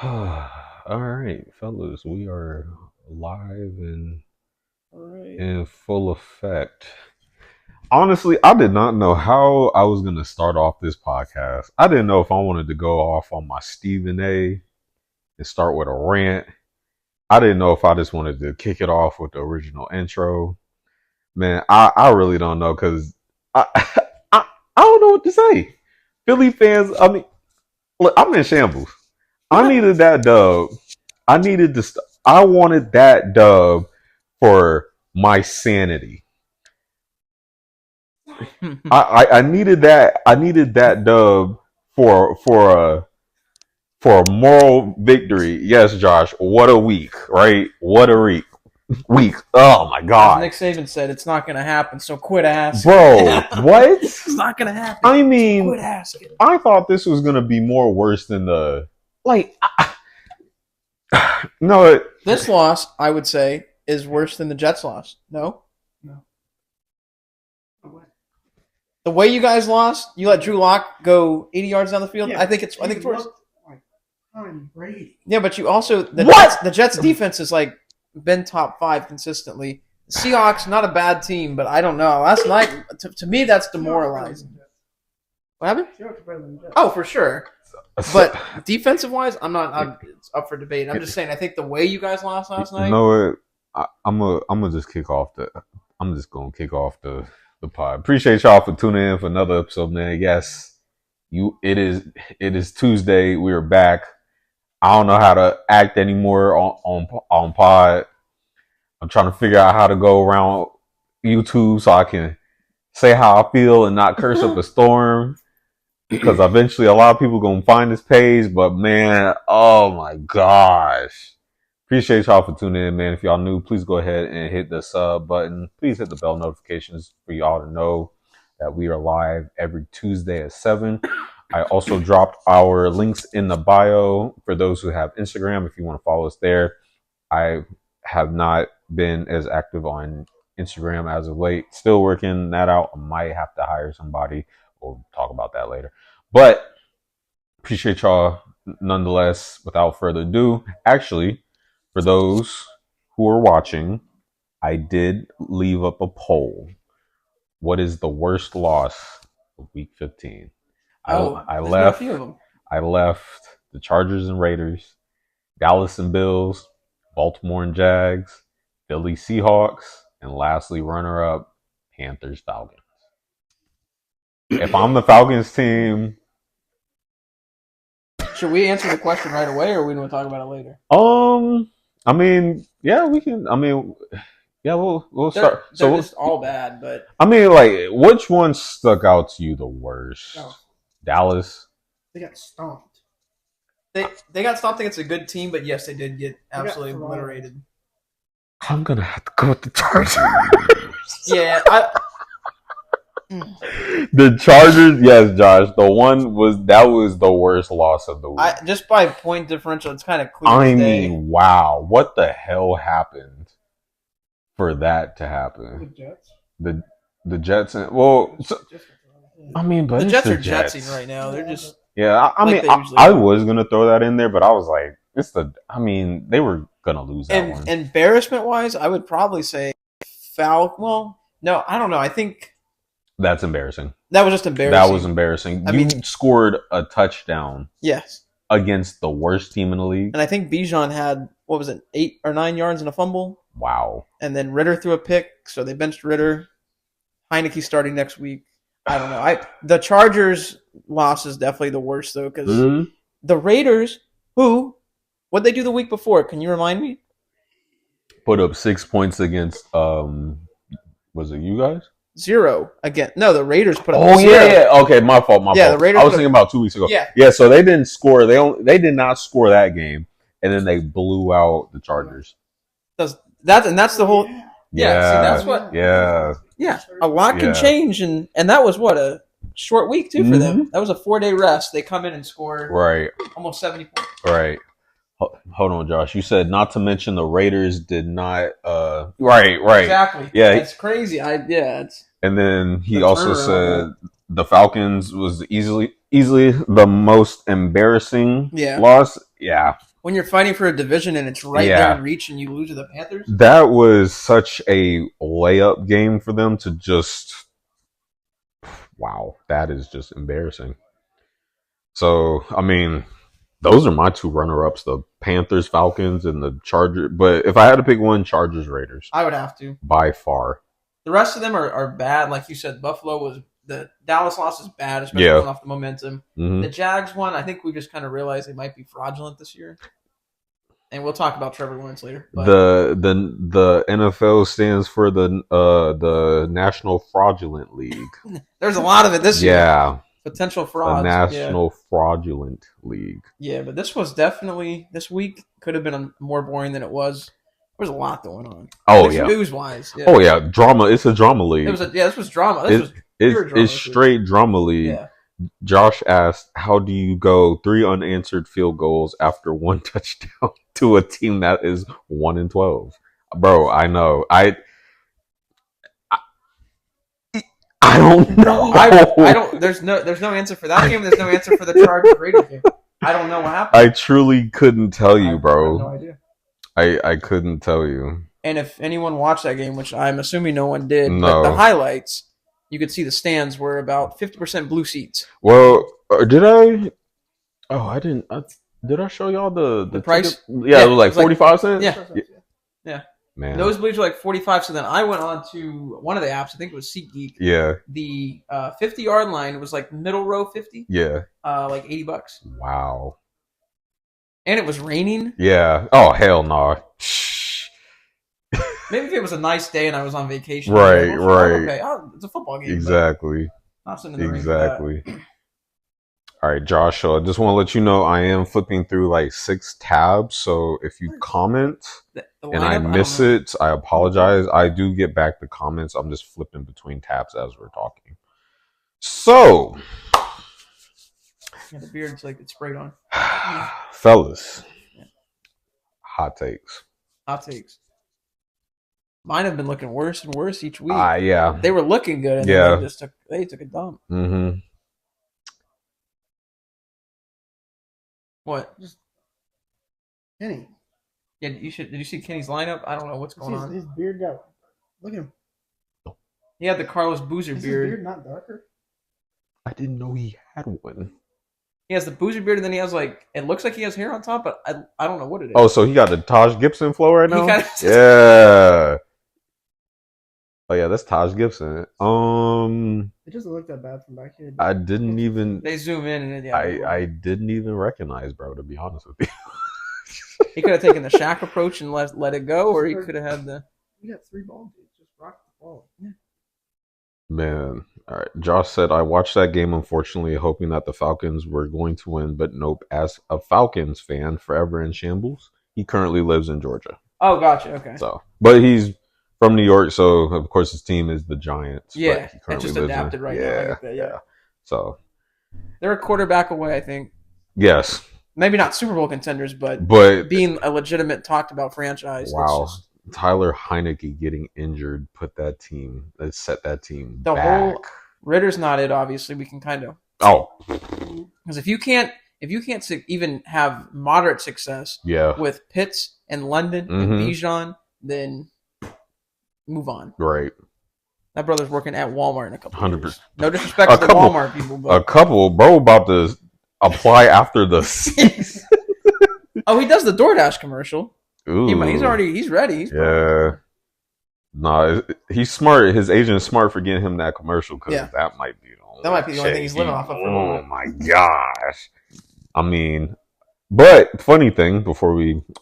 All right, fellas, we are live and All right. in full effect. Honestly, I did not know how I was going to start off this podcast. I didn't know if I wanted to go off on my Stephen A and start with a rant. I didn't know if I just wanted to kick it off with the original intro. Man, I really don't know because I, I don't know what to say. Philly fans, I mean, look, I'm in shambles. I needed that dub. I needed to. I wanted that dub for my sanity. I needed that. I needed that dub for a moral victory. Yes, Josh. What a week, right? What a week. Oh my As god, Nick Saban said, it's not going to happen, so quit asking. bro. What? It's not going to happen. I So mean, quit asking. I thought this was gonna be more worse than the like. No, This loss, I would say, is worse than the Jets loss. No? No. The way you guys lost, you let Drew Lock go 80 yards down the field. Yeah, I think it's worse. Like Tom Brady. Yeah, but you also What? The Jets defense has like been top 5 consistently. The Seahawks, not a bad team, but I don't know. Last night, to me, that's demoralizing. What happened? Seahawks are better than the Jets. Oh, for sure. But defensive wise, it's up for debate. I'm just saying. I think the way you guys lost last night. You know what? I'm gonna just kick off the. I'm just gonna kick off the pod. Appreciate y'all for tuning in for another episode, man. Yes, It is Tuesday. We are back. I don't know how to act anymore on pod. I'm trying to figure out how to go around YouTube so I can say how I feel and not curse up a storm. Because eventually a lot of people gonna find this page, but man, oh my gosh. Appreciate y'all for tuning in, man. If y'all new, please go ahead and hit the sub button. Please hit the bell notifications for y'all to know that we are live every Tuesday at 7. I also dropped our links in the bio for those who have Instagram. If you want to follow us there, I have not been as active on Instagram as of late. Still working that out. I might have to hire somebody. We'll talk about that later. But appreciate y'all nonetheless. Without further ado, actually, for those who are watching, I did leave up a poll. What is the worst loss of Week 15? I left. I left the Chargers and Raiders, Dallas and Bills, Baltimore and Jags, Philly Seahawks, and lastly, runner-up, Panthers Falcons. If I'm the Falcons team, Should we answer the question right away, or we want to talk about it later? I mean, yeah, we can. I mean, yeah, we'll start. They're just all bad, but I mean, like, which one stuck out to you the worst? No. Dallas. They got stomped. they got something. It's a good team, but yes, they did get absolutely thrown. obliterated. I'm gonna have to go with the Chargers. Yeah, The Chargers, yes, Josh. That was the worst loss of the week. just by point differential, it's kind of clear. I mean, wow, what the hell happened for that to happen? The Jets. The Jets, I mean, but the it's Jets the are Jets. jetsing right now. They're just Yeah, I Like mean, they I usually are. was gonna throw that in there, but I was like, I mean, they were gonna lose that one. embarrassment wise, I would probably say foul. Well, no, I don't know. I think That's embarrassing. that was just embarrassing. That was embarrassing. I You mean- scored a touchdown Yes, against the worst team in the league. and I think Bijan had what was it, 8 or 9 yards and a fumble, Wow. and then Ritter threw a pick, so they benched Ritter. Heineke starting next week. I don't know. The Chargers loss is definitely the worst though, because Mhm. the Raiders, what'd they do the week before? Can you remind me? Put up 6 points against was it you guys? 0 again. No, the Raiders put up. Oh 0. yeah. Okay, my fault. Yeah, the Raiders I was put up- thinking about 2 weeks ago. Yeah. Yeah. So they didn't score. They did not score that game, and then they blew out the Chargers. That's the whole. Yeah, see, that's what. Yeah. Yeah, a lot can Yeah. change, and that was what a short week too for them. That was a 4-day rest. They come in and score Right. almost 70 points. Right. Hold on, Josh. You said not to mention the Raiders did not. Right. Exactly. Yeah. It's crazy. It's And then he The also turnaround. said the Falcons was easily the most embarrassing Yeah. loss. yeah, When you're fighting for a division and it's right there in reach and you lose to the Panthers. that was such a layup game for them to just. Wow, that is just embarrassing. So, I mean, those are my two runner-ups: the Panthers, Falcons, and the Chargers. But if I had to pick one, Chargers, Raiders. I would have to. By far. The rest of them are bad. Like you said, Buffalo was the Dallas loss is bad, especially going off the momentum. Mm-hmm. The Jags one, I think we just kind of realized they might be fraudulent this year. And we'll talk about Trevor Lawrence later. But the NFL stands for the National Fraudulent League. There's a lot of it this year. Yeah. Potential frauds. The National Fraudulent League. Yeah, but this was definitely this week could have been more boring than it was. There was a lot going on. Oh yeah, news wise. Yeah. Oh yeah, drama. It's a drama league. This was drama. It's straight drama league. Yeah. Josh asked, "How do you go 3 unanswered field goals after 1 touchdown to a team that is 1-12?" Bro, I know. I don't know. I don't. There's no answer for that game. There's no answer for the Chargers Raiders game. I don't know what happened. I truly couldn't tell you, bro. I have no idea. I couldn't tell you. And if anyone watched that game, which I'm assuming no one did, but the highlights, you could see the stands were about 50% blue seats. Well, did I? Oh, I didn't. Did I show y'all the price? Yeah, it was like 45 cents. Yeah. Man, nosebleeds were like 45. So then I went on to one of the apps. I think it was SeatGeek. Yeah. The 50-yard line was like middle row 50. Yeah. Like $80. Wow. And it was raining. Yeah. Oh hell no. Maybe if it was a nice day and I was on vacation. Right. Okay. Oh, it's a football game. Exactly. Not sitting in the rain. Exactly. All right, Josh. So I just want to let you know I am flipping through like 6 tabs. So if you comment and I miss it, I apologize. I do get back the comments. I'm just flipping between tabs as we're talking. So, yeah, the beard's like it's sprayed on. Fellas, hot takes. Hot takes. Mine have been looking worse and worse each week. Yeah. They were looking good, and then they took a dump. Mm-hmm. What? Just Kenny. Yeah, did you see Kenny's lineup? I don't know what's going on. His beard got. Look at him. He had the Carlos Boozer Is beard. His beard not darker? I didn't know he had one. He has the Boozer beard, and then he has it looks like he has hair on top, but I don't know what it is. Oh, so he got the Taj Gibson flow right now? Yeah. Oh yeah, that's Taj Gibson. It doesn't look that bad from back here. I didn't even. They zoom in and I didn't even recognize, bro. To be honest with you, he could have taken the Shaq approach and let it go, or he could have had the. We got 3 balls, dude. Just rock the ball. Yeah. Man. All right. Josh said I watched that game, unfortunately, hoping that the Falcons were going to win, but nope. As a Falcons fan, forever in shambles. He currently lives in Georgia. Oh, gotcha. Okay. So, but he's from New York, so of course his team is the Giants. Yeah, it just adapted right now. Yeah. So they're a quarterback away, I think. Yes. Maybe not Super Bowl contenders, but being a legitimate talked about franchise. Wow. Tyler Heineke getting injured set that team the back. Whole Ritter's not it. Obviously, we can kind of because if you can't even have moderate success with Pitts and London and Bijan, then move on. Right. That brother's working at Walmart in a couple 100%. Years. No disrespect to the Walmart people, but a couple, bro, about to apply after the season. Oh, he does the DoorDash commercial. Ooh. He's ready. Nah, he's smart. His agent is smart for getting him that commercial because that might be the only thing he's living off of. Oh my gosh! I mean, but funny thing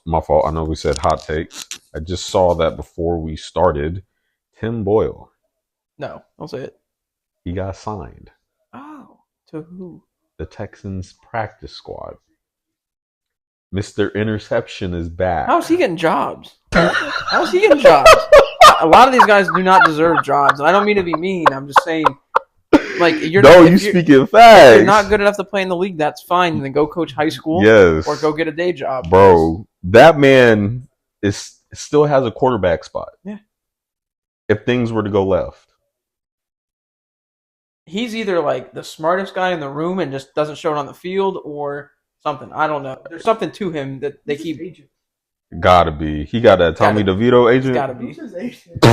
my fault. I know we said hot takes. I just saw that before we started. Tim Boyle. No, don't say it. He got signed. Oh, to who? The Texans practice squad. Mr. Interception is back. How is he getting jobs? How is he getting jobs? A lot of these guys do not deserve jobs. And I don't mean to be mean. I'm just saying, like, you speaking facts. You're not good enough to play in the league. That's fine. Then go coach high school. Yes. Or go get a day job. Bro, that man still has a quarterback spot. Yeah. If things were to go left. He's either like the smartest guy in the room and just doesn't show it on the field, or something. I don't know. There's something to him that they keep. Agent. Gotta be. He got that Tommy DeVito agent. Gotta be. Who's his agent?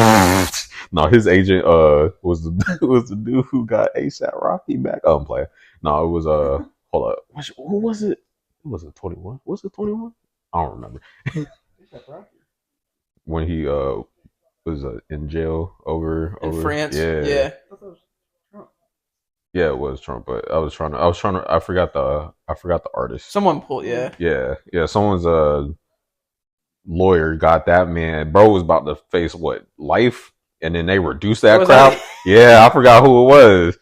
No, his agent was the dude who got ASAP Rocky back. Oh, I'm playing. No, it was hold up. Who was it? Who was it? 21? Was it 21? I don't remember. ASAP Rocky. When he was in jail over In France. Yeah. I thought that was Trump. Yeah, it was Trump, but I forgot the artist. Someone pulled. Yeah. Yeah. Someone's lawyer got that man. Bro was about to face what, life, and then they reduced that crap. Yeah, I forgot who it was.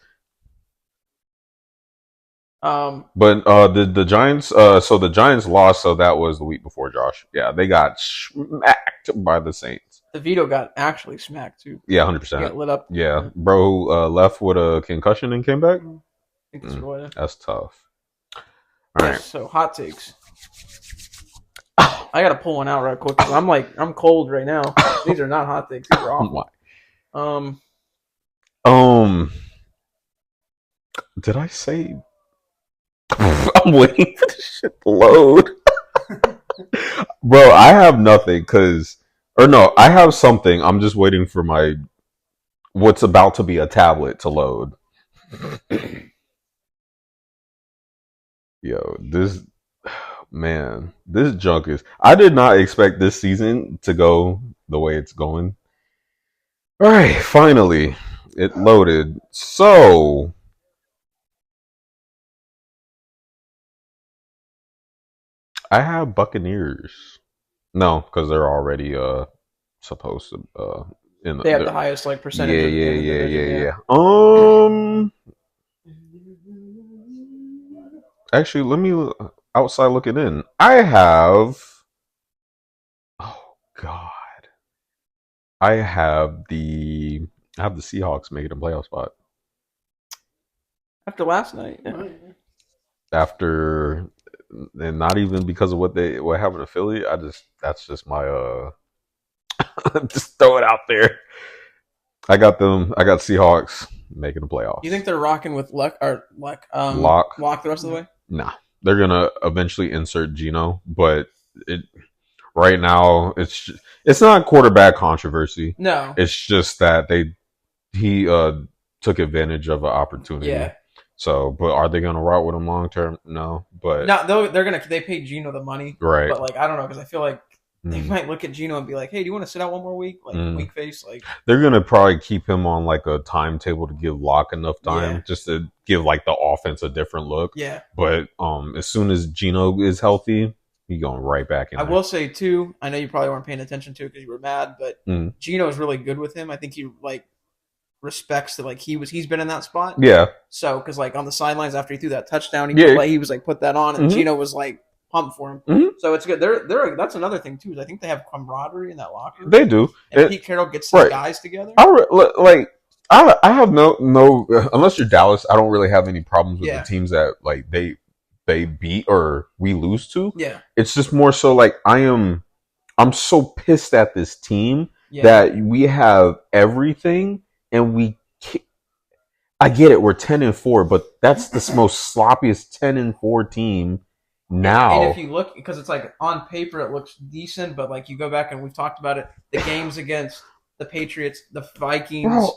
But the Giants. So the Giants lost. So that was the week before, Josh. Yeah, they got smacked by the Saints. DeVito got actually smacked too. Yeah, 100%. Got lit up. Yeah, bro, left with a concussion and came back. I think that's tough. All right. So hot takes. I gotta pull one out right quick. I'm cold right now. These are not hot takes. These are awful. Did I say? I'm waiting for this shit to load. Bro, I have nothing I have something. I'm just waiting for what's about to be a tablet to load. Yo, this junk is. I did not expect this season to go the way it's going. All right, finally, it loaded. So, I have Buccaneers. No, because they're already supposed to they have the highest percentage. Yeah. Actually, let me outside looking in. I have. Oh God. I have the Seahawks making a playoff spot. After last night. Yeah. After, and not even because of what happened to Philly. That's just my just throw it out there. I got Seahawks making the playoffs. You think they're rocking with Lock the rest of the way? Nah, they're gonna eventually insert Geno, but right now it's not quarterback controversy. No, it's just that he took advantage of an opportunity. Yeah. So, but are they gonna route with him long term? No, but no, they paid Geno the money, right? But I don't know, because I feel like they might look at Geno and be like, "Hey, do you want to sit out one more week?" Weak face. They're gonna probably keep him on a timetable to give Locke enough time just to give the offense a different look. Yeah. But as soon as Geno is healthy, he's going right back in. I will say too. I know you probably weren't paying attention to it because you were mad, but Geno is really good with him. I think he respects that he's been in that spot. Yeah. So because on the sidelines after he threw that touchdown, he was put that on, and Geno was pumped for him. Mm-hmm. So it's good. They're that's another thing too. Is I think they have camaraderie in that locker room. They do. And Pete Carroll gets these guys together. I have no unless you're Dallas, I don't really have any problems with the teams that they beat or we lose to. Yeah. It's just more so I'm so pissed at this team that we have everything and I get it, we're 10-4, but that's the most sloppiest 10-4 team now. And if you look, because it's on paper it looks decent, but you go back and we've talked about it, the games against the Patriots, the Vikings,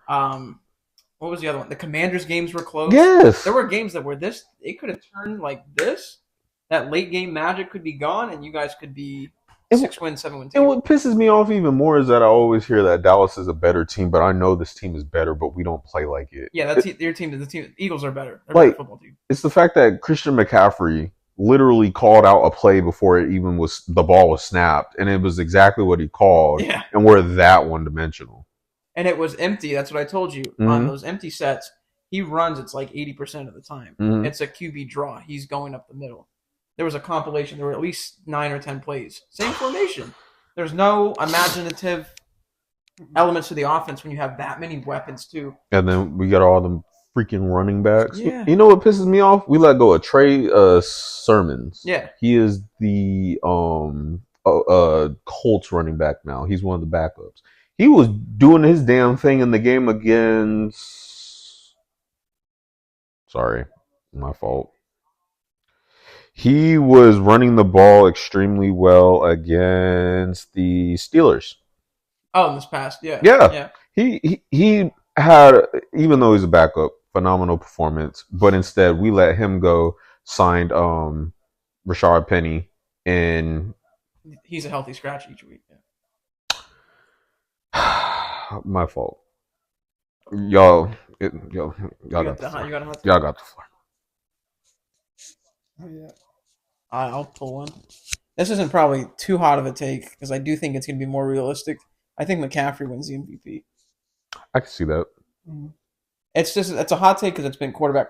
what was the other one? The Commanders games were close. Yes. There were games that were this, it could have turned like this. That late game magic could be gone and you guys could be 6-win, 7-win team. And what pisses me off even more is that I always hear that Dallas is a better team, but I know this team is better, but we don't play like it. Yeah, that's your team. The team Eagles are better. They're a better football team. It's the fact that Christian McCaffrey literally called out a play before the ball was snapped, and it was exactly what he called. Yeah. And we're that one-dimensional. And it was empty. That's what I told you. Mm-hmm. On those empty sets, he runs. It's 80% of the time. Mm-hmm. It's a QB draw. He's going up the middle. There was a compilation. There were at least 9 or 10 plays. Same formation. There's no imaginative elements to the offense when you have that many weapons too. And then we got all them freaking running backs. Yeah. You know what pisses me off? We let go of Trey Sermons. Yeah. He is the Colts running back now. He's one of the backups. He was doing his damn thing in the game against... Sorry, my fault. He was running the ball extremely well against the Steelers. Oh, in this past, yeah. Yeah. He had, even though he's a backup, phenomenal performance. But instead, we let him go. Signed Rashard Penny, and he's a healthy scratch each week. Yeah. My fault. Y'all got the floor. Y'all got the floor. Oh, yeah. I'll pull one. This isn't probably too hot of a take because I do think it's going to be more realistic. I think McCaffrey wins the MVP. I can see that. Mm-hmm. It's a hot take because it's been quarterback.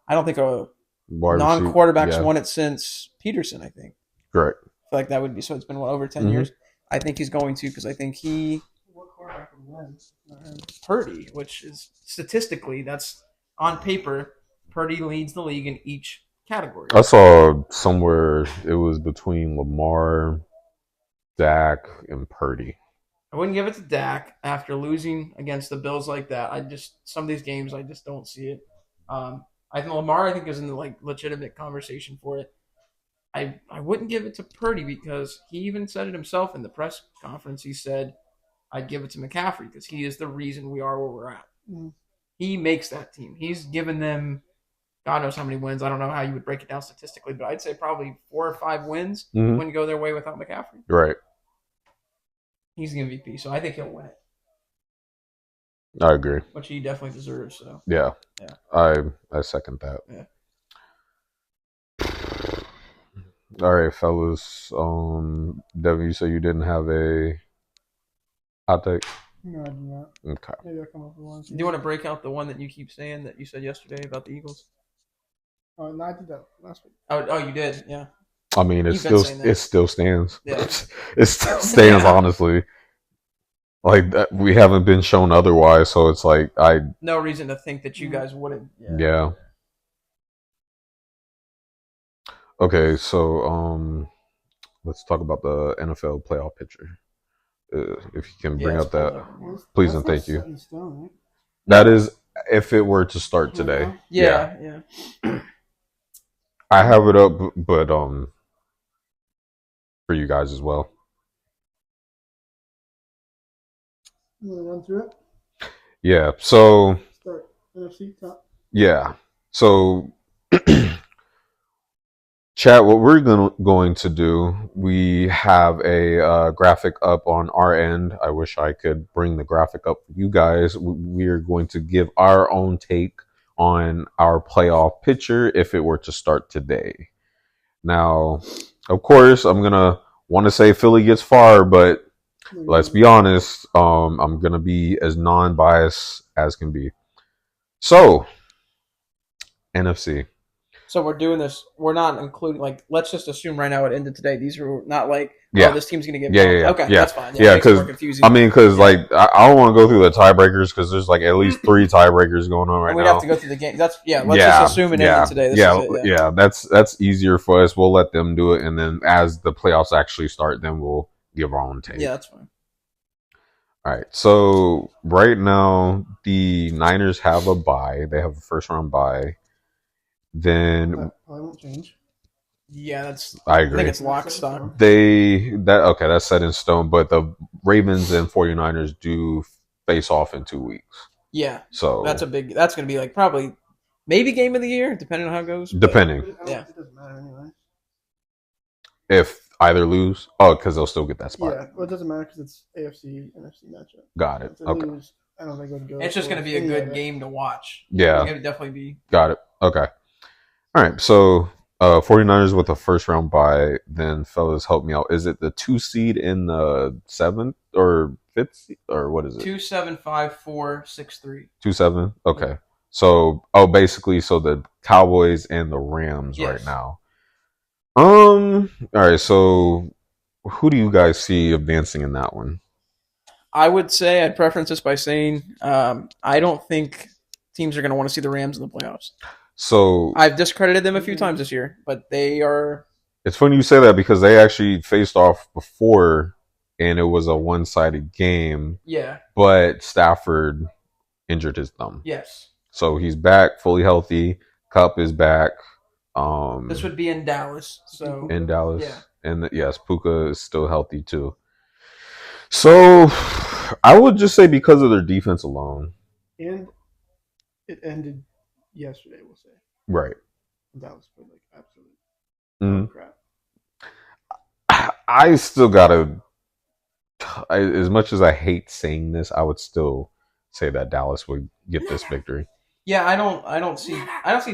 I don't think a non-quarterback's won it since Peterson. I think. Correct. I feel like that would be so. It's been over 10 years. I think he's going to because I think he. What quarterback would win? Purdy, which is statistically that's on paper, Purdy leads the league in each category. I saw somewhere it was between Lamar, Dak, and Purdy. I wouldn't give it to Dak after losing against the Bills like that. Some of these games I just don't see it. I think Lamar is in the legitimate conversation for it. I wouldn't give it to Purdy because he even said it himself in the press conference. He said, I'd give it to McCaffrey because he is the reason we are where we're at. Mm. He makes that team. He's given them God knows how many wins. I don't know how you would break it down statistically, but I'd say probably 4 or 5 wins wouldn't go their way without McCaffrey. Right. He's the MVP, so I think he'll win it. I agree. Which he definitely deserves. So yeah. I second that. Yeah. All right, fellas. Devin, you said you didn't have a hot take? No, I do not. Okay. Maybe I'll come up with one. Do you want to break out the one that you keep saying that you said yesterday about the Eagles? Oh, no, I did that last week. Oh, you did, yeah. I mean, it still stands. Yeah. It still stands, honestly. Like we haven't been shown otherwise, so it's like no reason to think that you guys wouldn't. Yeah. Okay, so let's talk about the NFL playoff picture. If you can bring up that, please and thank you. Stone, right? That is if it were to start today. Yeah. I have it up, but for you guys as well. You want to run through it? Yeah. So. Start NFC top. Yeah. So. Chat, what we're going to do, we have a graphic up on our end. I wish I could bring the graphic up for you guys. We are going to give our own take on our playoff picture if it were to start today. Now, of course, I'm going to want to say Philly gets far, but let's be honest, I'm going to be as non-biased as can be. So, NFC. So we're doing this. We're not including let's just assume right now it ended today. These are not this team's gonna get. Yeah. Okay, that's fine. Yeah, because I don't want to go through the tiebreakers because there's at least 3 tiebreakers going on right now. We'd have to go through the game. Let's just assume it ended today. That's easier for us. We'll let them do it, and then as the playoffs actually start, then we'll give our own take. Yeah, that's fine. All right. So right now the Niners have a bye. They have a first round bye. Then that probably won't change. Yeah, I agree. I think it's lock stock. That's set in stone. But the Ravens and 49ers do face off in 2 weeks. Yeah, so that's going to be probably maybe game of the year, depending on how it goes. Depending. It doesn't matter anyway. If either lose, because they'll still get that spot. Yeah, well, it doesn't matter because it's AFC NFC matchup. Got it. Okay. Lose, I don't think it would go. It's just going to be a good game to watch. Yeah, it's going to definitely be. Got it. Okay. All right, so 49ers with a first round bye. Then, fellas, help me out. Is it the 2 seed in the 7th or 5th seed, or what is it? 2, 7, 5, 4, 6, 3. 2, 7. Okay. Yeah. So, basically, the Cowboys and the Rams right now. All right. So, who do you guys see advancing in that one? I would say I'd preference this by saying I don't think teams are going to want to see the Rams in the playoffs. So I've discredited them a few times this year, but they are. It's funny you say that because they actually faced off before, and it was a one-sided game. Yeah. But Stafford injured his thumb. Yes. So he's back, fully healthy. Kupp is back. This would be in Dallas. So in Dallas, yeah. And yes, Puka is still healthy too. So I would just say because of their defense alone, and it ended yesterday. We'll say right. Dallas played like absolute crap. I still gotta. As much as I hate saying this, I would still say that Dallas would get this victory. Yeah, I don't see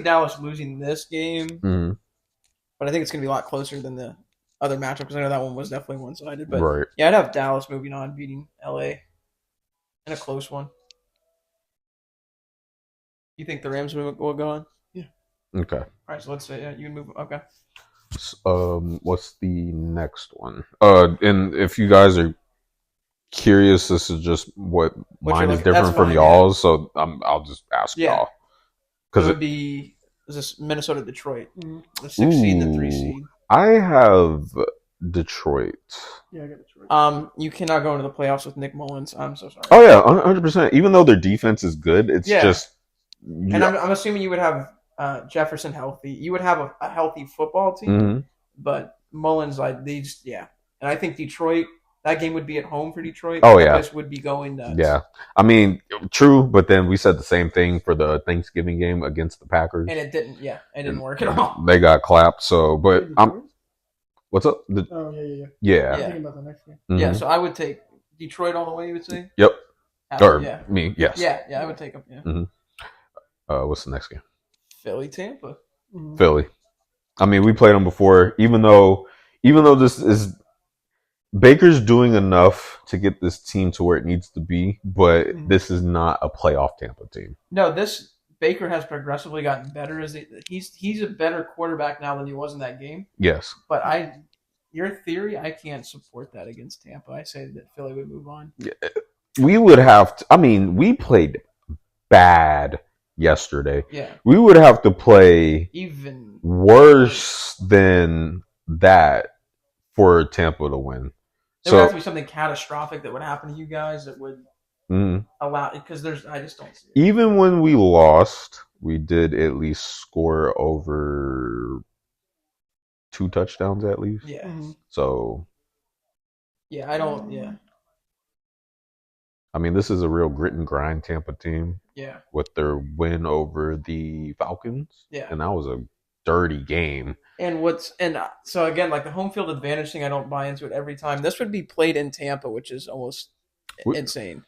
Dallas losing this game, but I think it's gonna be a lot closer than the other matchup because I know that one was definitely one sided. But right. Yeah, I'd have Dallas moving on, beating LA in a close one. You think the Rams will go on? Yeah. Okay. All right, so let's say you can move. Okay. What's the next one? And if you guys are curious, this is just what mine is different from y'all's, so I'll just ask y'all. Because is this Minnesota Detroit, the 6 seed and the 3 seed? I have Detroit. Yeah, I got Detroit. You cannot go into the playoffs with Nick Mullins. I'm so sorry. Oh yeah, 100%. Even though their defense is good, it's just. And I'm assuming you would have Jefferson healthy. You would have a healthy football team, but Mullins, and I think Detroit. That game would be at home for Detroit. Oh yeah, this would be going nuts. Yeah, I mean, true, but then we said the same thing for the Thanksgiving game against the Packers, and it didn't. Yeah, it didn't work at all. They got clapped. So, but what's up? Yeah. Yeah. I'm thinking about the next game. Yeah, so I would take Detroit all the way. You would say? Yep. Me, yes. Yeah, I would take them. Yeah. What's the next game? Philly, Tampa. Philly. I mean, we played them before. Even though this is. Baker's doing enough to get this team to where it needs to be, but this is not a playoff Tampa team. No, this Baker has progressively gotten better as he's a better quarterback now than he was in that game. Yes, but your theory, I can't support that against Tampa. I say that Philly would move on. We would have to. I mean, we played bad yesterday. Yeah, we would have to play even worse than that for Tampa to win. There would have to be something catastrophic that would happen to you guys that would allow, because I just don't see it. Even when we lost, we did at least score over 2 touchdowns at least. Yeah. So. Yeah, I don't. Yeah. I mean, this is a real grit and grind Tampa team. Yeah. With their win over the Falcons. Yeah. And that was a dirty game. And so again, like the home field advantage thing, I don't buy into it every time. This would be played in Tampa, which is almost insane.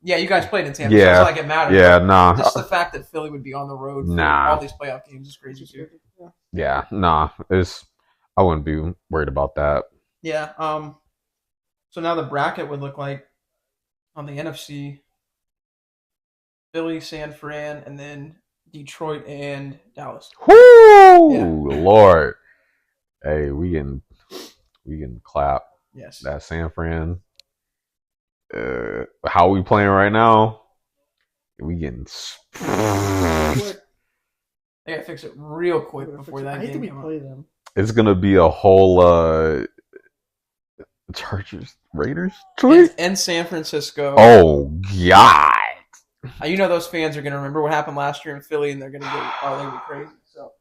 Yeah, you guys played in Tampa. Yeah, so it's like it matters. Yeah, nah. Just the fact that Philly would be on the road for all these playoff games is crazy too. Yeah, nah. I wouldn't be worried about that. Yeah. So now the bracket would look like on the NFC: Philly, San Fran, and then Detroit and Dallas. Whoo, Lord! Hey, we can clap. Yes. That San Fran. How we playing right now? We getting. They gotta fix it real quick before that game. We play them. It's gonna be a whole Chargers Raiders and San Francisco. Oh God! You know those fans are gonna remember what happened last year in Philly, and they're gonna be crazy. So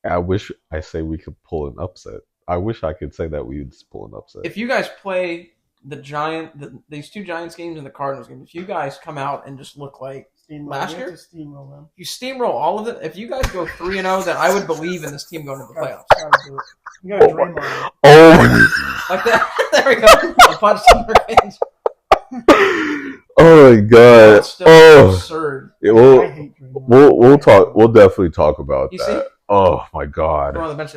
I wish I say we could pull an upset. I wish I could say that we would pull an upset. If you guys play these 2 Giants games and the Cardinals game, if you guys come out and just look like last year, you steamroll all of it. If you guys go 3-0, then I would believe in this team going to the playoffs. You got to dream on. Oh, like that. There we go. A punch to fans. Oh my God! Still absurd. Yeah, we'll talk. We'll definitely talk about that. See? Oh my God! We're on the bench.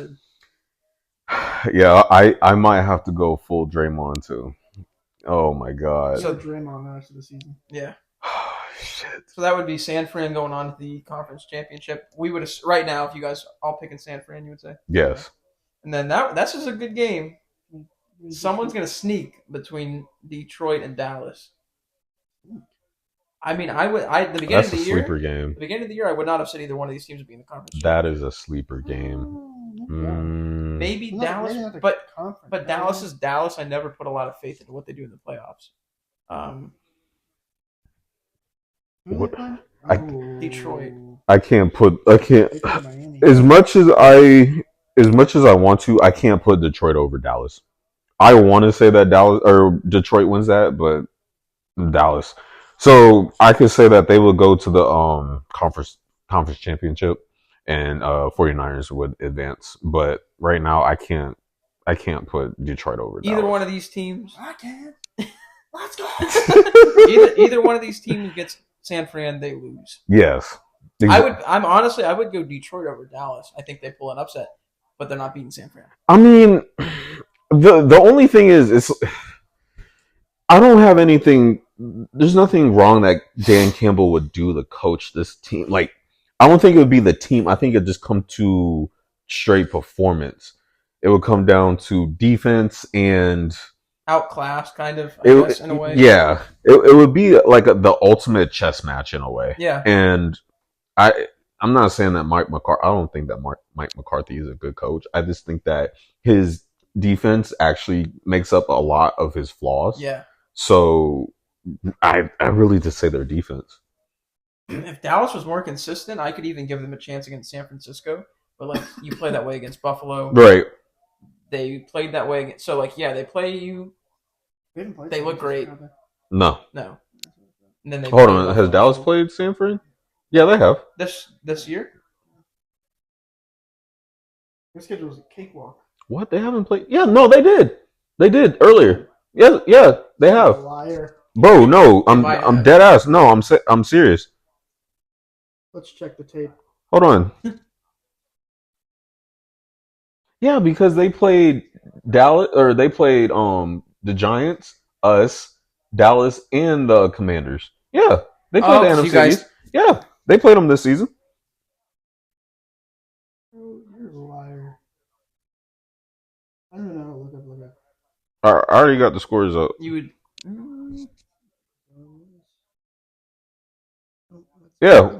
Yeah, I might have to go full Draymond too. Oh my God! So Draymond the rest of the season. Yeah. Shit. So that would be San Fran going on to the conference championship. We would right now, if you guys all picking San Fran, you would say yes. And then that's just a good game. Someone's gonna sneak between Detroit and Dallas. I mean, the beginning of the year. Sleeper game. The beginning of the year, I would not have said either one of these teams would be in the conference. That is a sleeper game. Maybe Dallas, but Dallas is Dallas. I never put a lot of faith into what they do in the playoffs. What? Detroit. I can't. As much as I want to, I can't put Detroit over Dallas. I want to say that Dallas or Detroit wins that, but Dallas. So I could say that they will go to the conference championship, and 49ers would advance. But right now, I can't put Detroit over either Dallas. One of these teams. I can. Let's go. either one of these teams gets San Fran, they lose. Yes. Exactly. I would go Detroit over Dallas. I think they pull an upset, but they're not beating San Fran. I mean, the only thing is I don't have anything. There's nothing wrong that Dan Campbell would do to coach this team. Like, I don't think it would be the team. I think it just come to straight performance. It would come down to defense and outclassed, kind of, I guess, in a way. Yeah, it would be like the ultimate chess match in a way. Yeah, and I'm not saying that Mike McCarthy. I don't think that Mike McCarthy is a good coach. I just think that his defense actually makes up a lot of his flaws. Yeah. So I really just say their defense. If Dallas was more consistent, I could even give them a chance against San Francisco. But like you play that way against Buffalo, right? They played that way. So like they play you. They look great. No. And then hold on. Has Dallas played San Fran? Yeah, they have. This year. Their schedule was a cakewalk. What? They haven't played? Yeah, no, they did. They did earlier. Yeah, they have. Liar. Bro, no, I'm dead ass. No, I'm serious. Let's check the tape. Hold on. Yeah, because they played Dallas, or they played the Giants, us, Dallas, and the Commanders. Yeah, they played the NFC East. Yeah, they played them this season. Oh, you're a liar. I don't know. Look up. I already got the scores up. You would. Yeah,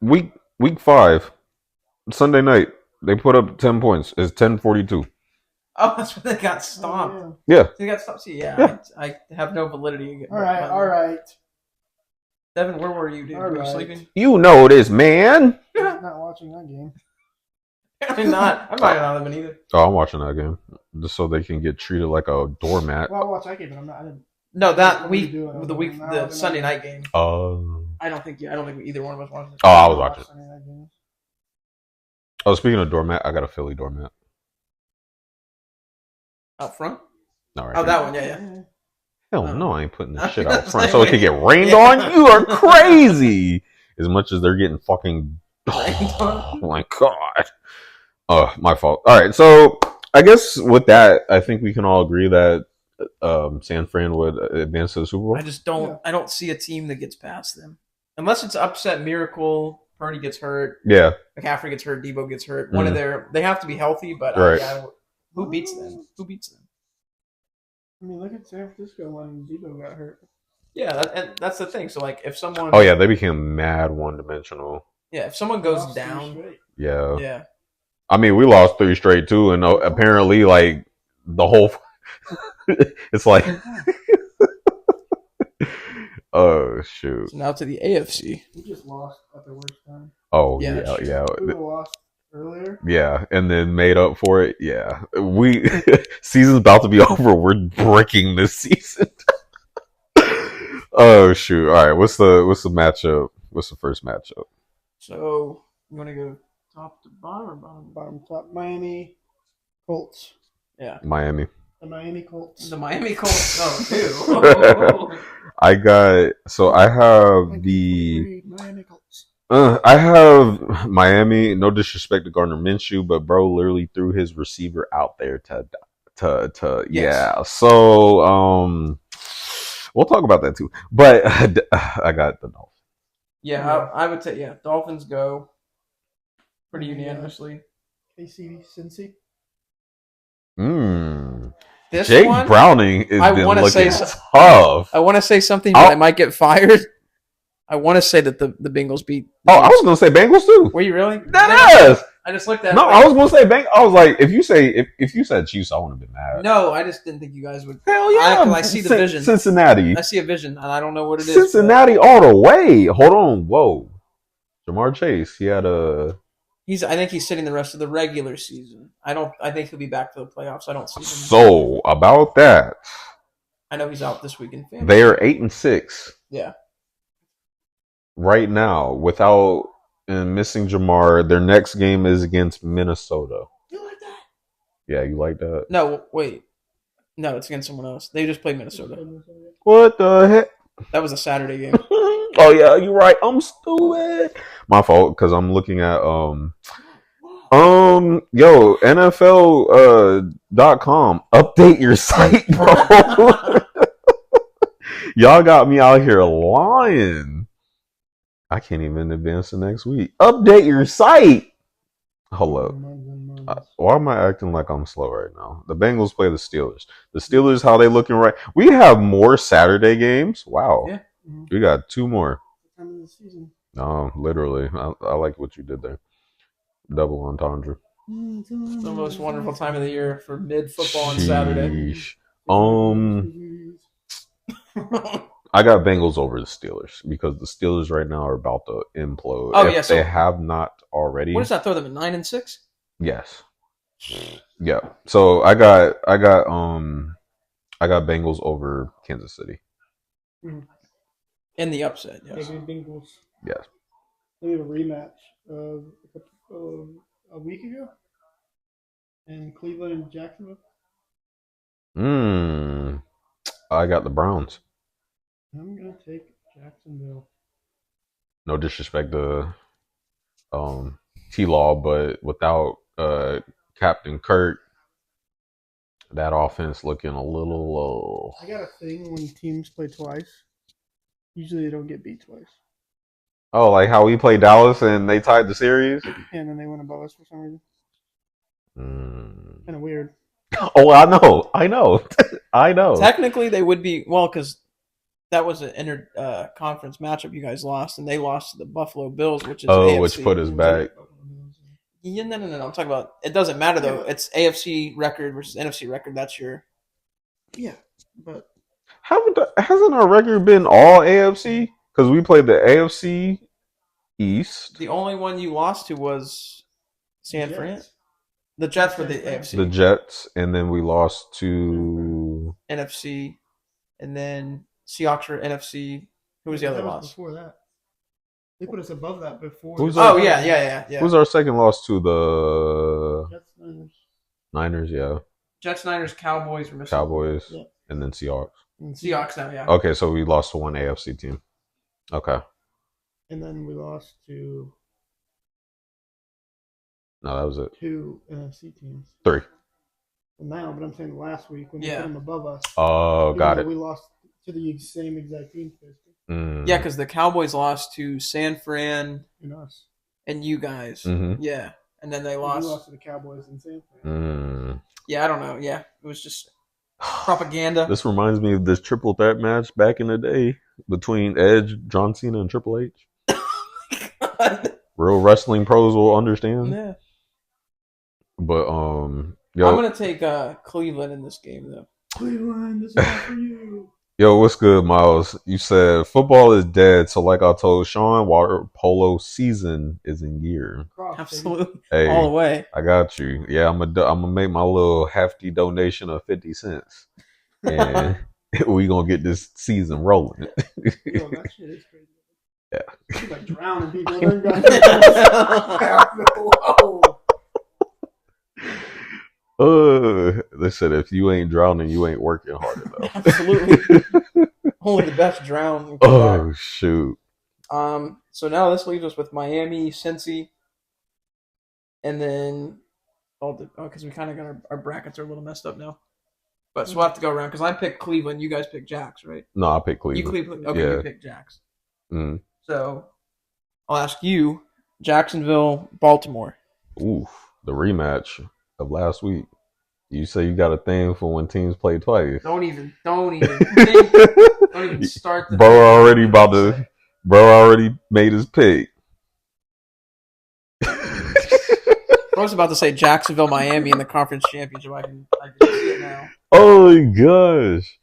week 5, Sunday night. They put up 10 points. It's 10-42. Oh, that's when they got stomped. Oh, yeah. They got stomped. See, yeah. I have no validity. All right. Devin, where were you, dude? Were you sleeping? You know this, man. I'm not watching that game. I'm not on them either. Oh, I'm watching that game just so they can get treated like a doormat. Well, I'll watch that game, but I'm not. I didn't. No, that week, the Sunday night game. I don't think either one of us watched it. Oh, I was watching. Oh, speaking of doormat, I got a Philly doormat. Out front? No, right. Oh, that one, yeah. Hell no, I ain't putting this shit out front so it could get rained on. You are crazy. As much as they're getting fucking. Oh my god. My fault. All right, so I guess with that, I think we can all agree that San Fran would advance to the Super Bowl. I just don't. Yeah. I don't see a team that gets past them unless it's upset miracle. Purdy gets hurt. Yeah. McCaffrey gets hurt. Debo gets hurt. One of they have to be healthy, but who beats them? I mean, look at San Francisco when Debo got hurt. Yeah, and that's the thing. So, like, if someone... Oh, yeah, they became mad one-dimensional. Yeah, if someone goes down... Yeah. Yeah. I mean, we lost 3 straight, too, and apparently, like, the whole... it's like... Oh, shoot. So now to the AFC. We just lost at the worst time. Oh, yeah. We lost earlier. Yeah, and then made up for it. Yeah. Season's about to be over. We're breaking this season. Oh, shoot. All right, what's the matchup? What's the first matchup? So, you want to go top to bottom or bottom top? Miami Colts. Yeah. Miami. The Miami Colts. The Miami Colts. Oh, ew. I have the Miami Colts. I have Miami. No disrespect to Gardner Minshew, but bro literally threw his receiver out there to yes. Yeah. So we'll talk about that too. But I got the Dolphins. Yeah, I would say Dolphins go pretty unanimously. KC Cincy. Jake Browning is looking tough. I want to say something, but I might get fired. I want to say that the Bengals beat. I was going to say Bengals too. Were you really? That is. I just looked at. No, I was going to say Bengals. I was like, if you said Chiefs, I wouldn't have been mad. No, I just didn't think you guys would. Hell yeah! I see the vision. Cincinnati. I see a vision, and I don't know what it is. Cincinnati all the way. Hold on, whoa. Jamar Chase. He had a. I think he's sitting the rest of the regular season. I think he'll be back for the playoffs. I don't see him. So about that, I know he's out this week in fantasy. They are 8-6. Yeah. Right now, without and missing Jamar, their next game is against Minnesota. You like that? Yeah, you like that? No, wait. No, it's against someone else. They just played Minnesota. What the heck? That was a Saturday game. Oh yeah, you're right. I'm stupid. My fault because I'm looking at NFL.com. Update your site, bro. Y'all got me out here lying. I can't even advance the next week. Update your site. Hello. Why am I acting like I'm slow right now? The Bengals play the Steelers. The Steelers, how they looking right? We have more Saturday games. Wow. Yeah. We got 2 more. Time of the season. No, literally. I like what you did there. Double entendre. It's the most wonderful time of the year for mid-football on Saturday. I got Bengals over the Steelers because the Steelers right now are about to implode. Oh, if they have not already. What does that throw them at 9-6? Yes. Yeah. So I got Bengals over Kansas City. In the upset, yes. Bengals. Yes. We have a rematch of a week ago in Cleveland and Jacksonville. I got the Browns. I'm gonna take Jacksonville. No disrespect to T-Law, but without Captain Kirk, that offense looking a little low. I got a thing when teams play twice. Usually they don't get beat twice. Oh, like how we played Dallas and they tied the series? And then they went above us for some reason. Kind of weird. Oh, I know. I know. Technically, they would be, well, because that was an inter-conference matchup you guys lost, and they lost to the Buffalo Bills, which is AFC. Which put us back. Yeah, no. I'm talking about, it doesn't matter, though. It's AFC record versus NFC record. That's your... Yeah, but... Hasn't our record been all AFC? Because we played the AFC East. The only one you lost to was San Fran. The Jets were the AFC. The Jets, and then we lost to... NFC, and then Seahawks were NFC. Who was the other loss? Before that. They put us above that before. Yeah. Who's our second loss to? The Jets, Niners, yeah. Jets, Niners, Cowboys. Cowboys, and then Seahawks. Seahawks now, yeah. Okay, so we lost to one AFC team. Okay. And then we lost to... No, that was it. 2 NFC teams. 3. Well, now, but I'm saying last week when they put them above us. Oh, got it. We lost to the same exact team. Yeah, because the Cowboys lost to San Fran and us. And you guys. Mm-hmm. Yeah. And then they lost. We lost to the Cowboys and San Fran. Yeah, I don't know. Yeah, it was just propaganda. This reminds me of this triple threat match back in the day between Edge, John Cena, and Triple H. God. Real wrestling pros will understand. Yeah. But I'm gonna take Cleveland in this game though. Cleveland, this is not for you. Yo, what's good, Miles? You said football is dead, so like I told Sean, water polo season is in gear. Absolutely, hey, all the way. I got you. Yeah, I'm gonna make my little hefty donation of 50 cents, and we gonna get this season rolling. Yo, that shit is crazy. Yeah, she's like drowning people. They said if you ain't drowning, you ain't working hard enough. Absolutely. Only the best drown. Oh shoot. So now this leaves us with Miami, Cincy, and then because we kind of got our brackets are a little messed up now. But so we'll have to go around because I picked Cleveland. You guys picked Jacks, right? No, I picked Cleveland. You Cleveland. Okay, yeah. You picked Jacks. Mm-hmm. So I'll ask you, Jacksonville, Baltimore. Ooh, the rematch of last week. You say you got a thing for when teams play twice. Don't even start. Bro already made his pick. I was about to say Jacksonville, Miami in the conference championship. I can see it now. Oh my gosh.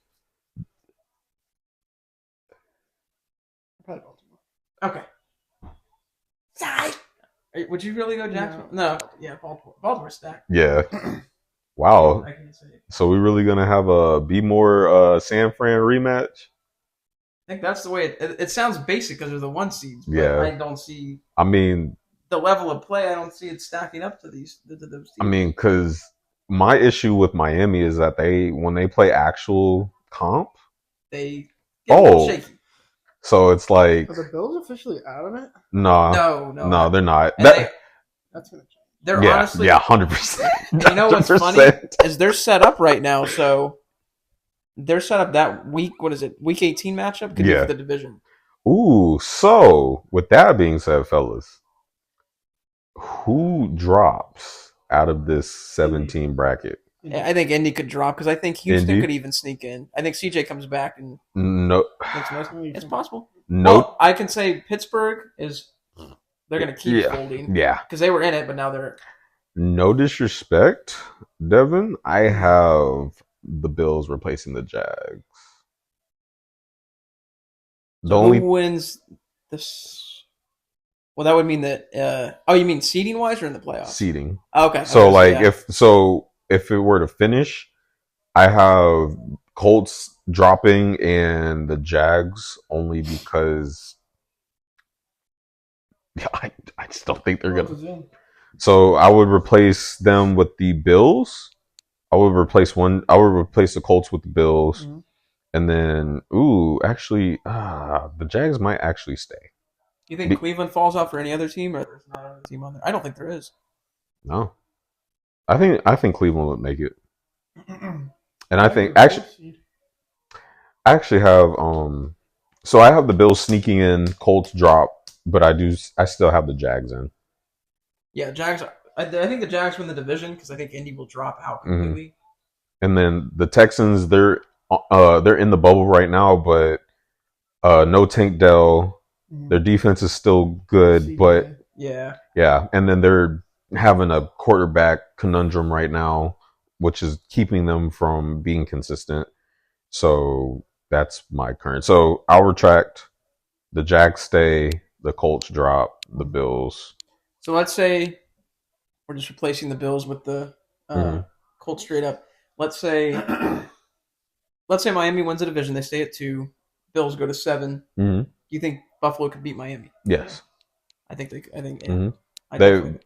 Probably Baltimore. Okay. Would you really go Jacksonville? No. Yeah, Baltimore. Baltimore stacked. Yeah. Wow. I can't say. So we really gonna have a Be More San Fran rematch? I think that's the way it sounds basic because they're the 1 seeds, but I don't see. I mean, the level of play. I don't see it stacking up to those teams. I mean, because my issue with Miami is that when they play actual comp, they get a little shaky. So it's like, are the Bills officially out of it? No, they're not. That's gonna change. They're honestly 100%. You know what's funny is they're set up right now, so. They're set up that week. What is it? Week 18 matchup could be for the division. Ooh, so with that being said, fellas, who drops out of this 17 bracket? I think Indy could drop because I think Houston could even sneak in. I think CJ comes back and it's possible. Nope. Well, I can say Pittsburgh is. They're going to keep folding. Yeah, because they were in it, but now they're. No disrespect, Devin. I have the Bills replacing the Jags. Who wins this? Well, that would mean that. You mean seeding wise or in the playoffs? Seeding. Okay. So if it were to finish, I have Colts dropping and the Jags only because I just don't think they're gonna. So I would replace them with the Bills. I would replace the Colts with the Bills, and then actually, the Jags might actually stay. You think Cleveland falls out for any other team, or there's not another team on there? I don't think there is. No, I think Cleveland would make it, and I think I actually have so I have the Bills sneaking in, Colts drop, but I still have the Jags in. Yeah, Jags. I think the Jags win the division because I think Indy will drop out completely. And then the Texans, they're in the bubble right now, but no Tank Dell. Their defense is still good, but yeah. And then they're having a quarterback conundrum right now, which is keeping them from being consistent. So that's my current. So I'll retract. The Jags stay. The Colts drop. The Bills. So let's say we're just replacing the Bills with the Colts straight up. Let's say Miami wins the division. They stay at 2. Bills go to 7. Do you think Buffalo could beat Miami? Yes. I think they.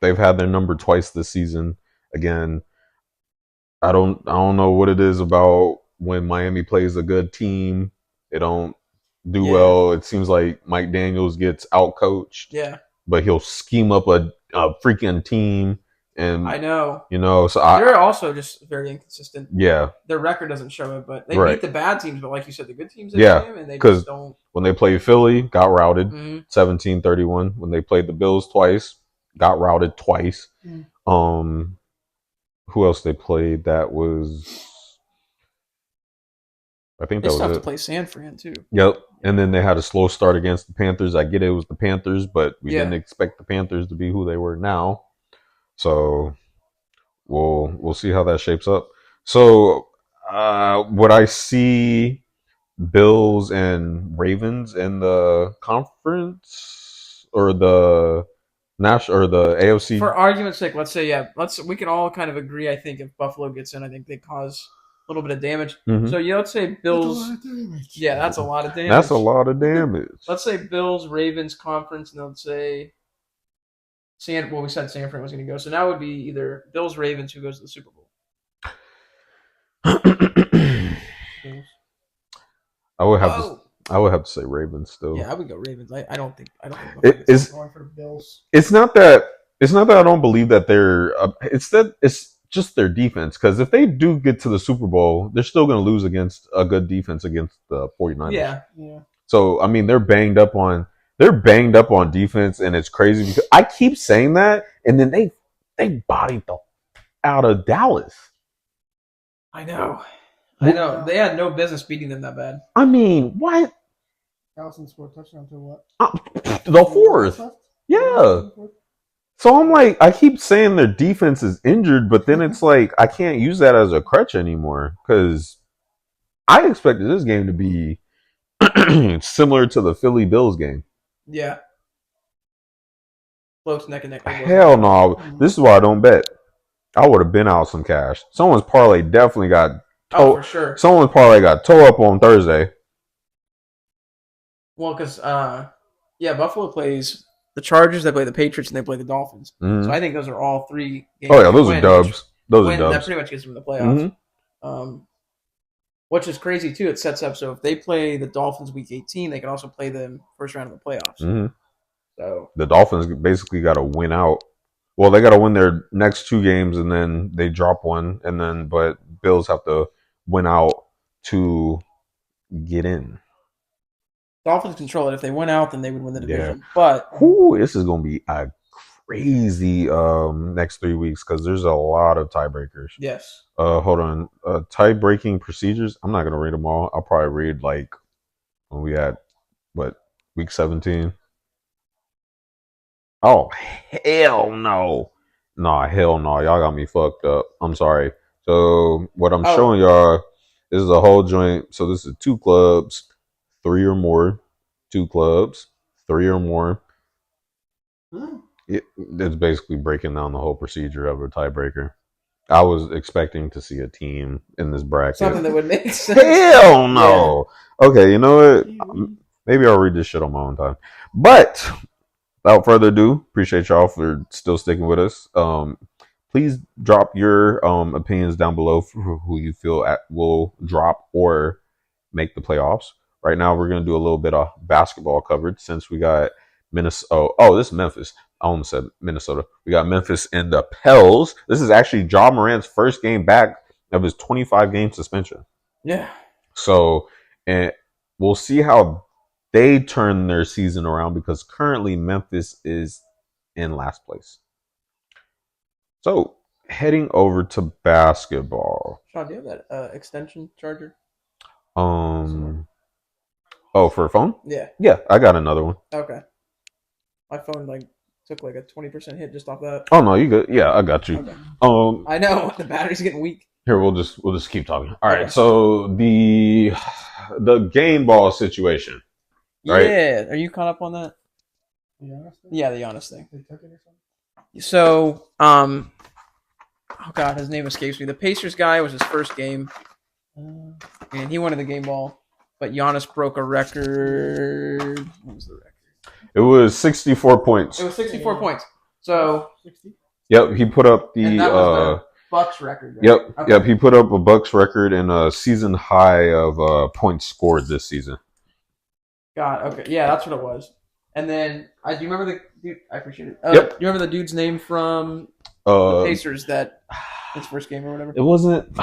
They've had their number twice this season. Again, I don't know what it is about when Miami plays a good team. They don't do well. It seems like Mike Daniels gets outcoached. Yeah. But he'll scheme up a freaking team. And I know. So they're also just very inconsistent. Yeah. Their record doesn't show it, but they beat the bad teams. But like you said, the good teams, and they just don't. When they played Philly, got routed 17-31. When they played the Bills twice, got routed twice. Who else they played? That was. I think that was it. They still have to play San Fran too. Yep. And then they had a slow start against the Panthers. I get it was the Panthers, but we didn't expect the Panthers to be who they were now. So we'll see how that shapes up. So would I see Bills and Ravens in the conference or the national or the AFC? For argument's sake, let's say we can all kind of agree. I think if Buffalo gets in, I think they cause a little bit of damage. So let's say Bills. Yeah, that's a lot of damage. That's a lot of damage. Let's say Bills Ravens conference, and let's say we said San Fran was going to go. So now it would be either Bills Ravens who goes to the Super Bowl. I would have to say Ravens still. Yeah, I would go Ravens. I don't think it's going for the Bills. It's not that I don't believe that they're. It's just their defense, because if they do get to the Super Bowl, they're still going to lose against a good defense against the 49ers. Yeah. So I mean, they're banged up on defense, and it's crazy because I keep saying that, and then they bodied the out of Dallas. I know. They had no business beating them that bad. I mean, what? Allison scored a touchdown to what? The fourth. Yeah. So I'm like, I keep saying their defense is injured, but then it's like I can't use that as a crutch anymore, because I expected this game to be similar to the Philly Bills game. Yeah. close neck and neck. Hell no. This is why I don't bet. I would have been out some cash. Someone's parlay definitely got for sure. Someone's parlay got toe up on Thursday. Well, because Buffalo plays the Chargers, they play the Patriots, and they play the Dolphins. Mm-hmm. So I think those are all 3 games. Oh yeah, those are dubs. Those are dubs. That pretty much gets them in the playoffs. Mm-hmm. Which is crazy too. It sets up so if they play the Dolphins week 18, they can also play them first round of the playoffs. Mm-hmm. So the Dolphins basically got to win out. Well, they got to win their next 2 games, and then they drop one, and then but Bills have to win out to get in. Dolphins control it. If they win out, then they would win the division. Yeah. But this is going to be a crazy next 3 weeks because there's a lot of tiebreakers. Yes. Hold on. Tie-breaking procedures. I'm not going to read them all. I'll probably read like when we at week 17. Oh, hell no. Nah, hell no. Y'all got me fucked up. I'm sorry. So what I'm showing y'all is a whole joint. So this is 2 clubs, 3 or more. 2 clubs, 3 or more. It's basically breaking down the whole procedure of a tiebreaker. I was expecting to see a team in this bracket. Something that would make sense. Hell no. Yeah. Okay, you know what? Maybe I'll read this shit on my own time. But without further ado, appreciate y'all for still sticking with us. Please drop your opinions down below for who you feel will drop or make the playoffs. Right now, we're going to do a little bit of basketball coverage since we got Minnesota. Oh, this is Memphis. I almost said Minnesota. We got Memphis and the Pels. This is actually Ja Morant's first game back of his 25-game suspension. Yeah. So, and we'll see how they turn their season around because currently Memphis is in last place. So, heading over to basketball. Sean, do you have that extension charger? Oh, for a phone? Yeah. Yeah, I got another one. Okay. My phone took a 20% hit just off that. Oh no, you good? Yeah, I got you. Okay. I know the battery's getting weak. Here, we'll just keep talking. All right. So the game ball situation. Right? Yeah. Are you caught up on that? Yeah, the Giannis thing. They took it or something? So, oh god, his name escapes me. The Pacers guy was his first game, and he wanted the game ball. But Giannis broke a record. What was the record? It was 64 points. It was 64 points. So, 60? Yep, he put up the Bucks record. Right? Yep, okay. Yep, he put up a Bucks record and a season high of points scored this season. God, okay, yeah, that's what it was. And then, do you remember the dude? I appreciate it. Yep. Do you remember the dude's name from the Pacers that his first game or whatever? It wasn't.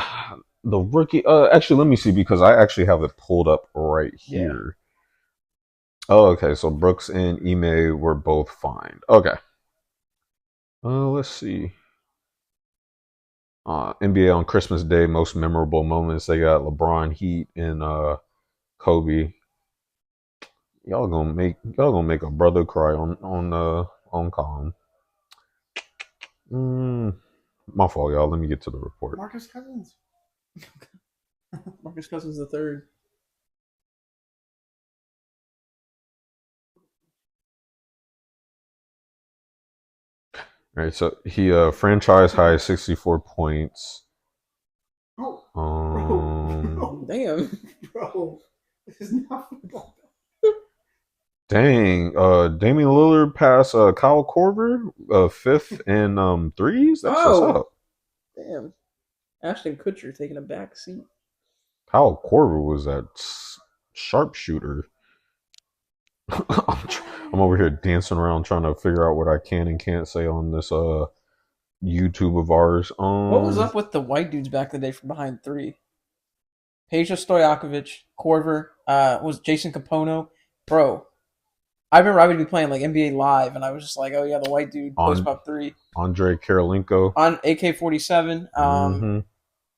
The rookie, actually, let me see because I actually have it pulled up right here. Yeah. Oh, okay. So Brooks and Ime were both fined. Okay. Let's see. NBA on Christmas Day, most memorable moments. They got LeBron, Heat, and Kobe. Y'all gonna make a brother cry on calm. My fault, y'all. Let me get to the report. Marcus Cousins. Marcus Cousins the third. All right, so he franchise high 64 points. Damn, bro, this is not football. Dang, Damian Lillard passed Kyle Korver, 5th in threes. That's what's up. Damn, Ashton Kutcher taking a back seat. Kyle Korver was that sharpshooter. I'm over here dancing around trying to figure out what I can and can't say on this YouTube of ours. What was up with the white dudes back in the day from behind 3? Peja Stojakovic, Korver, was Jason Capono. Bro, I remember I would be playing like NBA Live, and I was just like, oh yeah, the white dude, post up 3. Andre Karolinko. On AK-47.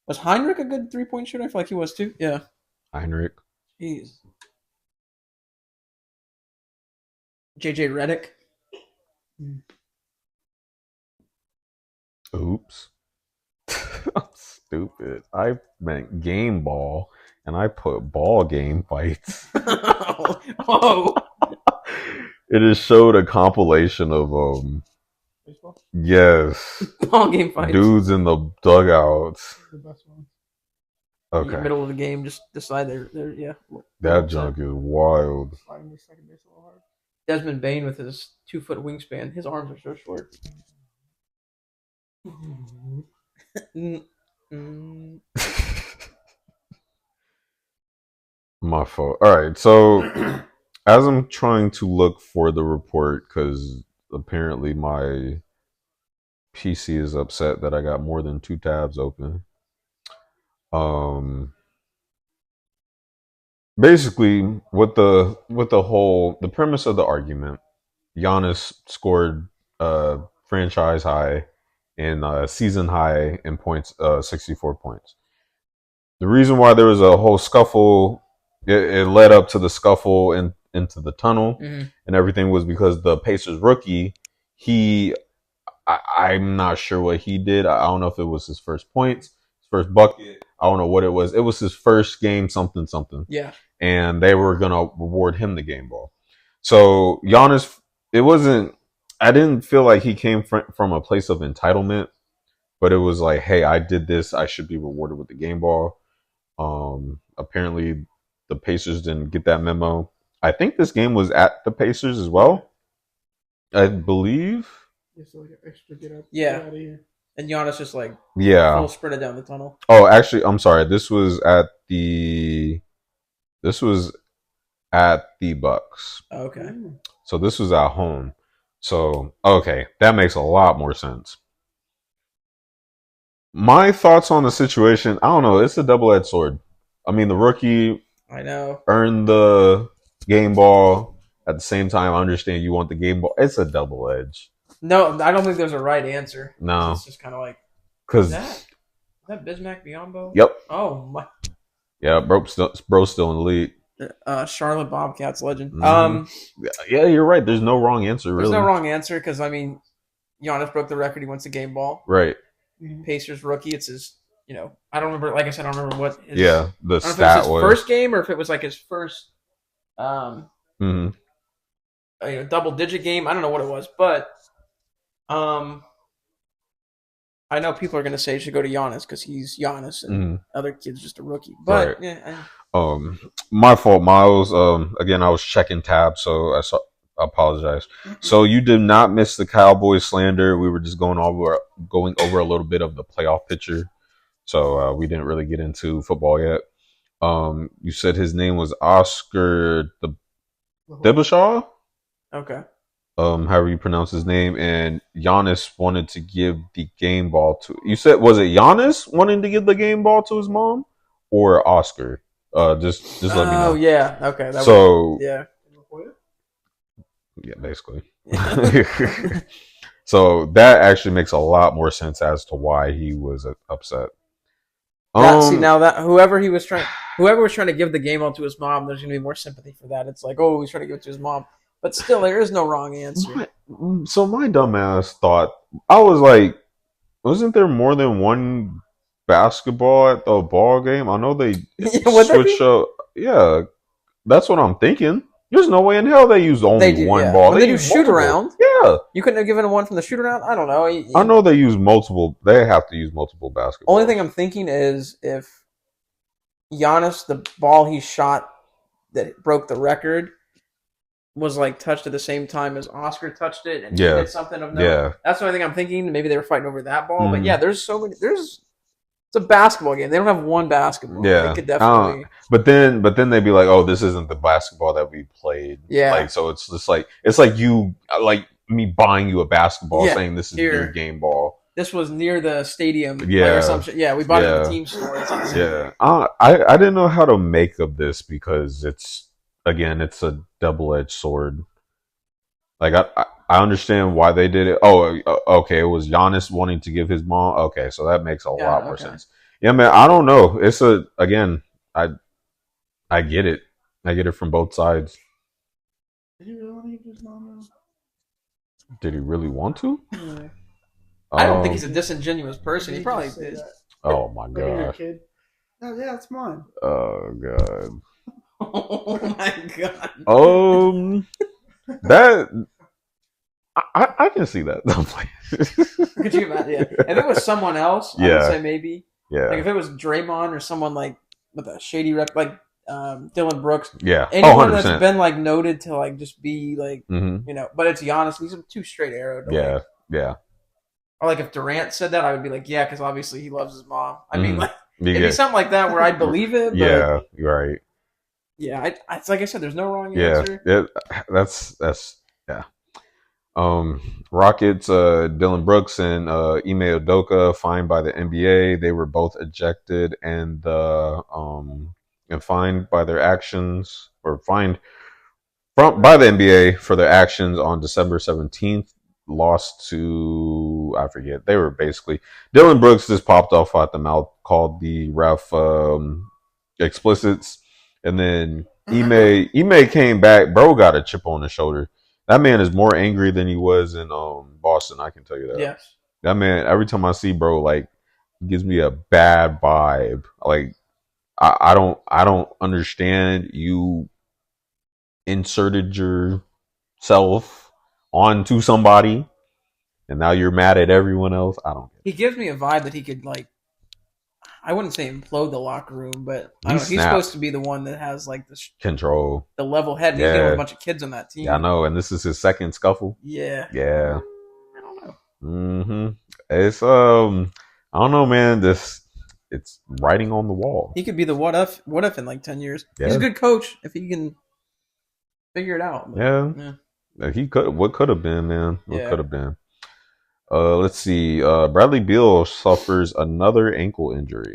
Was Heinrich a good 3-point shooter? I feel like he was too. Yeah. Heinrich. Jeez. JJ Redick. Oops. I'm stupid. I meant game ball, and I put ball game fights. Oh. It has showed a compilation of Yes. Ball game fights. Dudes in the dugouts. The best one. Okay. In the middle of the game, just decide they're yeah. That junk is wild. Desmond Bain with his 2-foot wingspan, his arms are so short. My fault. All right, so as I'm trying to look for the report, because apparently my PC is upset that I got more than 2 tabs open. Basically, with the premise of the argument, Giannis scored franchise high and season high in points, 64 points. The reason why there was a whole scuffle, it led up to the scuffle into the tunnel and everything, was because the Pacers rookie, I'm not sure what he did. I don't know if it was his first points, his first bucket. I don't know what it was. It was his first game, something. Yeah. And they were going to reward him the game ball. So Giannis, I didn't feel like he came from a place of entitlement, but it was like, hey, I did this. I should be rewarded with the game ball. Apparently the Pacers didn't get that memo. I think this game was at the Pacers as well. I believe. It's like an extra get up. Yeah. Get out of here. And Giannis just like full sprinted down the tunnel. Oh, actually, I'm sorry. This was at the Bucks. Okay. So this was at home. So okay, that makes a lot more sense. My thoughts on the situation, I don't know. It's a double-edged sword. I mean, the rookie, I know, earned the game ball. At the same time, I understand you want the game ball. It's a double edge. No, I don't think there's a right answer. No, it's just kind of like, because is that Bismack Biyombo? Yep. Oh my. Yeah, bro's still in the league. Charlotte Bobcats legend. Yeah, you're right. There's no wrong answer. Really, there's no wrong answer because I mean, Giannis broke the record. He wants the game ball. Right. Pacers rookie. It's his. I don't remember. Like I said, I don't remember what. The stat was first game or if it was like his first. Double digit game. I don't know what it was, but I know people are going to say you should go to Giannis because he's Giannis and other kids just a rookie. But yeah, my fault, Miles. Again, I was checking tabs, so I apologize. So you did not miss the Cowboys slander. We were just going over a little bit of the playoff picture, so we didn't really get into football yet. You said his name was Oscar Debashaw. Okay. However you pronounce his name, and Giannis wanted to give the game ball to. You said, was it Giannis wanting to give the game ball to his mom, or Oscar? Just let me know. Oh yeah, okay. Yeah, basically. So that actually makes a lot more sense as to why he was upset. See now that whoever was trying to give the game ball to his mom, there's gonna be more sympathy for that. It's like, oh, he's trying to give it to his mom. But still, there is no wrong answer. So my dumbass thought, I was like, wasn't there more than one basketball at the ball game? I know they switched up. Yeah, that's what I'm thinking. There's no way in hell they used only one ball. When they do shoot around. Yeah. You couldn't have given him one from the shoot around? I don't know. I know they use multiple. They have to use multiple basketballs. Only thing I'm thinking is if Giannis, the ball he shot that broke the record, was like touched at the same time as Oscar touched it and he did something of note. Yeah. That's the only thing I'm thinking. Maybe they were fighting over that ball. But yeah, there's so many. It's a basketball game. They don't have one basketball. Yeah. They could definitely. But then they'd be like, oh, this isn't the basketball that we played. Yeah. Like, so it's just like, it's like you, like me buying you a basketball saying this is your game ball. This was near the stadium. Yeah. Or some shit. Yeah, we bought it at the team store. Yeah. I didn't know how to make of this because it's a double-edged sword. Like, I understand why they did it. Oh, okay. It was Giannis wanting to give his mom. Okay, so that makes a lot more sense. Yeah, man. I don't know. It's I get it. I get it from both sides. Did he really want to give his mom? Did he really want to? Yeah. I don't think he's a disingenuous person. He probably did. Oh my gosh. Oh, yeah, it's mine. Oh god. Oh my god. That I can see that. Could you imagine? Yeah. If it was someone else, I would say maybe. Yeah. Like if it was Draymond or someone like with a shady rep, like Dylan Brooks. Yeah. Anyone that's been like noted to like just be like but it's Giannis. He's too straight arrowed. Yeah. Or like if Durant said that, I would be like, yeah, because obviously he loves his mom. I mean, like it'd be something like that where I'd believe it. But yeah, you're right. Yeah, it's like I said, there's no wrong answer. Yeah, that's yeah. Rockets, Dylan Brooks and Ime Udoka fined by the NBA. They were both ejected and fined by their actions, or fined by the NBA for their actions on December 17th. Lost to, I forget. They were basically, Dylan Brooks just popped off at the mouth, called the ref explicits, and then Ime came back. Bro got a chip on his shoulder. That man is more angry than he was in Boston. I can tell you that. Yes. That man, every time I see bro, like, gives me a bad vibe. Like, I don't understand. You inserted yourself onto somebody, and now you're mad at everyone else. I don't get it. He gives me a vibe that he could, like, I wouldn't say implode the locker room, but I don't know. He's supposed to be the one that has like this control, the level head. And he's got a bunch of kids on that team. Yeah, I know, and this is his second scuffle. Yeah. I don't know. It's I don't know, man. It's writing on the wall. He could be the what if in like 10 years. Yeah. He's a good coach if he can figure it out. But, yeah. He could. What could have been, man? What could have been? Let's see. Bradley Beal suffers another ankle injury.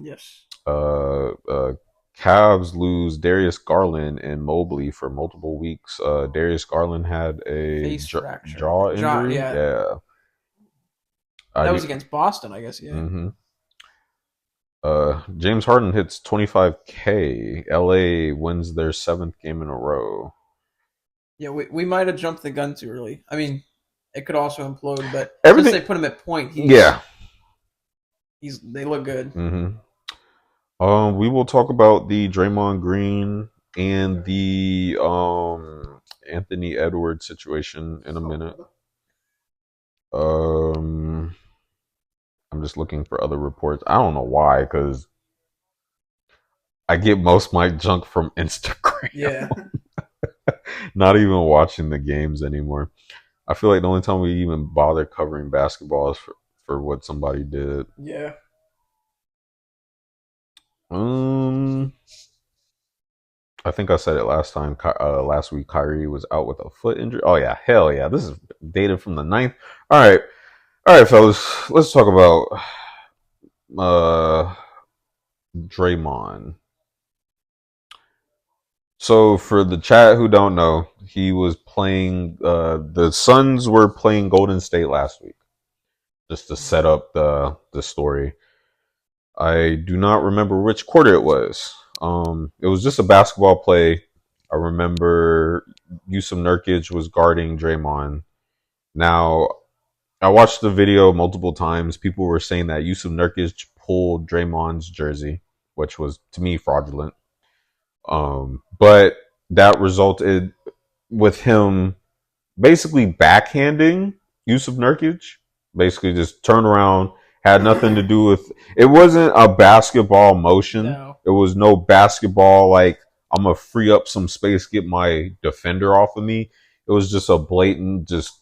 Yes. Cavs lose Darius Garland and Mobley for multiple weeks. Darius Garland had a jaw injury. Yeah. That was against Boston, I guess. Yeah. Mm-hmm. James Harden hits 25K. LA wins their 7th game in a row. Yeah, we might have jumped the gun too early. I mean, it could also implode, but since they put him at point, they look good. Mm-hmm. We will talk about the Draymond Green and the Anthony Edwards situation in a minute. I'm just looking for other reports. I don't know why, because I get most of my junk from Instagram. Yeah. Not even watching the games anymore. I feel like the only time we even bother covering basketball is for what somebody did. Yeah. I think I said it last week. Kyrie was out with a foot injury. Oh yeah, hell yeah. This is dated from the 9th. All right, fellas. Let's talk about Draymond. So for the chat who don't know, he was playing. The Suns were playing Golden State last week, just to set up the story. I do not remember which quarter it was. It was just a basketball play. I remember Yusuf Nurkic was guarding Draymond. Now, I watched the video multiple times. People were saying that Yusuf Nurkic pulled Draymond's jersey, which was, to me, fraudulent. But that resulted with him basically backhanding Yusuf Nurkic. Basically just turned around, had nothing to do with, it wasn't a basketball motion. No. It was no basketball like, I'm going to free up some space, get my defender off of me. It was just a blatant, just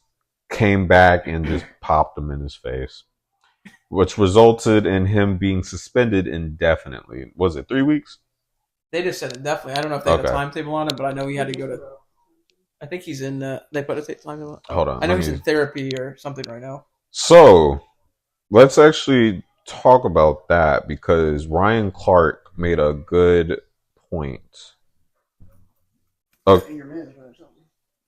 came back and just popped him in his face, which resulted in him being suspended indefinitely. Was it 3 weeks? They just said indefinitely. I don't know if they had a timetable on it, but I know he had to go to, I think he's in, they put a timetable on it. Hold on. I know he's in therapy or something right now. So, let's actually talk about that, because Ryan Clark made a good point. Okay.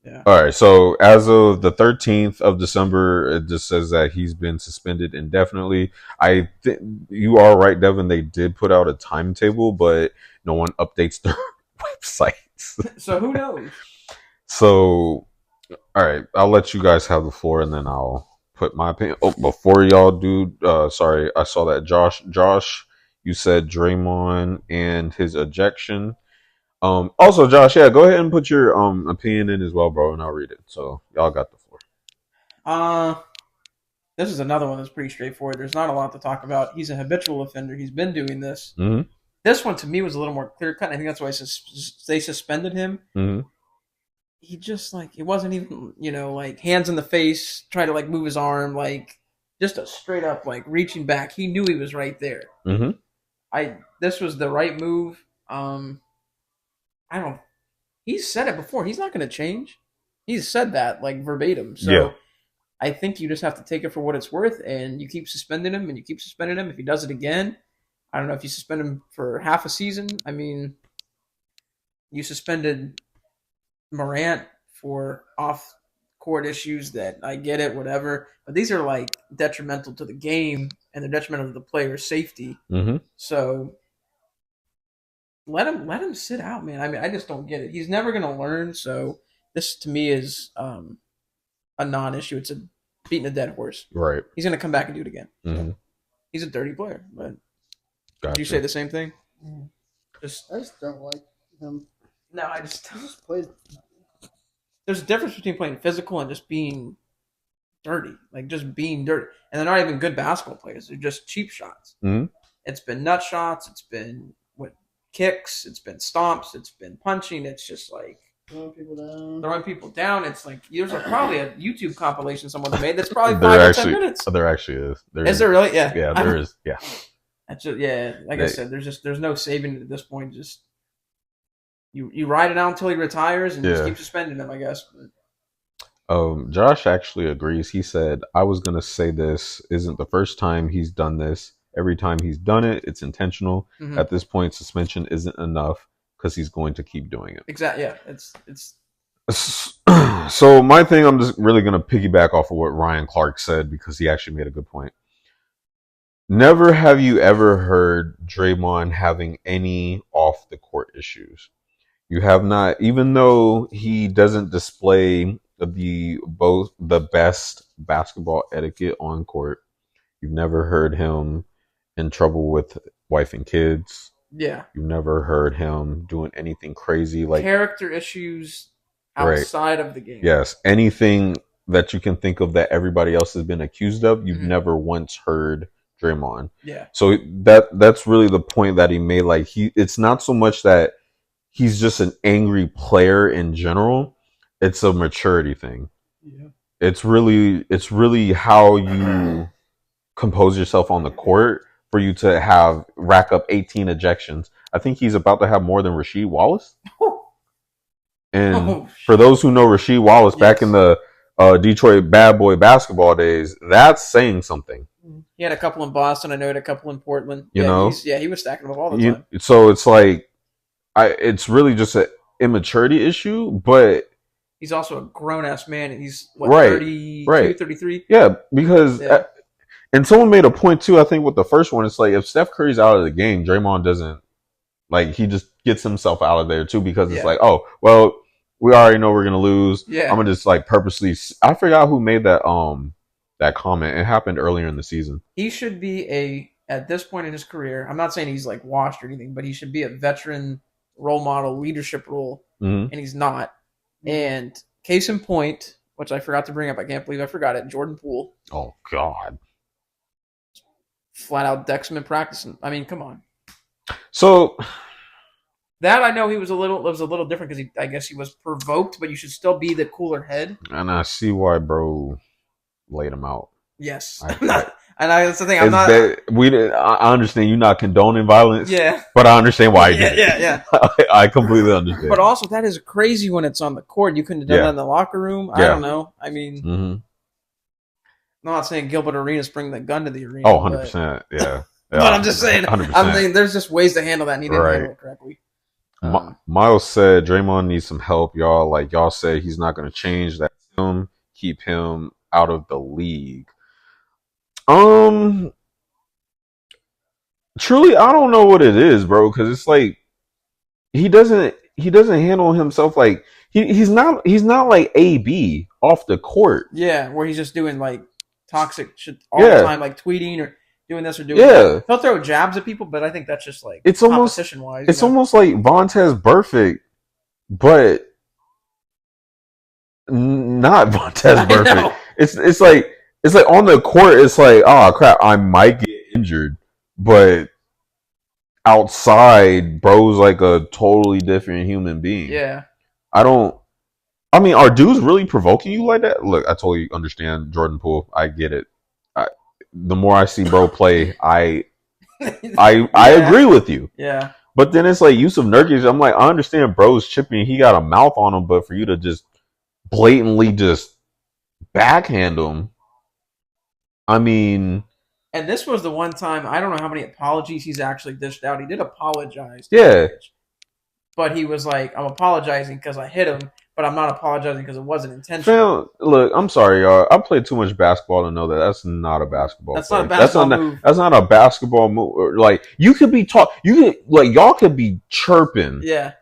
Yeah. All right. So as of the 13th of December, it just says that he's been suspended indefinitely. I think you are right, Devin. They did put out a timetable, but no one updates their websites. So who knows? So, all right. I'll let you guys have the floor, and then I'll put my opinion. Oh, before y'all do, sorry, I saw that Josh, you said Draymond and his ejection. Also, Josh, yeah, go ahead and put your opinion in as well, bro, and I'll read it. So y'all got the floor. This is another one that's pretty straightforward. There's not a lot to talk about. He's a habitual offender. He's been doing this. Mm-hmm. This one to me was a little more clear cut. I think that's why they suspended him. Mm-hmm. He just it wasn't even hands in the face, try to move his arm, just a straight up reaching back. He knew he was right there. Mm-hmm. This was the right move. He's said it before. He's not going to change. He's said that verbatim. So yeah. I think you just have to take it for what it's worth, and you keep suspending him, and you keep suspending him. If he does it again, I don't know if you suspend him for half a season. I mean, you suspended Morant for off-court issues that I get it, whatever. But these are detrimental to the game, and they're detrimental to the player's safety. Mm-hmm. So let him sit out, man. I mean, I just don't get it. He's never going to learn. So this to me is a non-issue. It's beating a dead horse. Right. He's going to come back and do it again. Mm-hmm. So he's a dirty player. But gotcha. Did you say the same thing? I just don't like him. No, he just plays. There's a difference between playing physical and just being dirty. Just being dirty. And they're not even good basketball players. They're just cheap shots. Mm-hmm. It's been nut shots. It's been kicks. It's been stomps. It's been punching. It's just throwing people down. It's there's probably a YouTube compilation someone made that's probably 5 to 10 minutes. There actually is. Is there really? Yeah. Yeah, there is. Yeah. That's just, I said, there's no saving it at this point. Just you ride it out until he retires and just keep suspending him, I guess. Josh actually agrees. He said, I was gonna say this isn't the first time he's done this. Every time he's done it, it's intentional. Mm-hmm. At this point, suspension isn't enough because he's going to keep doing it. Exactly. Yeah. It's. So my thing, I'm just really going to piggyback off of what Ryan Clark said because he actually made a good point. Never have you ever heard Draymond having any off the court issues. You have not, even though he doesn't display the best basketball etiquette on court. You've never heard him in trouble with wife and kids. Yeah. You've never heard him doing anything crazy character issues outside of the game. Yes. Anything that you can think of that everybody else has been accused of, you've never once heard Draymond. Yeah. So that's really the point that he made. It's not so much that he's just an angry player in general. It's a maturity thing. Yeah. It's really how you compose yourself on the court for you to rack up 18 ejections. I think he's about to have more than Rasheed Wallace. And for those who know Rasheed Wallace back in the Detroit bad boy basketball days, that's saying something. He had a couple in Boston. I know he had a couple in Portland. He was stacking them up all the time. So it's it's really just an immaturity issue, but he's also a grown-ass man, and he's, 32, 33? Yeah, because... and someone made a point, too, I think, with the first one. It's if Steph Curry's out of the game, Draymond doesn't... he just gets himself out of there, too, because it's we already know we're going to lose. Yeah. I'm going to just, purposely... I forgot who made that comment. It happened earlier in the season. He should be at this point in his career, I'm not saying he's, washed or anything, but he should be a veteran role model, leadership role, and he's not. And case in point, which I forgot to bring up, I can't believe I forgot it, Jordan Poole. Oh, God. Flat out decks him in practicing. I mean, come on. So that I know it was a little different because I guess he was provoked, but you should still be the cooler head. And I see why bro laid him out. Yes. That's the thing. I understand you not condoning violence. Yeah. But I understand why he did. Yeah. I completely understand. But also, that is crazy when it's on the court. You couldn't have done that in the locker room. Yeah. I don't know. I mean, I'm not saying Gilbert Arenas bring the gun to the arena. Oh, 100%. Yeah. But I'm just saying, 100%. I'm saying there's just ways to handle that, and he didn't handle it correctly. Miles said Draymond needs some help, y'all. Y'all said he's not going to change. That's him. Keep him out of the league. Truly, I don't know what it is, bro. Because it's he doesn't handle himself he's not like AB off the court. Yeah, where he's just doing toxic shit all the time, tweeting or doing this or doing that. He'll throw jabs at people, but I think that's just it's competition wise. It's almost like Vontaze Burfict, but not Vontaze Burfict. it's like on the court, it's like, oh crap, I might get injured, but outside, bro's like a totally different human being. Yeah. I mean, are dudes really provoking you like that? Look, I totally understand Jordan Poole. I get it. The more I see bro play, I agree with you. Yeah. But then it's like Yusuf Nurkic. I'm like, I understand bro's chipping. He got a mouth on him, but for you to just blatantly just backhand him, I mean. And this was the one time, I don't know how many apologies he's actually dished out. He did apologize. Yeah. Nurkic, but he was like, I'm apologizing because I hit him, but I'm not apologizing because it wasn't intentional. Look, I'm sorry, y'all. I played too much basketball to know that that's not a basketball. That's not a basketball move. That's not a basketball move. Like, you could be y'all could be chirping. Yeah.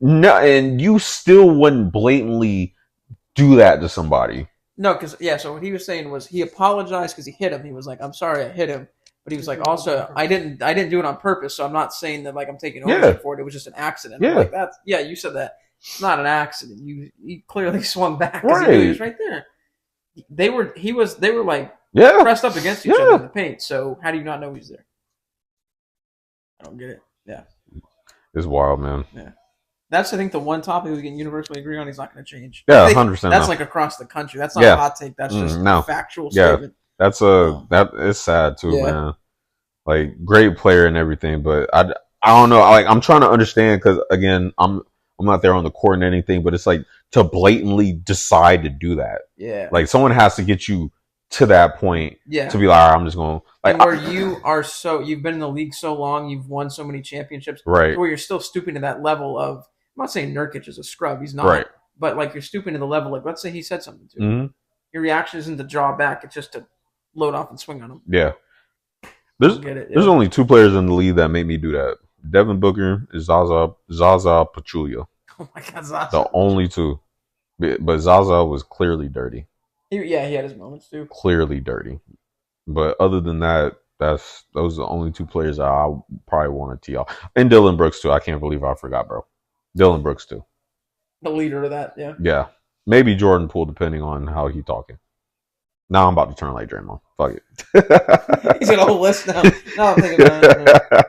No, and you still wouldn't blatantly do that to somebody. No, because so what he was saying was he apologized because he hit him. He was like, I'm sorry I hit him. But he was like, also, I didn't do it on purpose, so I'm not saying that like I'm taking ownership for it. It was just an accident. Yeah. Like, you said that. It's not an accident. You clearly swung back because he was right there. They were like pressed up against each other in the paint. So how do you not know he's there? I don't get it. Yeah. It's wild, man. Yeah. That's, I think, the one topic we can universally agree on. He's not going to change. Yeah, 100%. That's like across the country. That's not a hot take. That's just a factual statement. That's that is sad too, man. Like, great player and everything, but I don't know. Like, I'm trying to understand because again, I'm not there on the court and anything, but it's like to blatantly decide to do that. Yeah. Like, someone has to get you to that point. To be like, all right, I'm just going. Like, and where you've been in the league so long, you've won so many championships, right? Where you're still stooping to that level of. I'm not saying Nurkic is a scrub. He's not. Right. But like you're stooping to the level. Like, let's say he said something to you. Mm-hmm. Your reaction isn't to draw back. It's just to load off and swing on him. Yeah. There's only two players in the league that made me do that. Devin Booker and Zaza Pachulia. Oh my God, Zaza. The only two. But Zaza was clearly dirty. He had his moments too. Clearly dirty. But other than that, those are the only two players that I probably want to tee off. And Dylan Brooks too. I can't believe I forgot, bro. Dylan Brooks too. The leader of that, yeah. Yeah. Maybe Jordan Poole, depending on how he talking. Now I'm about to turn like Draymond. Fuck it. He's got a whole list now. Now I'm thinking about it.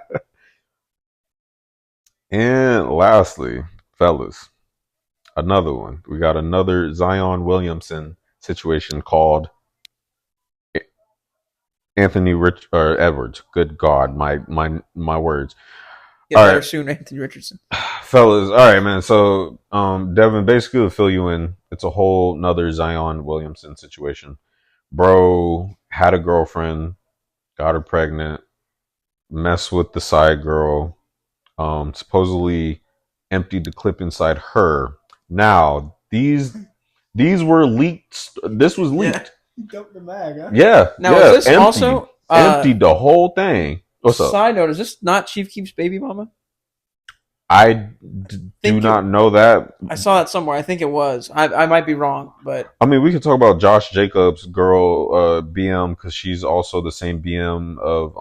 And lastly, fellas, another one. We got another Zion Williamson situation called Anthony Edwards. Good God, my words. Get better soon, Anthony Richardson. Fellas, all right, man. So, Devin, basically to fill you in, it's a whole nother Zion Williamson situation. Bro had a girlfriend, got her pregnant, messed with the side girl, supposedly emptied the clip inside her. Now, these were leaked. This was leaked. Yeah. He dumped the mag, huh? Yeah. Now, is this also emptied the whole thing? What's up? Side note, is this not Chief Keef's baby mama? I do not know that. I saw that somewhere. I think it was. I might be wrong, but I mean, we could talk about Josh Jacobs' girl, BM, because she's also the same BM of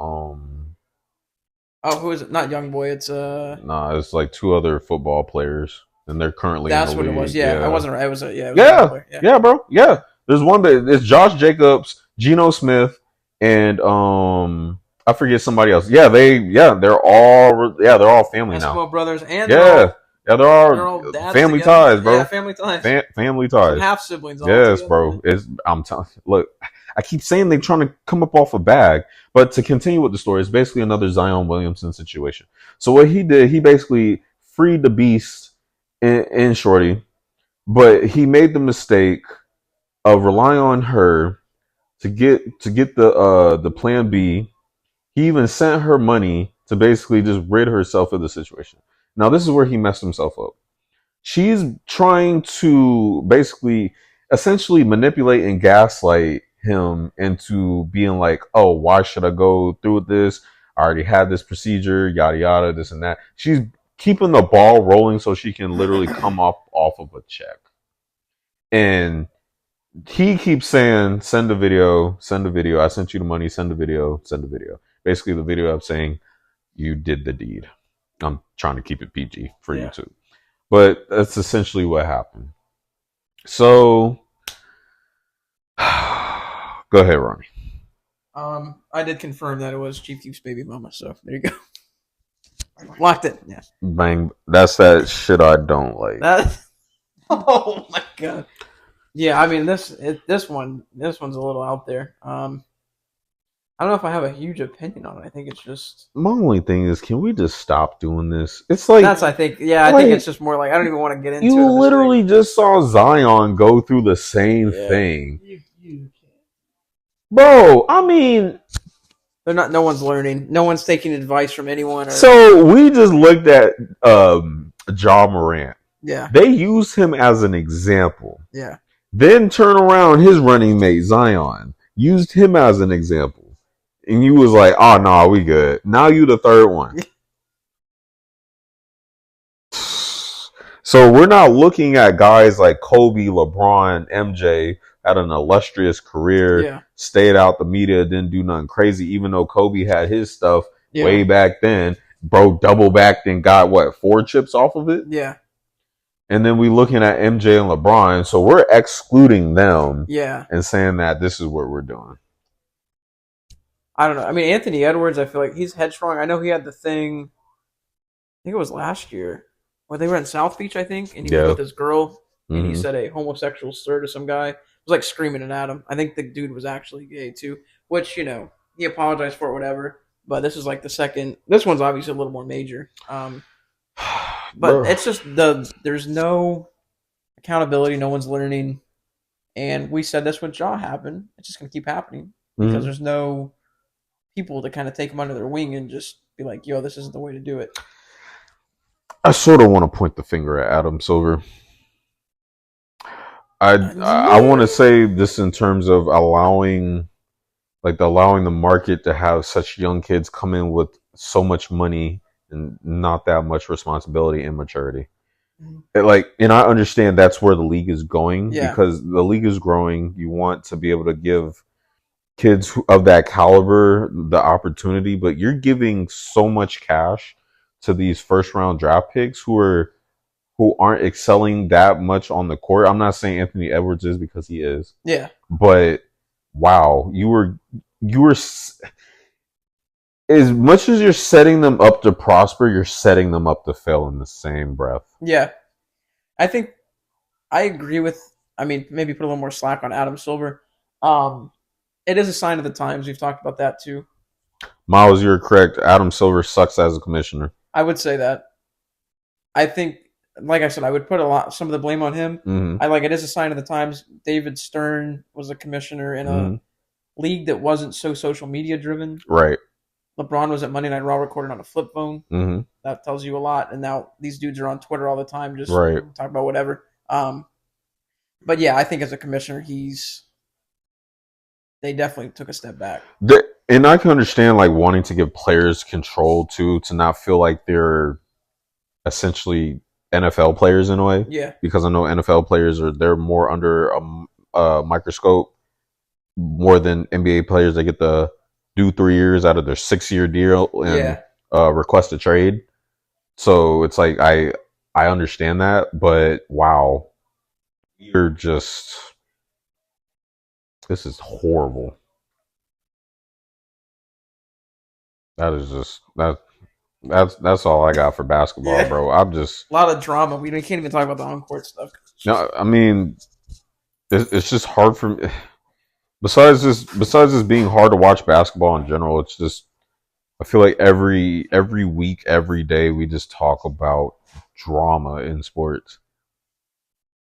Oh, who is it? Not Young Boy. It's Nah, it's like two other football players, and they're currently. That's in the what league. It was. Yeah, I wasn't right. It was yeah, bro. Yeah, there's one that it's Josh Jacobs, Geno Smith, and I forget somebody else. They're all family Eskimo now. Brothers and they're all family together. ties, bro. Yeah, family ties. Family ties. Half siblings. Yes, bro. I'm telling you. Look, I keep saying they're trying to come up off a bag, but to continue with the story, it's basically another Zion Williamson situation. So what he did, he basically freed the beast in Shorty, but he made the mistake of relying on her to get the plan B. He even sent her money to basically just rid herself of the situation. Now, this is where he messed himself up. She's trying to basically, essentially manipulate and gaslight him into being like, oh, why should I go through with this? I already had this procedure, yada, yada, this and that. She's keeping the ball rolling so she can literally come up off of a check. And he keeps saying, send a video. I sent you the money, send a video. Basically, the video of saying, you did the deed. I'm trying to keep it PG for YouTube. But that's essentially what happened. So, Go ahead, Ronnie. I did confirm that it was Chief Keef's baby mama, so there you go. Locked it. Yeah. Bang. That's that shit I don't like. Oh my god. Yeah, I mean this one's a little out there. I don't know if I have a huge opinion on it. I think it's just my only thing is, can we just stop doing this? It's like I think it's just more like I don't even want to get into it. You literally just saw Zion go through the same thing. Bro, I mean, no one's learning. No one's taking advice from anyone. So we just looked at Ja Morant. Yeah. They used him as an example. Yeah. Then turn around, his running mate Zion used him as an example. And you was like, oh, no, we good. Now you the third one. So we're not looking at guys like Kobe, LeBron, MJ had an illustrious career, stayed out the media, didn't do nothing crazy, even though Kobe had his stuff way back then. Bro double backed and got, 4 chips off of it? Yeah. And then we looking at MJ and LeBron, so we're excluding them and saying that this is what we're doing. I don't know. I mean, Anthony Edwards, I feel like he's headstrong. I know he had the thing, I think it was last year, where they were in South Beach, I think, and he was with his girl, and he said a homosexual slur to some guy. It was like screaming it at him. I think the dude was actually gay, too, which, he apologized for it, whatever. But this is like the second. This one's obviously a little more major. But it's just there's no accountability. No one's learning. And we said this when Ja happened. It's just going to keep happening because there's no people to kind of take them under their wing and just be like, yo, this isn't the way to do it. I sort of want to point the finger at Adam Silver. I want to say this in terms of allowing the market to have such young kids come in with so much money and not that much responsibility and maturity. And I understand that's where the league is going because the league is growing. You want to be able to give kids of that caliber the opportunity, but you're giving so much cash to these first round draft picks who aren't excelling that much on the court. I'm not saying Anthony Edwards is because he is. Yeah. But wow, you were as much as you're setting them up to prosper, you're setting them up to fail in the same breath. Yeah. I think I agree with, maybe put a little more slack on Adam Silver. It is a sign of the times. We've talked about that too. Miles, you're correct. Adam Silver sucks as a commissioner. I would say that. I think, like I said, I would put some of the blame on him. Mm-hmm. It is a sign of the times. David Stern was a commissioner in a league that wasn't so social media driven. Right. LeBron was at Monday Night Raw recording on a flip phone. Mm-hmm. That tells you a lot. And now these dudes are on Twitter all the time, just talk about whatever. But yeah, I think as a commissioner, they definitely took a step back. And I can understand wanting to give players control too, to not feel like they're essentially NFL players in a way. Yeah. Because I know NFL players they're more under a microscope more than NBA players. They get to do 3 years out of their 6-year deal and request a trade. So it's like I understand that, but wow, this is horrible. That is just that's all I got for basketball, bro. I'm just a lot of drama. We can't even talk about the on-court stuff. No, I mean, it's just hard for me. Besides this being hard to watch basketball in general, it's just I feel like every week, every day, we just talk about drama in sports.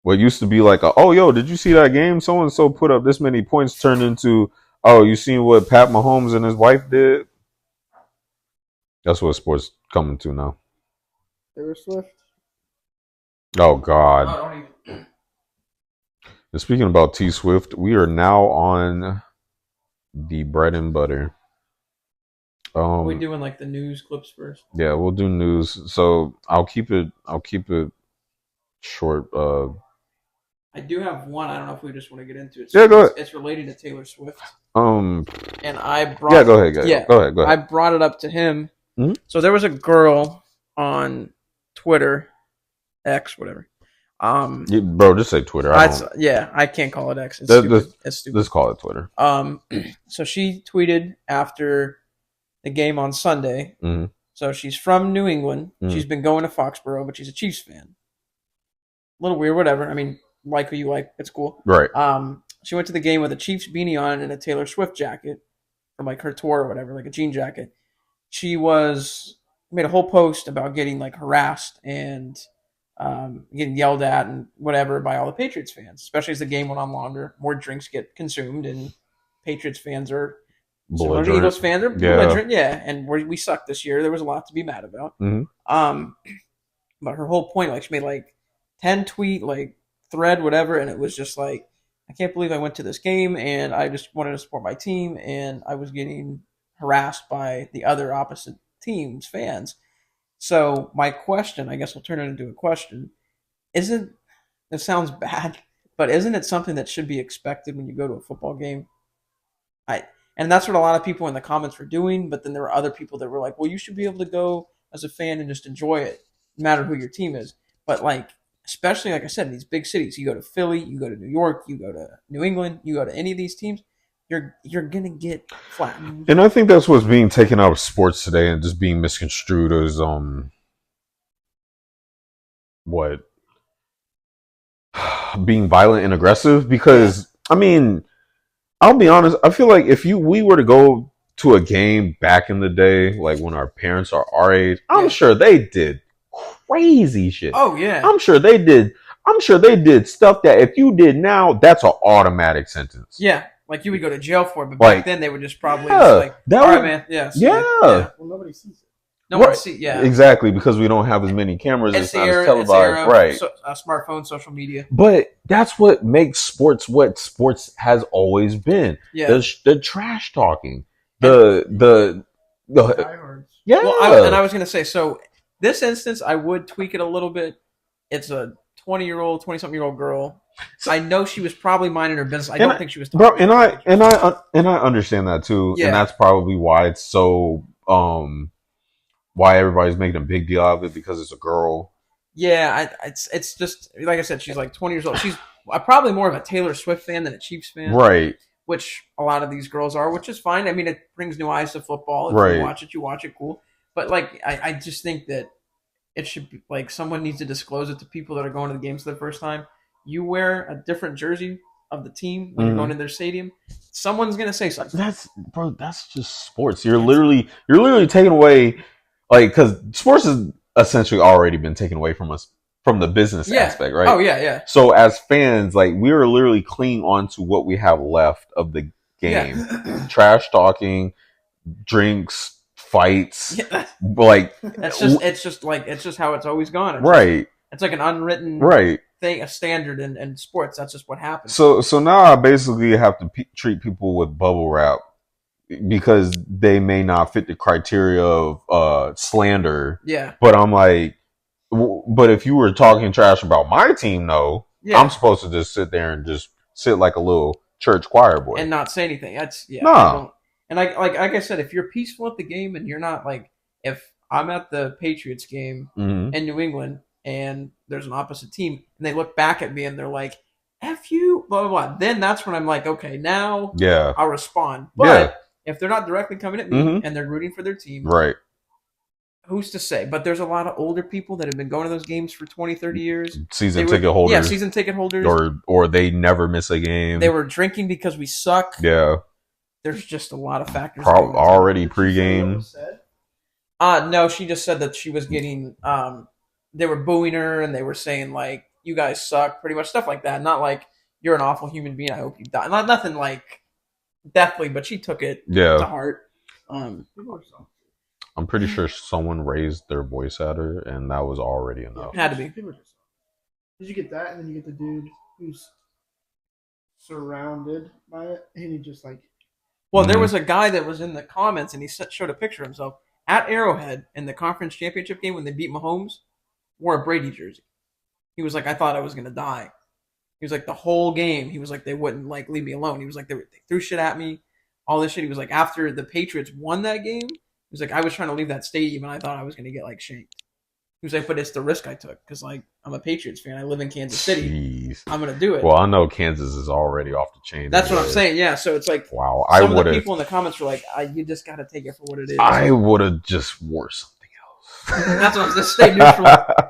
What used to be like, oh, yo, did you see that game? So-and-so put up this many points turned into, oh, you seen what Pat Mahomes and his wife did? That's what sports coming to now. Taylor Swift. Oh, God. And speaking about T Swift, we are now on the bread and butter. Are we doing the news clips first? Yeah, we'll do news. So I'll keep it short. I do have one. I don't know if we just want to get into it. So go ahead. It's related to Taylor Swift. And I brought. Go ahead. Go ahead. I brought it up to him. Mm-hmm. So there was a girl on Twitter, X, whatever. Bro, just say Twitter. I can't call it X. It's stupid. It's stupid. Let's call it Twitter. So she tweeted after the game on Sunday. Mm-hmm. So she's from New England. Mm-hmm. She's been going to Foxborough, but she's a Chiefs fan. A little weird, whatever. I mean, like who you like, it's cool. Right. She went to the game with a Chiefs beanie on and a Taylor Swift jacket from like her tour or whatever, like a jean jacket. She made a whole post about getting like harassed and getting yelled at and whatever by all the Patriots fans, especially as the game went on longer. More drinks get consumed, and Patriots fans are similar to Eagles fans are belligerent. Yeah, and we sucked this year. There was a lot to be mad about. Mm-hmm. But her whole point, like she made like 10 tweet like thread, whatever, and it was just like, I can't believe I went to this game and I just wanted to support my team and I was getting harassed by the other opposite team's fans. So my question, I guess we'll turn it into a question, it sounds bad, but isn't it something that should be expected when you go to a football game? And that's what a lot of people in the comments were doing, but then there were other people that were like, well, you should be able to go as a fan and just enjoy it, no matter who your team is. But like, especially like I said, in these big cities, you go to Philly, you go to New York, you go to New England, you go to any of these teams, you're gonna get flattened. And I think that's what's being taken out of sports today and just being misconstrued as being violent and aggressive. Because I mean, I'll be honest, I feel like if we were to go to a game back in the day, like when our parents are our age, I'm sure they did crazy shit. Oh yeah. I'm sure they did stuff that if you did now, that's an automatic sentence. Yeah. Like you would go to jail for it, but back then they would just probably just like, all right, man. Yeah. Well, nobody sees it. No one sees. Yeah. Exactly, because we don't have as many cameras. It's not as televised, right? Smartphone, social media. But that's what makes sports what sports has always been. Yeah. The trash talking, the yeah. Well, I was gonna say, so this instance, I would tweak it a little bit. It's a 20-something-year-old girl. So, I know she was probably minding her business. I don't think she was talking. Bro, and I understand that too. Yeah. And that's probably why it's so why everybody's making a big deal out of it, because it's a girl. Yeah, it's just like I said, she's like 20 years old. She's probably more of a Taylor Swift fan than a Chiefs fan. Right. Which a lot of these girls are, which is fine. I mean, it brings new eyes to football. If you watch it, cool. But like I just think that it should be like someone needs to disclose it to people that are going to the games for the first time. You wear a different jersey of the team when you're going to their stadium. Someone's gonna say something. That's just sports. You're literally taking away, like, because sports has essentially already been taken away from us from the business aspect, right? Oh yeah. So as fans, like, we are literally clinging on to what we have left of the game. Yeah. Trash talking, drinks, fights, like it's just how it's always gone. It's like an unwritten thing, a standard in sports. That's just what happens. So now I basically have to treat people with bubble wrap because they may not fit the criteria of slander. Yeah. But I'm like, but if you were talking trash about my team, though, I'm supposed to just sit there and just sit like a little church choir boy and not say anything. That's nah. And like I said, if you're peaceful at the game and you're not like, if I'm at the Patriots game in New England and there's an opposite team and they look back at me and they're like, F you, blah, blah, blah. Then that's when I'm like, okay, now I'll respond. But if they're not directly coming at me and they're rooting for their team, right? Who's to say? But there's a lot of older people that have been going to those games for 20, 30 years. Season ticket holders. Yeah, season ticket holders. Or they never miss a game. They were drinking because we suck. Yeah. There's just a lot of factors. Already pregame. No, she just said that she was getting they were booing her and they were saying like, you guys suck, pretty much stuff like that. Not like you're an awful human being, I hope you die. Nothing like deathly, but she took it to heart. I'm pretty sure someone raised their voice at her and that was already enough. Had to be. Did you get that? And then you get the dude who's surrounded by it and he just like. Well, there was a guy that was in the comments, and he showed a picture of himself at Arrowhead in the conference championship game when they beat Mahomes, wore a Brady jersey. He was like, I thought I was going to die. He was like, the whole game, he was like, they wouldn't like leave me alone. He was like, they threw shit at me, all this shit. He was like, after the Patriots won that game, he was like, I was trying to leave that stadium, and I thought I was going to get like shanked. He was like, but it's the risk I took, because like I'm a Patriots fan. I live in Kansas City. Jeez. I'm gonna do it. Well, I know Kansas is already off the chain. That's what I'm saying. Yeah. So it's like, wow. Some of the people in the comments were like, "You just got to take it for what it is." I would have just wore something else. That's what I'm just stay neutral.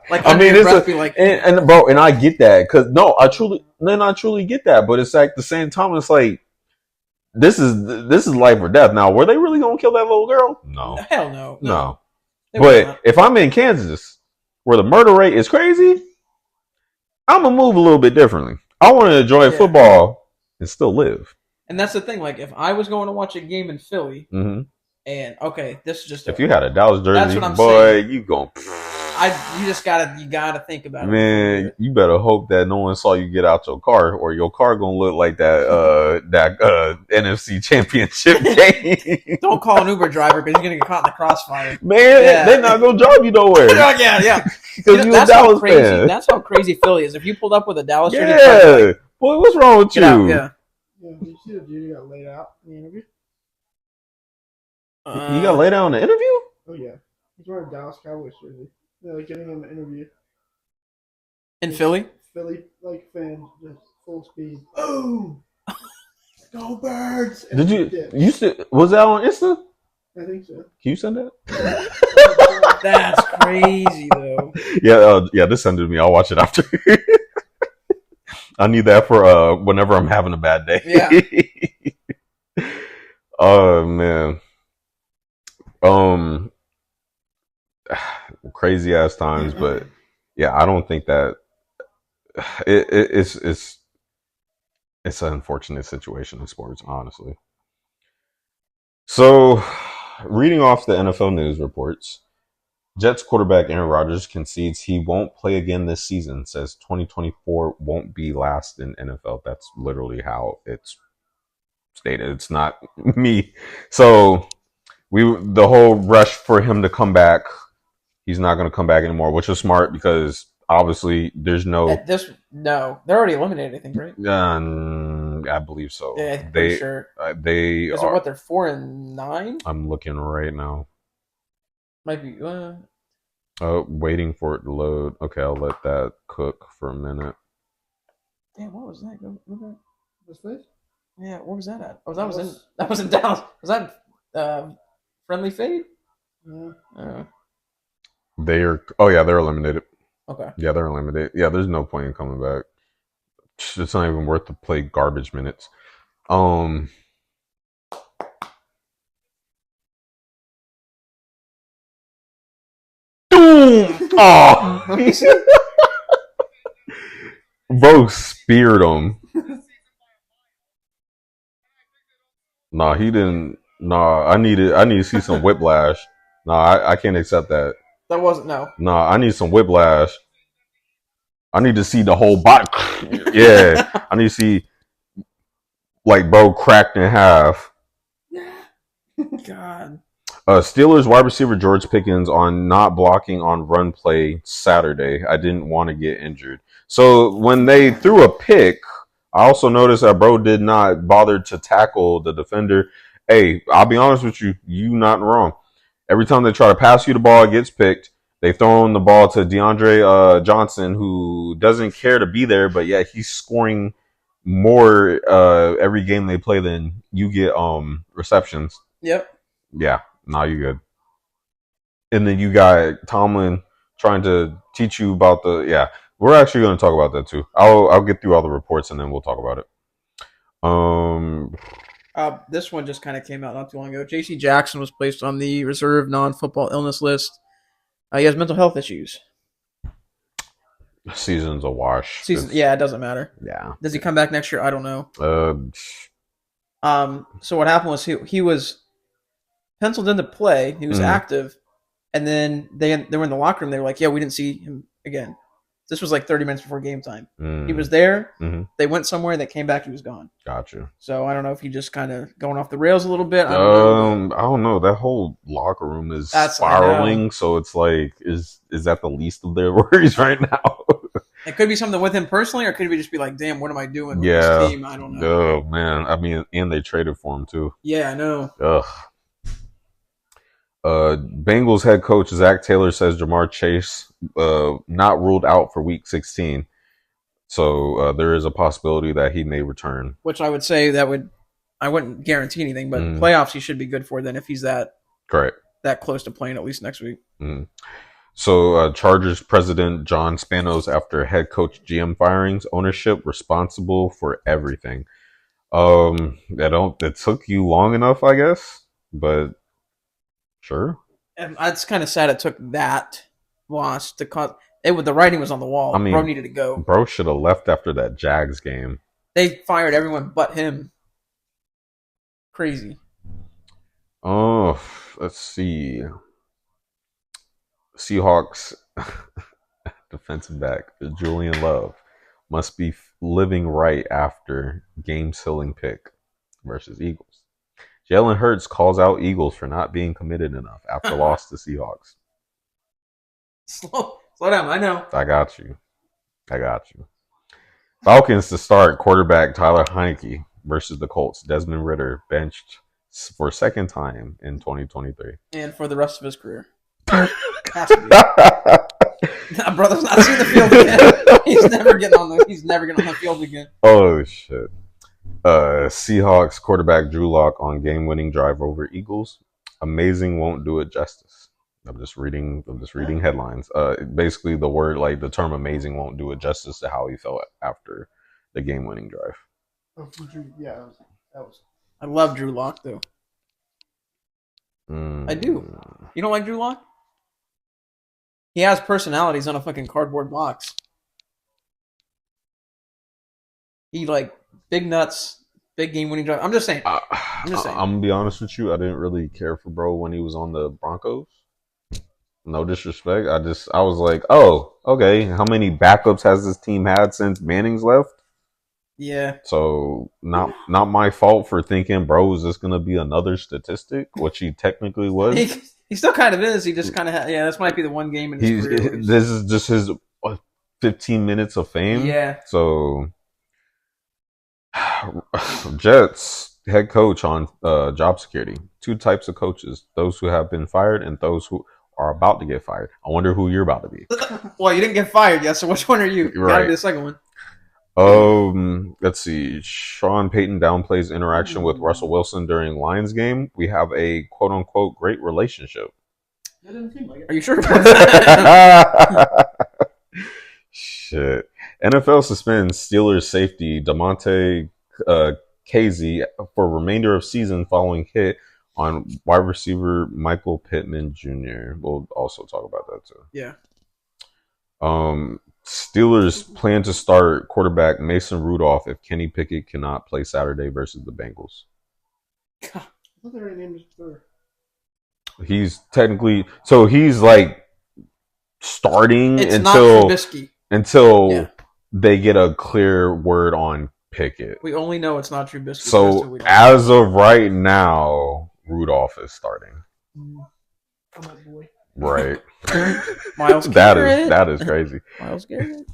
Like I mean, it's like, and bro, and I get that because I truly get that. But it's like at the same time, it's like this is life or death. Now, were they really gonna kill that little girl? No, hell no, no. But if I'm in Kansas, where the murder rate is crazy, I'm gonna move a little bit differently. I want to enjoy football and still live. And that's the thing. Like, if I was going to watch a game in Philly, mm-hmm. and okay, this is just if you had a Dallas jersey, that's what I'm boy, saying. you gon' you gotta think about it. Man, you better hope that no one saw you get out your car, or your car gonna look like that NFC Championship game. Don't call an Uber driver because you're gonna get caught in the crossfire. Man, they're not gonna drive you nowhere. yeah. Because you're a Dallas fan. That's how crazy Philly is. If you pulled up with a Dallas jersey, yeah. Boy, what's wrong with you? Yeah, you see the dude who got laid out in the interview? You got laid out in the interview? Oh yeah, he's wearing a Dallas Cowboys jersey. They're like getting him an interview in Philly. Philly like fans just full speed. Boom! Go Birds! Did you was that on Insta? I think so. Can you send that? That's crazy though. Yeah. This send it to me. I'll watch it after. I need that for whenever I'm having a bad day. Yeah. Oh man. Crazy ass times, but yeah, I don't think that it's an unfortunate situation in sports, honestly. So, reading off the NFL news reports, Jets quarterback Aaron Rodgers concedes he won't play again this season, says 2024 won't be last in NFL. That's literally how it's stated. It's not me. So, the whole rush for him to come back, he's not going to come back anymore, which is smart because obviously there's no. No, they're already eliminated, I think, right? I believe so. Yeah, I'm pretty sure. They are. What, they're 4-9? I'm looking right now. Might be. Waiting for it to load. Okay, I'll let that cook for a minute. Damn, what was that? Go back. This place? Yeah, where was that at? Oh, that was in Dallas. Was that Friendly Fade? Yeah. They're eliminated. Okay. Yeah, they're eliminated. Yeah, there's no point in coming back. It's not even worth to play garbage minutes. Boom! Oh, bro, speared him. Nah, he didn't. Nah, I need to see some whiplash. Nah, I can't accept that. That wasn't no. Nah, I need some whiplash. I need to see the whole body. Yeah, I need to see like bro cracked in half. God. Steelers wide receiver George Pickens on not blocking on run play Saturday. I didn't want to get injured. So when they threw a pick, I also noticed that bro did not bother to tackle the defender. Hey, I'll be honest with you. You not wrong. Every time they try to pass you the ball, it gets picked. They throw the ball to DeAndre Johnson, who doesn't care to be there, but yeah, he's scoring more every game they play than you get receptions. Yep. Yeah, you're good. And then you got Tomlin trying to teach you about we're actually going to talk about that too. I'll get through all the reports and then we'll talk about it. This one just kind of came out not too long ago. J.C. Jackson was placed on the reserve non-football illness list. He has mental health issues. Season's a wash. Yeah, it doesn't matter. Yeah. Does he come back next year? I don't know. So what happened was he was penciled into play. He was active, and then they were in the locker room. They were like, "Yeah, we didn't see him again." This was like 30 minutes before game time. He was there. Mm-hmm. They went somewhere. They came back. He was gone. Gotcha. So I don't know if he just kind of going off the rails a little bit. I don't know. That whole locker room is spiraling. So it's like, is that the least of their worries right now? It could be something with him personally, or could it just be like, damn, what am I doing with this team? I don't know. Oh, man. I mean, and they traded for him, too. Yeah, I know. Ugh. Bengals head coach Zach Taylor says Jamar Chase not ruled out for Week 16. So there is a possibility that he may return. Which I would say I wouldn't guarantee anything, but playoffs he should be good for then if he's that close to playing at least next week. So Chargers president John Spanos after head coach GM firings, ownership responsible for everything. It took you long enough, I guess, but sure. And it's kind of sad it took that loss to cause the writing was on the wall. I mean, bro needed to go. Bro should have left after that Jags game. They fired everyone but him. Crazy. Oh, let's see. Seahawks defensive back Julian Love must be living right after game-sealing pick versus Eagles. Jalen Hurts calls out Eagles for not being committed enough after loss to Seahawks. Slow down, I know. I got you. Falcons to start quarterback Tyler Heineke versus the Colts. Desmond Ridder benched for second time in 2023. And for the rest of his career. Has to be. Nah, brother's not seeing the field again. He's never getting on the field again. Oh shit. Seahawks quarterback Drew Lock on game-winning drive over Eagles. Amazing won't do it justice. I'm just reading headlines. Basically the term amazing won't do it justice to how he felt after the game-winning drive. Yeah, that was. I love Drew Lock though. I do. You don't like Drew Lock? He has personalities on a fucking cardboard box. He big nuts, big game-winning drive. I'm just saying. I'm gonna be honest with you. I didn't really care for bro when he was on the Broncos. No disrespect. I was like, oh, okay. How many backups has this team had since Manning's left? Yeah. So not my fault for thinking, bro, is this gonna be another statistic? Which he technically was. He still kind of is. He just kind of this might be the one game in his career. This is just his 15 minutes of fame. Yeah. So Jets head coach on job security. Two types of coaches: those who have been fired and those who are about to get fired. I wonder who you're about to be. Well, you didn't get fired yet, so which one are you? You gotta be the second one. Let's see. Sean Payton downplays interaction with Russell Wilson during Lions game. We have a quote unquote great relationship. That doesn't seem like it. Are you sure about that? Shit. NFL suspends Steelers safety Damontae Kazee for remainder of season following hit on wide receiver Michael Pittman Jr. We'll also talk about that too. Yeah. Steelers plan to start quarterback Mason Rudolph if Kenny Pickett cannot play Saturday versus the Bengals. I thought they already named his third. He's technically he's starting until they get a clear word on Pickett. We only know it's not Trubisky. So as of right now, Rudolph is starting. Come on, boy. Right. Miles that is crazy. Miles Garrett.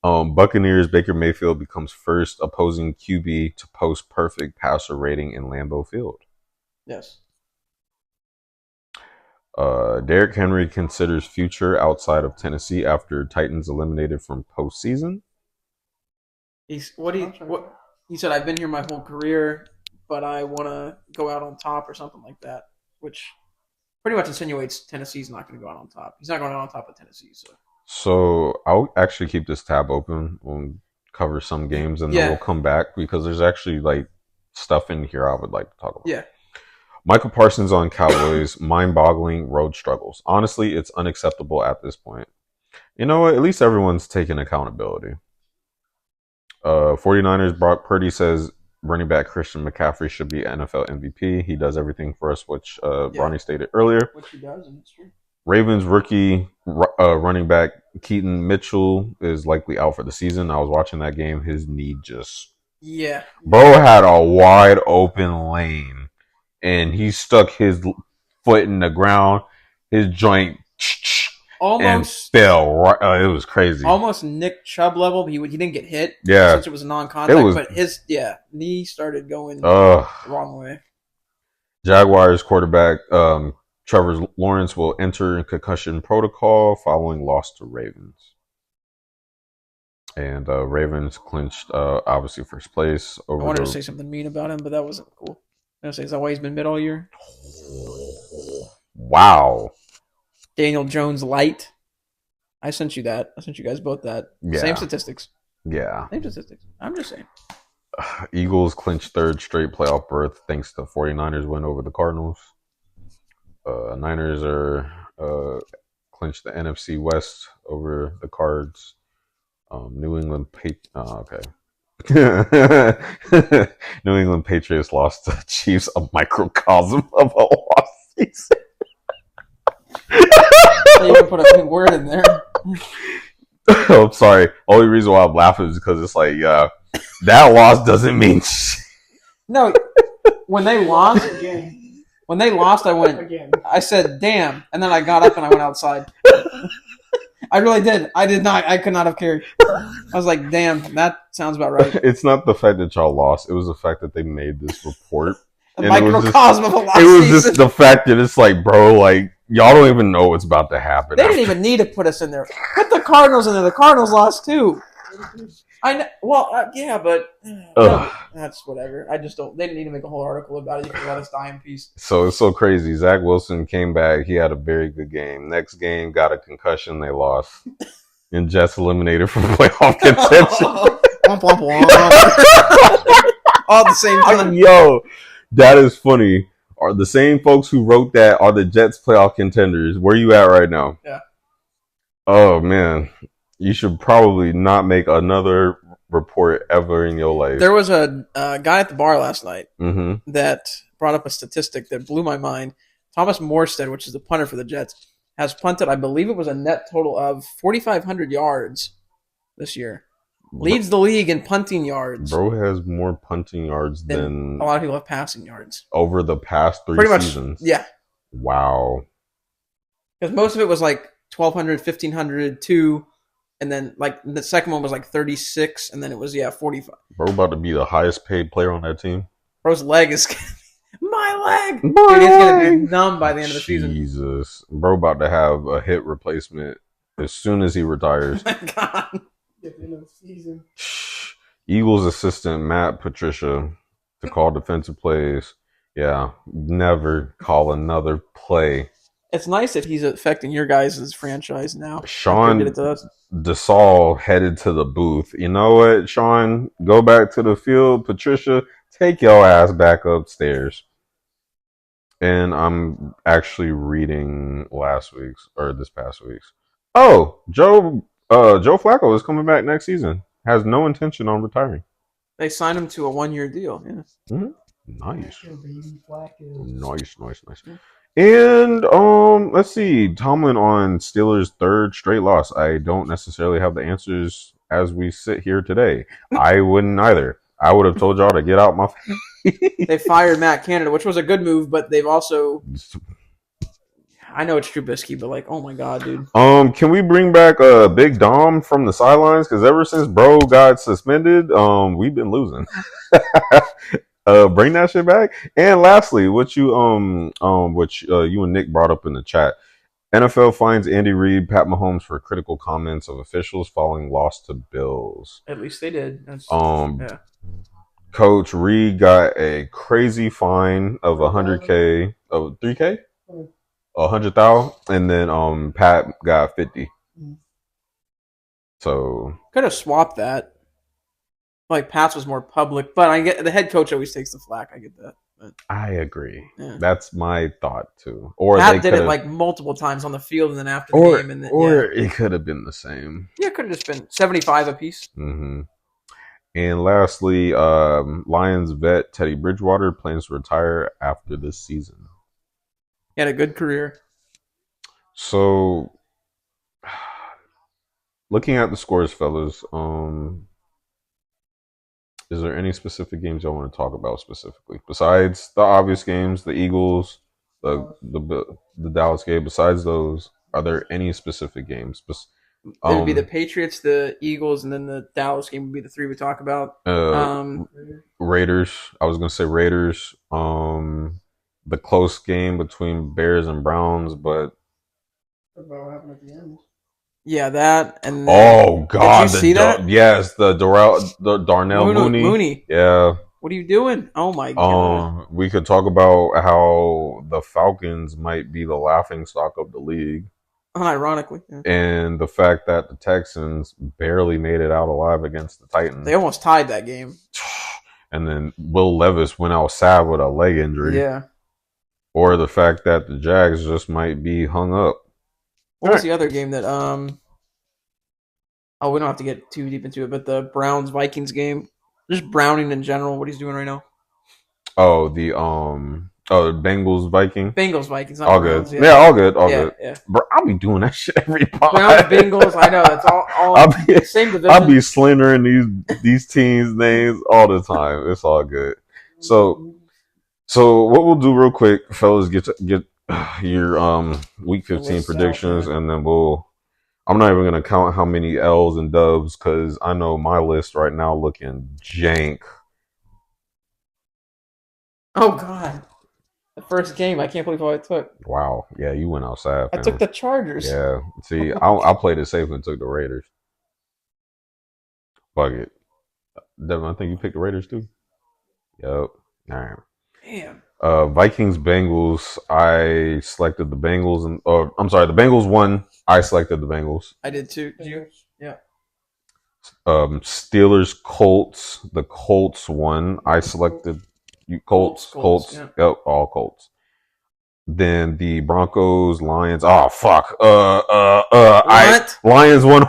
Buccaneers Baker Mayfield becomes first opposing QB to post perfect passer rating in Lambeau Field. Yes. Derrick Henry considers future outside of Tennessee after Titans eliminated from postseason. He said, I've been here my whole career, but I want to go out on top or something like that, which pretty much insinuates Tennessee's not going to go out on top. He's not going out on top of Tennessee. So I'll actually keep this tab open. We'll cover some games and then we'll come back because there's actually stuff in here I would like to talk about. Yeah. Michael Parsons on Cowboys, mind-boggling road struggles. Honestly, it's unacceptable at this point. You know what? At least everyone's taking accountability. 49ers Brock Purdy says running back Christian McCaffrey should be NFL MVP. He does everything for us, which Ronnie stated earlier. Which he does, and it's true. Ravens rookie running back Keaton Mitchell is likely out for the season. I was watching that game. His knee just... Yeah. Bro had a wide open lane, and he stuck his foot in the ground. His joint... Almost and fell. It was crazy. Almost Nick Chubb level. He didn't get hit. Yeah, since it was a non-contact. But his knee started going the wrong way. Jaguars quarterback Trevor Lawrence will enter concussion protocol following loss to Ravens. And Ravens clinched, obviously, first place. I wanted to say something mean about him, but that wasn't cool. I was going to say, is that why he's been mid all year? Wow. Daniel Jones light. I sent you that. I sent you guys both that. Yeah. Same statistics. Yeah. Same statistics. I'm just saying. Eagles clinched third straight playoff berth thanks to 49ers win over the Cardinals. Niners are clinched the NFC West over the Cards. New England New England Patriots lost to the Chiefs, a microcosm of a lost season. They even put a good word in there. I'm sorry. Only reason why I'm laughing is because it's like, that loss doesn't mean shit. No, when they lost, I went. I said, "Damn!" And then I got up and I went outside. I really did. I did not. I could not have cared. I was like, "Damn, that sounds about right." It's not the fact that y'all lost; it was the fact that they made this report. A microcosm of a lost season. It was season. Just the fact that it's like, bro, like y'all don't even know what's about to happen. They didn't even need to put us in there. Put the Cardinals in there. The Cardinals lost too. I know. Well, yeah, but that's whatever. I just don't. They didn't need to make a whole article about it. You can let us die in peace. So it's so crazy. Zach Wilson came back. He had a very good game. Next game, got a concussion. They lost. And Jets eliminated from playoff contention. All at the same time. Yo, that is funny. Are the same folks who wrote that are the Jets playoff contenders? Where you at right now? Yeah. Oh man. You should probably not make another report ever in your life. There was a guy at the bar last night that brought up a statistic that blew my mind. Thomas Morstead, which is the punter for the Jets, has punted, I believe it was a net total of 4,500 yards this year. Leads the league in punting yards. Bro has more punting yards than a lot of people have passing yards. Over the past 3 seasons? Yeah. Wow. Because most of it was like 1,200, 1,500, 2. And then, like, the second one was like 36, and then it was, 45. Bro about to be the highest paid player on that team. Bro's leg is my leg! Dude, he's going to be numb by the end of the season. Jesus. Bro about to have a hip replacement as soon as he retires. Oh, my God. At the end of the season. Eagles assistant Matt Patricia to call defensive plays. Yeah, never call another play. It's nice that he's affecting your guys' franchise now. Sean DeSaul headed to the booth. You know what, Sean? Go back to the field. Patricia, take your ass back upstairs. And I'm actually reading this past week's. Oh, Joe Flacco is coming back next season. Has no intention on retiring. They signed him to a 1-year deal. Yeah. Mm-hmm. Nice. Nice. Yeah. And let's see. Tomlin on Steelers' third straight loss. I don't necessarily have the answers as we sit here today. I wouldn't either. I would have told y'all to get out my face. They fired Matt Canada, which was a good move, but they've also. I know it's Trubisky, but like, oh my God, dude. Can we bring back Big Dom from the sidelines? Because ever since Bro got suspended, we've been losing. Bring that shit back. And lastly, which you and Nick brought up in the chat, NFL finds Andy Reid, Pat Mahomes for critical comments of officials following loss to Bills. At least they did. Coach Reid got a crazy fine of $100K, of $3K, $100,000, and then Pat got 50. So could have swapped that. Like, Pat's was more public, but I get the head coach always takes the flack. I get that. But, I agree. Yeah. That's my thought too. Or Pat did it like multiple times on the field and then after the game, and then, it could have been the same. Yeah, it could have just been 75 apiece. Mm-hmm. And lastly, Lions vet Teddy Bridgewater plans to retire after this season. He had a good career. So, looking at the scores, fellas, is there any specific games y'all want to talk about specifically? Besides the obvious games, the Eagles, the Dallas game, besides those, are there any specific games? It would be the Patriots, the Eagles, and then the Dallas game would be the three we talk about. Raiders. I was going to say Raiders. the close game between Bears and Browns, but About what happened at the end. Yeah, that and then, oh god, did you see that? Yes, the Darnell Mooney. Yeah. What are you doing? Oh my god. We could talk about how the Falcons might be the laughing stock of the league. Ironically. Yeah. And the fact that the Texans barely made it out alive against the Titans. They almost tied that game. And then Will Levis went out sad with a leg injury. Yeah. Or the fact that the Jags just might be hung up. What was the other game that oh, we don't have to get too deep into it, but the Browns-Vikings game. Just Browning in general, what he's doing right now. Oh, the Bengals-Vikings. Bengals-Vikings. All Browns, good. Yeah, all good. All good. Yeah. Bro, I'll be doing that shit every pod. Browns-Bengals, I know. That's all same division. I'll be slandering these teams' names all the time. It's all good. So what we'll do real quick, fellas, get your week 15 predictions, and then I'm not even gonna count how many L's and dubs because I know my list right now looking jank. Oh god, the first game, I can't believe how I took. Wow, yeah, you went outside. I took the Chargers. Yeah, see, I played it safe and took the Raiders. Fuck it, Devin. I think you picked the Raiders too. Yep. All right. Damn. Vikings Bengals. I selected the Bengals, and I'm sorry, the Bengals won. I selected the Bengals. I did too. Did you? Yeah. Steelers Colts. The Colts won. I selected you Colts. Yeah. Yep, all Colts. Then the Broncos Lions. Oh fuck. Lions won.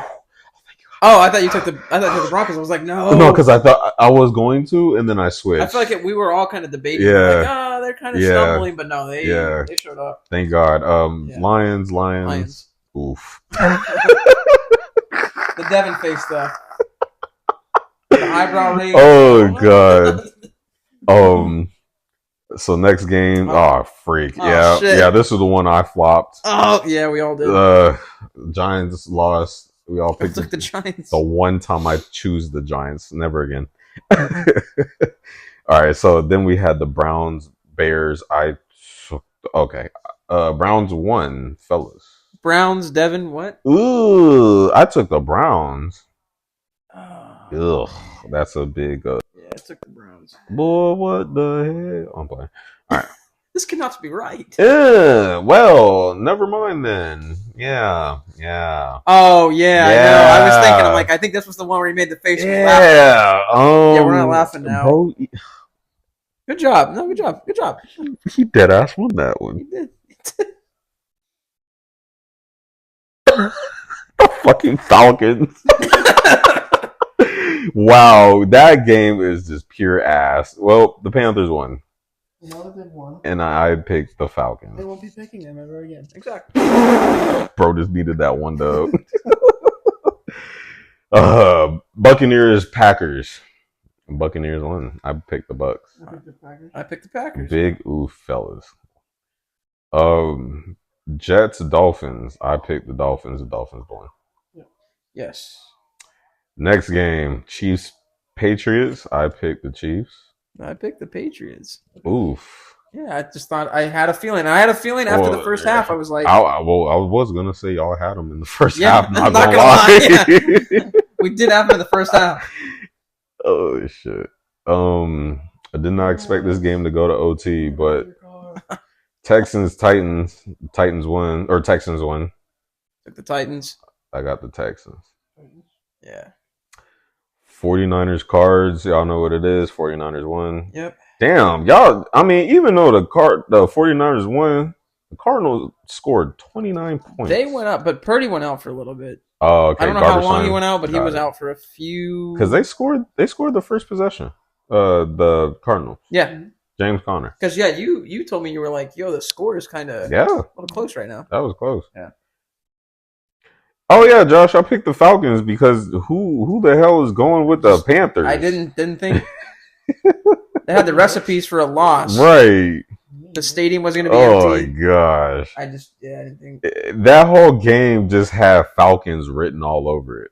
Oh, I thought you took the Broncos. I was like, no. No, because I thought I was going to, and then I switched. I feel like we were all kind of debating. Yeah. Like, they're kind of stumbling, but no, they showed up. Thank God. Lions. Oof. The Devin face stuff. The eyebrow raise. Oh God. So next game. Oh freak. Yeah. Shit. Yeah. This is the one I flopped. Oh yeah, we all did. Giants lost. We all picked the Giants. The one time I choose the Giants, never again. All right, so then we had the Browns, Bears. Browns won, fellas. Browns, Devin, what? Ooh, I took the Browns. Ugh, that's a big. Yeah, I took the Browns. Boy, what the hell? I'm playing. All right. This cannot be right. Well, never mind then. Yeah. Oh yeah, I know. I was thinking, I'm like, I think this was the one where he made the face. Yeah. Yeah, we're not laughing now. Bro, good job. No, good job. He dead ass won that one. He did. The fucking Falcons. Wow, that game is just pure ass. Well, the Panthers won. Now that they've won, and I picked the Falcons. They won't be picking them ever again. Exactly. Bro just needed that one dub. Buccaneers, Packers. Buccaneers won. I picked the Bucks. I picked the Packers. Big oof, fellas. Jets, Dolphins. I picked the Dolphins. The Dolphins won. Yes. Next game, Chiefs, Patriots. I picked the Chiefs. I picked the Patriots. Oof. Yeah, I just thought I had a feeling. After the first half, I was like, I was gonna say y'all had them in the first half. I'm not gonna lie. Yeah. We did have them in the first half. Oh shit. I did not expect this game to go to OT, but Titans won. Took the Titans. I got the Texans. Yeah. 49ers Cards, y'all know what it is. 49ers won. Yep. Damn, y'all. I mean, even though the 49ers won, the Cardinals scored 29 points. They went up, but Purdy went out for a little bit. Oh, okay. I don't know how long he went out, but he was out for a few. Because they scored the first possession. The Cardinals. Yeah. James Conner. Because you told me, you were like, yo, the score is kind of a little close right now. That was close. Yeah. Oh yeah, Josh, I picked the Falcons because who the hell is going with the Panthers? I didn't think they had the recipes for a loss. Right. The stadium was going to be empty. Oh my gosh. I didn't think that whole game just had Falcons written all over it,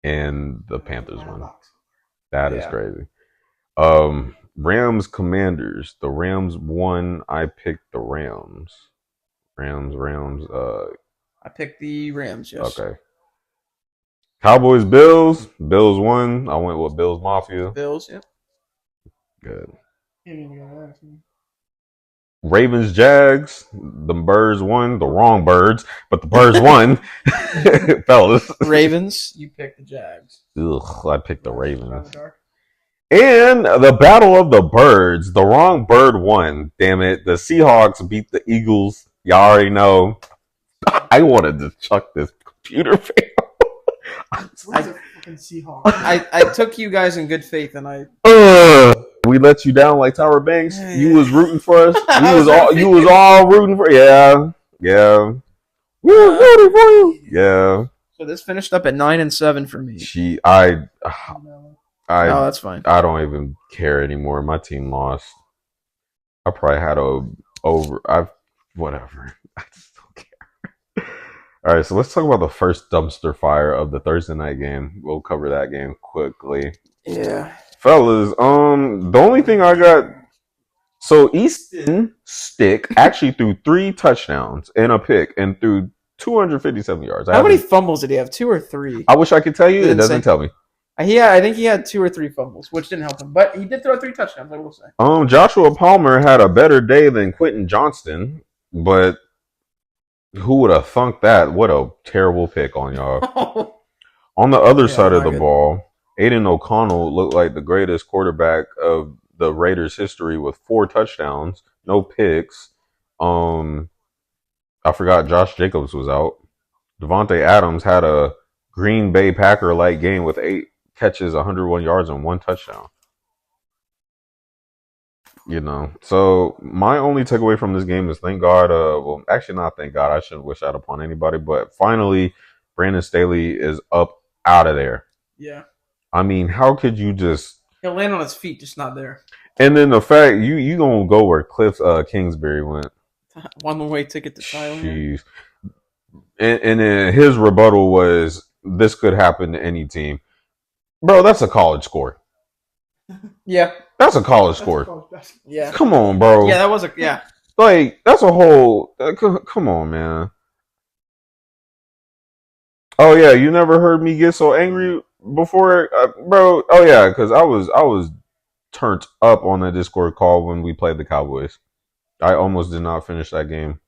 and the Panthers won. That is crazy. Rams Commanders. The Rams won. I picked the Rams. Rams. I picked the Rams. Yes. Okay. Cowboys Bills. Bills won. I went with Bills Mafia. Bills. Yep. Good. Yeah. Ravens Jags. The Birds won. The wrong Birds, but the Birds won. Fellas. Ravens. You picked the Jags. Ugh, I picked the Ravens. And the Battle of the Birds. The wrong bird won. Damn it. The Seahawks beat the Eagles. Y'all already know. I wanted to chuck this computer fail. I took you guys in good faith, and we let you down like Tyra Banks. You was rooting for us. You was all rooting for. Yeah. We were rooting for you. Yeah. So this finished up at 9-7 for me. Oh, that's fine. I don't even care anymore. My team lost. I probably had whatever. I just don't care. All right, so let's talk about the first dumpster fire of the Thursday night game. We'll cover that game quickly. Yeah. Fellas, the only thing I got, so Easton Stick actually threw 3 touchdowns and a pick and threw 257 yards. How many fumbles did he have? 2 or 3? I wish I could tell you. It doesn't tell me. I think he had 2 or 3 fumbles, which didn't help him. But he did throw 3 touchdowns, I will say. Joshua Palmer had a better day than Quentin Johnston, but who would have thunk that? What a terrible pick on y'all. On the other side of the ball, Aiden O'Connell looked like the greatest quarterback of the Raiders' history with 4 touchdowns, no picks. I forgot Josh Jacobs was out. Devontae Adams had a Green Bay Packer-like game with 8 catches, 101 yards, and 1 touchdown. So my only takeaway from this game is thank God. Well, actually, not thank God. I shouldn't wish that upon anybody, but finally, Brandon Staley is up out of there. Yeah. I mean, how could you just? He'll land on his feet, just not there. And then the fact you gonna go where Cliff Kingsbury went. One-way ticket to Thailand. Jeez. And then his rebuttal was, "This could happen to any team." Bro, that's a college score. Yeah. That's a college score. Yeah. Come on, bro. Yeah, that was a yeah. Like that's a whole. Come on, man. Oh yeah, you never heard me get so angry before, bro. Oh yeah, because I was turned up on the Discord call when we played the Cowboys. I almost did not finish that game.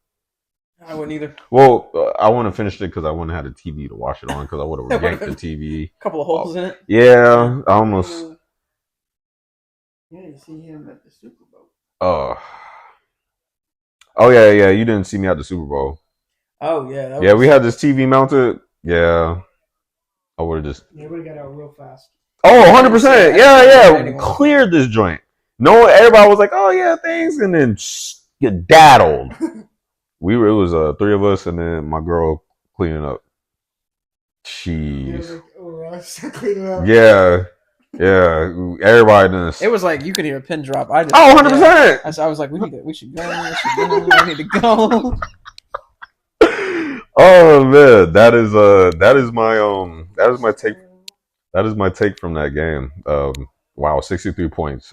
I wouldn't either. Well, I wouldn't have finished it because I wouldn't have had a TV to watch it on because I would have yanked the TV. A couple of holes in it. Yeah, I almost. Yeah, you see him at the Super Bowl. Oh yeah. You didn't see me at the Super Bowl. Oh yeah. We had this TV mounted. Yeah, I would have just. Yeah, we got out real fast. Oh, 100%. Yeah. Cleared this joint. No, everybody was like, "Oh yeah, thanks," and then get daddled. It was 3 of us, and then my girl cleaning up. Jeez. Yeah. Everybody does. It was like you could hear a pin drop. 100%. I was like, we should go. I need to go. Oh man, that is my take. That is my take from that game. Wow, 63 points.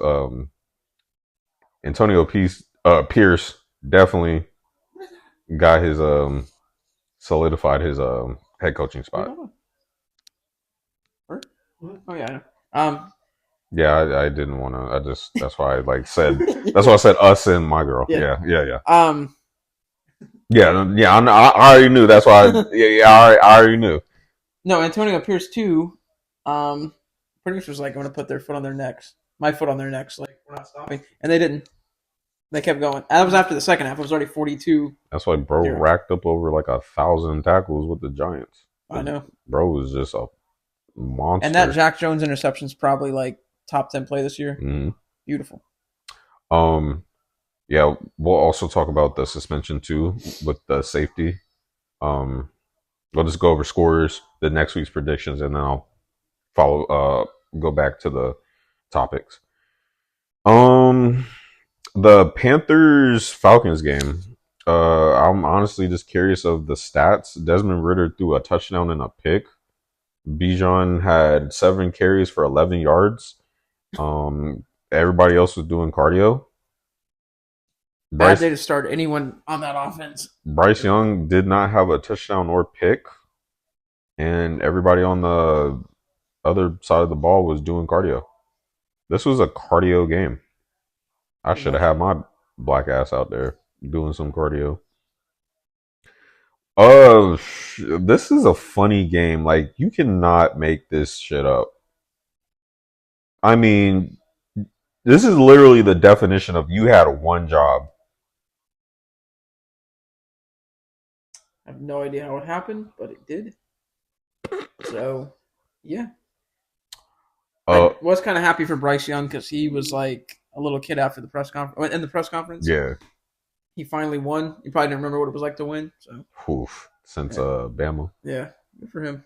Antonio Pierce definitely got his solidified his head coaching spot. Oh yeah. I know. Yeah, I didn't want to. That's why I said. That's why I said us and my girl. Yeah. I already knew. That's why. I already knew. No, Antonio Pierce too. Pretty much was like, I'm going to put their foot on their necks. My foot on their necks. Like, we're not stopping. And they didn't. They kept going. And that was after the second half. It was already 42. That's why bro racked up over 1,000 tackles with the Giants. I know. Bro was just a monster. And that Jack Jones interception is probably top 10 play this year. Mm-hmm. Beautiful. Yeah, we'll also talk about the suspension too with the safety. We'll just go over scores, the next week's predictions, and then I'll go back to the topics. The Panthers-Falcons game. I'm honestly just curious of the stats. Desmond Ridder threw a touchdown and a pick. Bijan had 7 carries for 11 yards. everybody else was doing cardio. Bad day to start anyone on that offense. Bryce Young did not have a touchdown or pick, and everybody on the other side of the ball was doing cardio. This was a cardio game. I should have had my black ass out there doing some cardio. This is a funny game. Like, you cannot make this shit up. I mean, this is literally the definition of you had one job. I have no idea how it happened, but it did. So, yeah. I was kind of happy for Bryce Young because he was like a little kid after the press conference. In the press conference, yeah, he finally won. He probably didn't remember what it was like to win. So, since Bama, yeah, good for him.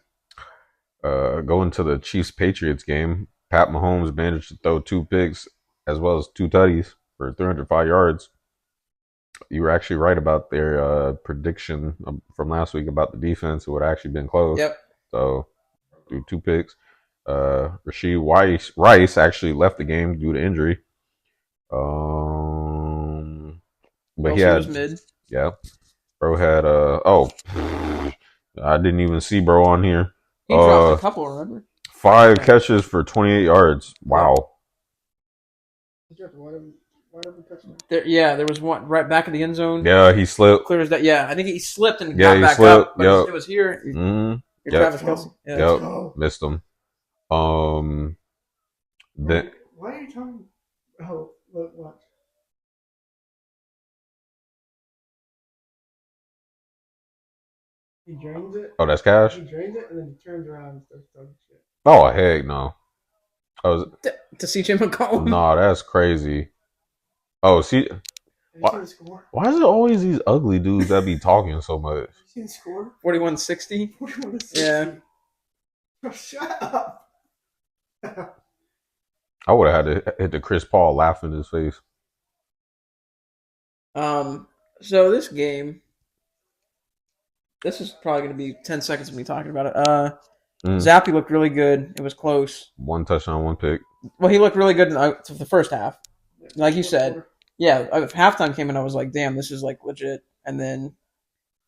Going to the Chiefs-Patriots game, Pat Mahomes managed to throw 2 picks as well as 2 tutties for 305 yards. You were actually right about their prediction from last week about the defense. It would have actually been close. Yep. So, threw 2 picks. Rasheed Rice actually left the game due to injury. But he was mid. Yeah. Bro had I didn't even see bro on here. He dropped a couple, remember? 5 catches for 28 yards. Wow. There was one right back in the end zone. Yeah, he slipped. Clear as that. Yeah, I think he slipped and got back up. But it was here. Travis Kelce. Yep. Missed him. Then why are you talking? Oh, look, watch. He drains it. Oh, that's Cash? He drains it and then he turns around and starts talking shit. Oh, heck no. To CJ McCollum? No, that's crazy. Oh, see. Why is it always these ugly dudes that be talking so much? You seen the score? 41-60? 41-60. Yeah. Bro, shut up. I would have had to hit the Chris Paul laugh in his face. So this game, this is probably going to be 10 seconds of me talking about it. Zappy looked really good. It was close. 1 touchdown, 1 pick. Well, he looked really good in the first half. Like you said. Yeah, if halftime came in, I was like, damn, this is like legit. And then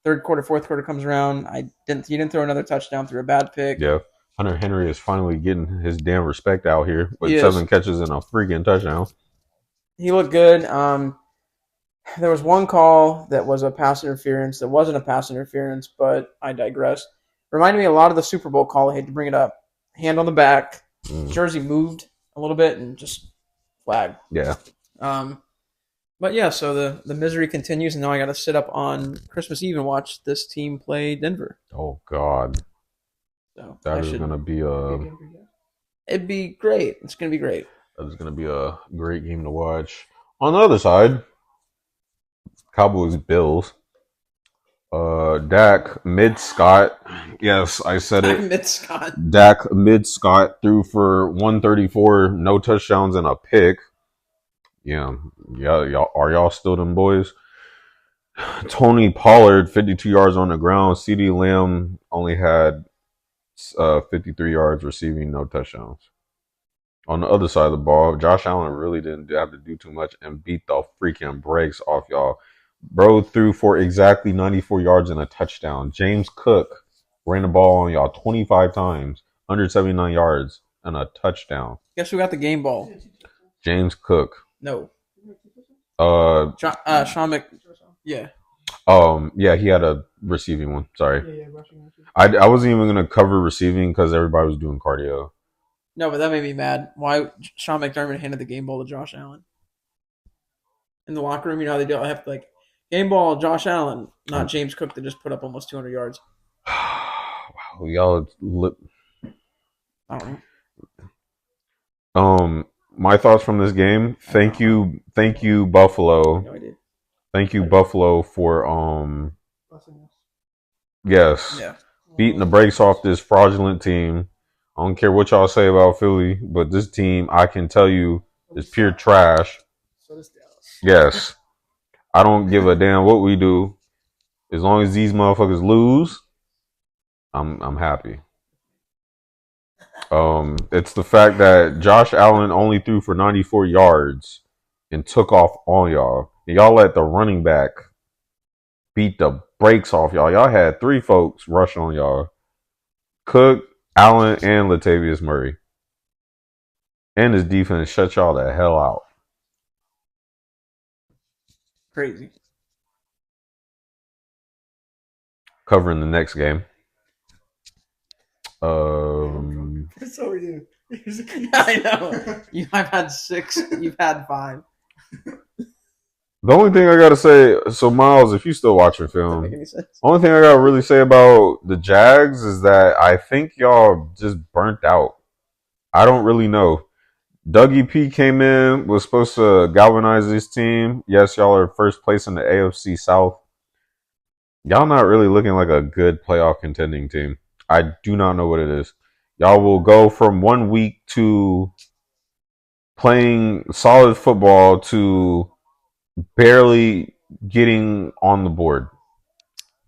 third quarter, fourth quarter comes around. He didn't throw another touchdown, threw a bad pick. Yeah. Hunter Henry is finally getting his damn respect out here with 7 catches and a freaking touchdown. He looked good. There was one call that was a pass interference that wasn't a pass interference, but I digress. Reminded me a lot of the Super Bowl call. I hate to bring it up. Hand on the back. Jersey moved a little bit and just flag. Yeah. But yeah, so the misery continues, and now I got to sit up on Christmas Eve and watch this team play Denver. Oh God. So that is going to be It'd be great. It's going to be great. That is going to be a great game to watch. On the other side, Cowboys Bills. Dak Mid-Scott. Yes, I said it. Mid-Scott. Dak Mid-Scott threw for 134, no touchdowns and a pick. Yeah, y'all are y'all still them boys? Tony Pollard 52 yards on the ground. CeeDee Lamb only had 53 yards receiving, no touchdowns. On the other side of the ball, Josh Allen really didn't have to do too much and beat the freaking brakes off y'all. Bro threw for exactly 94 yards and a touchdown. James Cook ran the ball on y'all 25 times, 179 yards and a touchdown. Guess who got the game ball? James Cook. No. Sean Mc. Yeah. Yeah, he had a receiving one. Sorry. Yeah, rushing. I wasn't even gonna cover receiving because everybody was doing cardio. No, but that made me mad. Why Sean McDermott handed the game ball to Josh Allen in the locker room? You know how they do. I have to like game ball Josh Allen, not James Cook that just put up almost 200 yards. Wow, y'all. I don't know. My thoughts from this game. Thank you, Buffalo. No idea. Thank you, Buffalo, for yes, beating the brakes off this fraudulent team. I don't care what y'all say about Philly, but this team, I can tell you, is pure trash. So does Dallas. Yes, I don't give a damn what we do, as long as these motherfuckers lose. I'm happy. It's the fact that Josh Allen only threw for 94 yards and took off on y'all. And y'all let the running back beat the brakes off y'all. Y'all had 3 folks rush on y'all. Cook, Allen, and Latavius Murray. And his defense shut y'all the hell out. Crazy. Covering the next game. So are you. I know. I've had 6. You've had 5. The only thing I gotta say, so Miles, if you still watching film, only thing I gotta really say about the Jags is that I think y'all just burnt out. I don't really know. Dougie P came in, was supposed to galvanize this team. Yes, y'all are first place in the AFC South. Y'all not really looking like a good playoff contending team. I do not know what it is. Y'all will go from 1 week to playing solid football to barely getting on the board.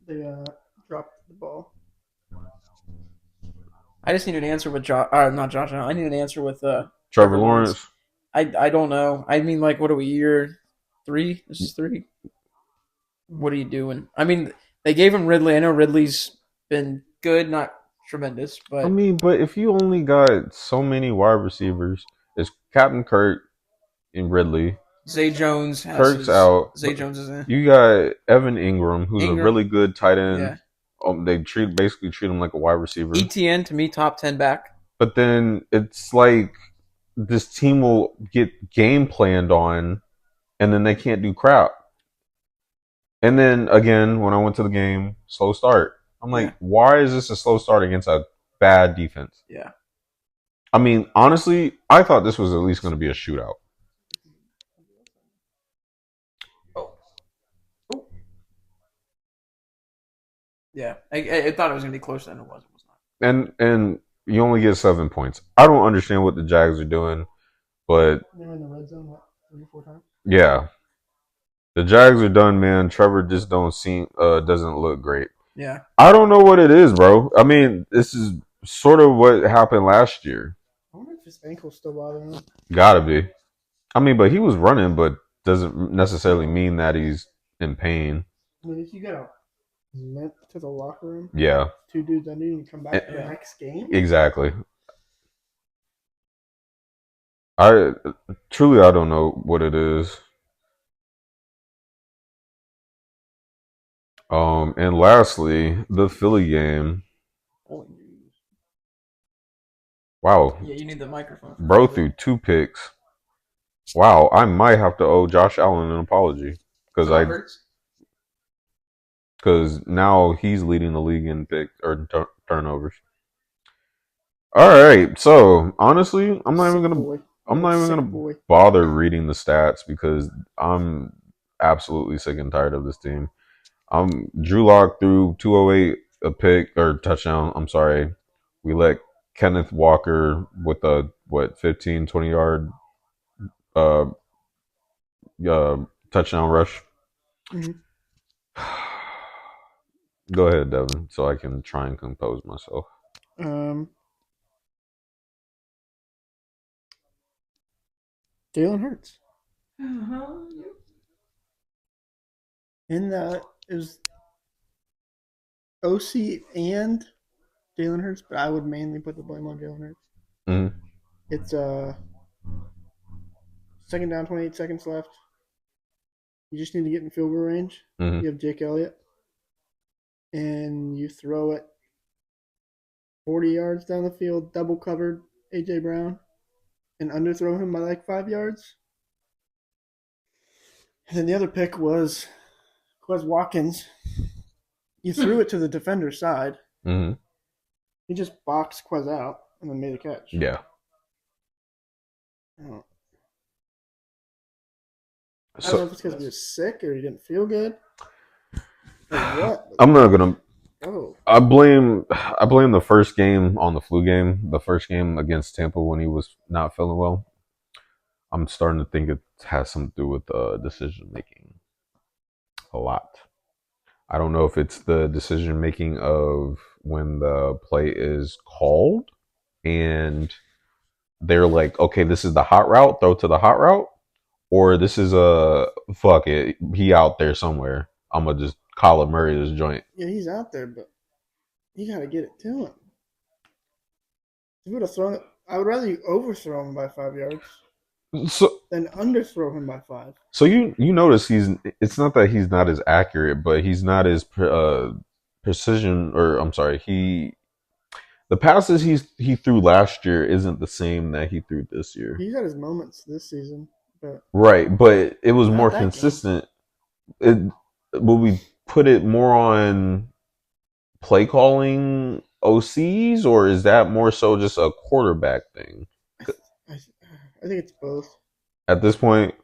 They dropped the ball. I just need an answer with not Josh. I need an answer with Trevor Lawrence. I don't know. I mean, like, what are we, year 3? This is 3. What are you doing? I mean, they gave him Ridley. I know Ridley's been good, not tremendous, but I mean, but if you only got so many wide receivers, it's Captain Kirk and Ridley. Zay Jones Kirk's out. Zay Jones is in. You got Evan Ingram, who's a really good tight end. Yeah. They basically treat him like a wide receiver. ETN, to me, top 10 back. But then it's like this team will get game planned on, and then they can't do crap. And then again, when I went to the game, slow start. I'm like, why is this a slow start against a bad defense? Yeah. I mean, honestly, I thought this was at least going to be a shootout. Yeah, I thought it was going to be closer than it was. It was not. And you only get 7 points. I don't understand what the Jags are doing, but they're in the red zone what, 3-4 times. Yeah, the Jags are done, man. Trevor just doesn't look great. Yeah, I don't know what it is, bro. I mean, this is sort of what happened last year. I wonder if his ankle's still bothering him. Gotta be. I mean, but he was running, but doesn't necessarily mean that he's in pain. I mean, if you got limp to the locker room, 2 dudes under you, and come back to the next game. Exactly. I don't know what it is. And lastly, the Philly game. Wow. Yeah, you need the microphone. Bro threw 2 picks. Wow, I might have to owe Josh Allen an apology because now he's leading the league in turnovers. All right, so honestly, I'm not even gonna bother reading the stats because I'm absolutely sick and tired of this team. Drew Lock threw 208 a pick or touchdown. I'm sorry, we let Kenneth Walker with a 15-20 yard touchdown rush. Mm-hmm. Go ahead, Devin, so I can try and compose myself. Jalen Hurts. In that it was OC and Jalen Hurts, but I would mainly put the blame on Jalen Hurts. Mm-hmm. It's second down, 28 seconds left. You just need to get in field goal range. Mm-hmm. You have Jake Elliott, and you throw it 40 yards down the field, double covered AJ Brown, and underthrow him by like 5 yards. And then the other pick was Quez Watkins. You threw it to the defender's side. Mm-hmm. He just boxed Quez out and then made a catch. Yeah. I don't know if it's because he was sick or he didn't feel good. Or what? I'm not gonna. Oh. I blame the first game on the flu game. The first game against Tampa when he was not feeling well. I'm starting to think it has something to do with decision making. A lot. I don't know if it's the decision making of when the play is called and they're like, okay, this is the hot route, throw to the hot route, or this is a fuck it, he out there somewhere. I'm gonna just Kyler Murray this joint. Yeah, he's out there, but you gotta get it to him. If you would have thrown it, I would rather you overthrow him by 5 yards than underthrow him by 5. So you notice it's not that he's not as accurate, but he's not as precision, or I'm sorry, the passes he threw last year isn't the same that he threw this year. He's had his moments this season, but right, but it was more consistent. Will we put it more on play calling OCs, or is that more so just a quarterback thing? I think it's both. At this point,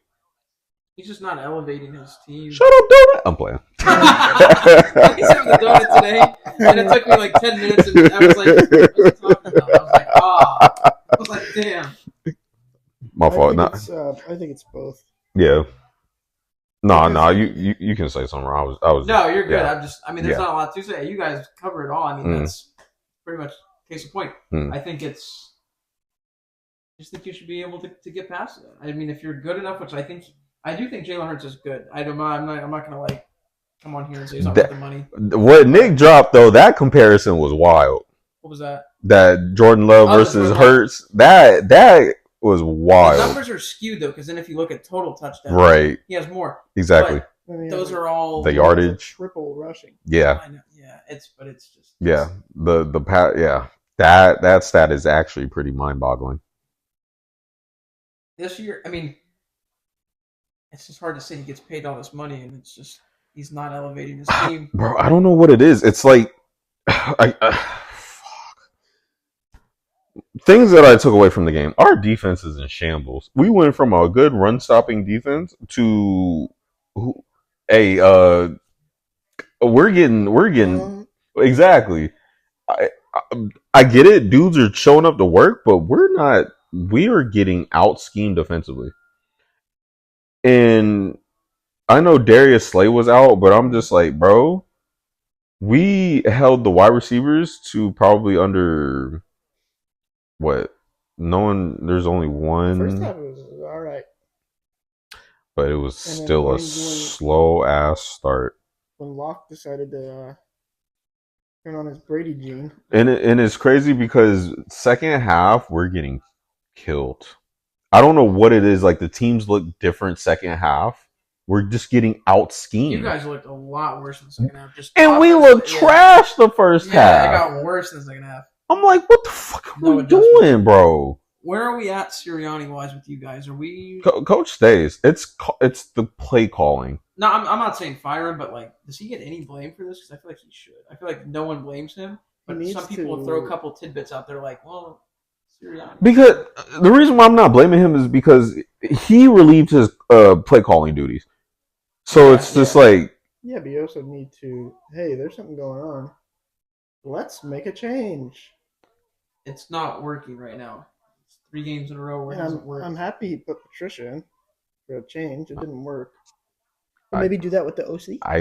he's just not elevating his team. Shut up, donut! I'm playing. He's having the donut today, and it took me like 10 minutes, and I was like, "What are you talking about?" I was like, "Ah!" I was like, "Damn." My fault. I think it's both. Yeah. No. You can say something. I was. No, you're good. Yeah. There's not a lot to say. You guys cover it all. I mean, that's pretty much case in point. I think I just think you should be able to get past it. I mean, if you're good enough, which I do think Jalen Hurts is good. I'm not gonna like come on here and say he's not worth the money. What Nick dropped though, that comparison was wild. What was that? That Jordan Love versus Hurts. That was wild. The numbers are skewed though, because then if you look at total touchdowns, right, he has more. Exactly. Those are all the yardage, triple rushing. Yeah. I know. Yeah. It's just. Yeah. That stat is actually pretty mind-boggling. This year, I mean, it's just hard to say he gets paid all this money, and it's just he's not elevating his team. Bro, I don't know what it is. It's like, things that I took away from the game. Our defense is in shambles. We went from a good run-stopping defense to we're getting exactly. I get it. Dudes are showing up to work, but we're not. We are getting out-schemed defensively. And I know Darius Slay was out, but I'm just like, bro, we held the wide receivers to probably under what? There's only one. First half was all right. But it was still a slow-ass start. When Locke decided to turn on his Brady gene. And it's crazy because second half, we're getting killed. I don't know what it is. Like, the teams look different second half. We're just getting out-schemed. You guys looked a lot worse in the second half. And we looked trash the first half. Yeah, it got worse in the second half. I'm like, what the fuck are we doing, bro? Where are we at Sirianni-wise with you guys? Are we... Coach stays. It's the play calling. No, I'm not saying fire him, but, like, does he get any blame for this? Because I feel like he should. I feel like no one blames him, but some people will throw a couple tidbits out there like, well, Sirianni. Because the reason why I'm not blaming him is because he relieved his play calling duties. So it's just like... Yeah, but you also need to, hey, there's something going on. Let's make a change. It's not working right now. 3 games in a row where it doesn't work. I'm happy he put Patricia in for a change. It didn't work. Well, maybe do that with the OC. I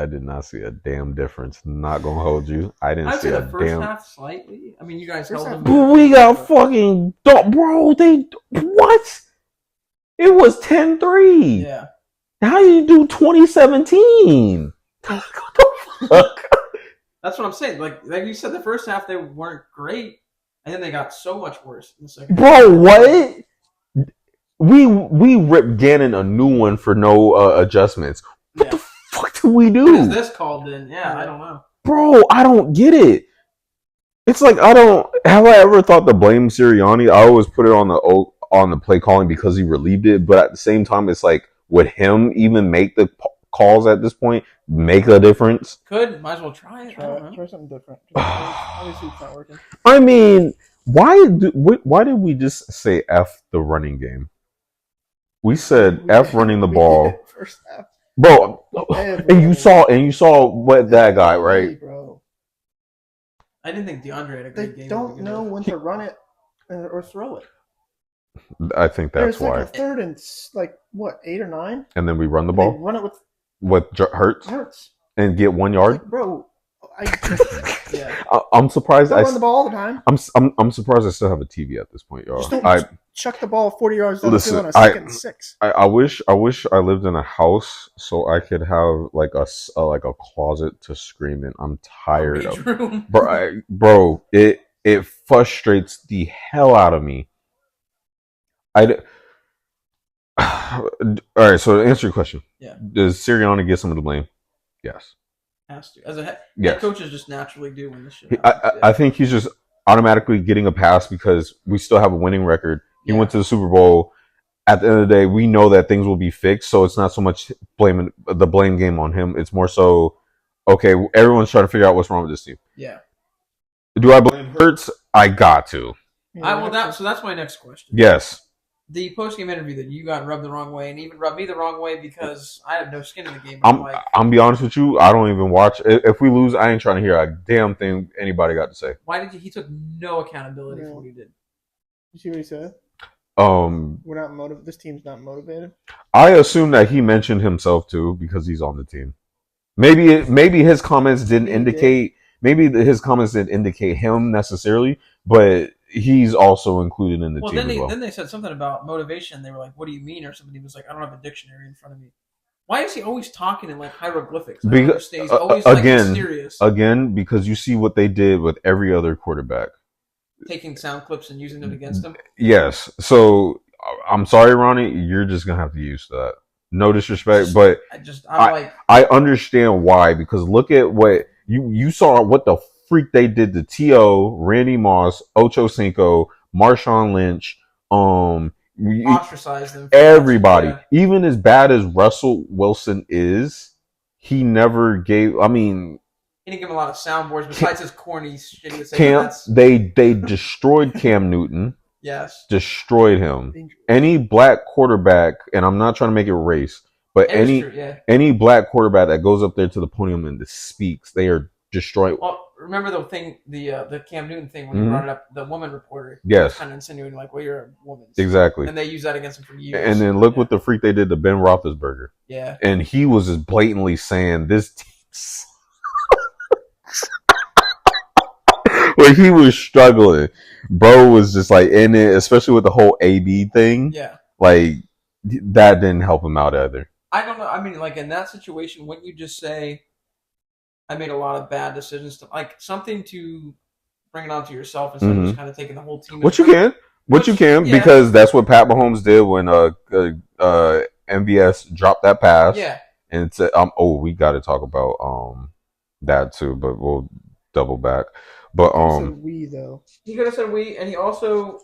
did not see a damn difference. Not gonna hold you. I didn't see a damn. I'd say the first half slightly. I mean, you guys held them. But we got fucking bro. They what? It was 10-3. Yeah. How you do 2017? What the fuck? That's what I'm saying. Like you said, the first half they weren't great. And then they got so much worse in the second half. Bro, what? We ripped Gannon a new one for no adjustments. What the fuck did we do? What is this called then? Yeah, I don't know. Bro, I don't get it. It's like have I ever thought to blame Sirianni? I always put it on the play calling because he relieved it, but at the same time it's like, would him even make the calls at this point make a difference? Might as well try it. Try something different. Obviously, it's not working. I mean, why did we just say F the running game? We said F running the ball. First half. Bro, and you saw what that guy, right? Hey, bro. I didn't think DeAndre had a great game. They don't know when to run it or throw it. I think that's There's why. Like a third and 8 or 9, and then we run the ball. They run it with Hurts Hurts and get 1 yard. Like, bro, I'm surprised. I run the ball all the time. I'm surprised I still have a TV at this point, y'all. Just don't chuck the ball 40 yards down the field on a 2nd and 6. I wish I lived in a house so I could have like a closet to scream in. I'm tired of bro. It frustrates the hell out of me. All right. So to answer your question, does Sirianni get some of the blame? Yes. Has to. As a head coaches just naturally do when this shit I think he's just automatically getting a pass because we still have a winning record. He went to the Super Bowl. At the end of the day, we know that things will be fixed, so it's not so much the blame game on him. It's more so, okay, everyone's trying to figure out what's wrong with this team. Yeah. Do I blame Hurts? I got to. So that's my next question. Yes. The post-game interview that you got rubbed the wrong way, and even rubbed me the wrong way because I have no skin in the game. I'm be honest with you, I don't even watch. If we lose, I ain't trying to hear a damn thing anybody got to say. Why did he took no accountability for what he did? You see what he said? We're not motivated. This team's not motivated. I assume that he mentioned himself too because he's on the team. Maybe his comments didn't indicate. Maybe his comments didn't indicate him necessarily, but he's also included in the team as well. Then they said something about motivation. They were like, "What do you mean?" Or something. He was like, "I don't have a dictionary in front of me." Why is he always talking in like hieroglyphics? Because he's always mysterious. Again, because you see what they did with every other quarterback. Taking sound clips and using them against him? Yes. So, I'm sorry, Ronnie. You're just going to have to use that. No disrespect, but I understand why. Because look at what you saw, what the freak they did to T.O., Randy Moss, Ocho Cinco, Marshawn Lynch, ostracized them. Everybody. Yeah. Even as bad as Russell Wilson is, he never gave, he didn't give him a lot of soundboards besides his corny shit. They destroyed Cam Newton. Yes. Destroyed him. Any black quarterback, and I'm not trying to make it race, but any black quarterback that goes up there to the podium and speaks, they are destroyed. Well, remember the thing, the Cam Newton thing when you brought it up, the woman reporter. Yes. Kind of insinuating like, well, you're a woman. Exactly. And they use that against him for years. And then look what the freak they did to Ben Roethlisberger. Yeah. And he was just blatantly saying this team. When he was struggling, bro was just like in it, especially with the whole AB thing. Yeah. Like, that didn't help him out either. I don't know. I mean, like, in that situation, wouldn't you just say, I made a lot of bad decisions, something to bring it onto yourself instead of just kind of taking the whole team? What you can, because that's what Pat Mahomes did when MVS dropped that pass. Yeah. And it said, we got to talk about that too, but we'll double back. But we though. He could have said we, and he also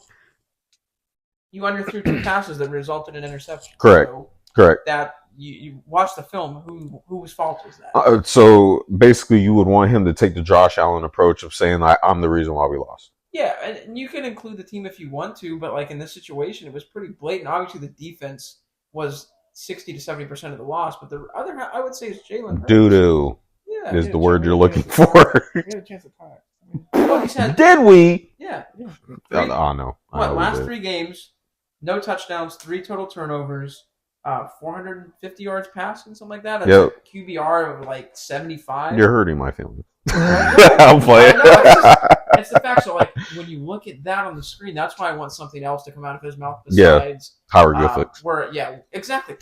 you underthrew 2 passes that resulted in interception. Correct. So correct. That you watch the film. Whose fault was that? So basically, you would want him to take the Josh Allen approach of saying, "I'm the reason why we lost." Yeah, and you can include the team if you want to, but like in this situation, it was pretty blatant. Obviously, the defense was 60 to 70% of the loss, but the other I would say is Jalen Hurts. Doo-doo. Yeah, is the word you're looking for. We had a chance to tie. Did we? Yeah. Oh, no. Last 3 games, no touchdowns, 3 total turnovers, 450 yards passing, something like that. That's a QBR of like 75. You're hurting my feelings. I'm playing. It's the fact. So, like, when you look at that on the screen, that's why I want something else to come out of his mouth besides hieroglyphics. Exactly.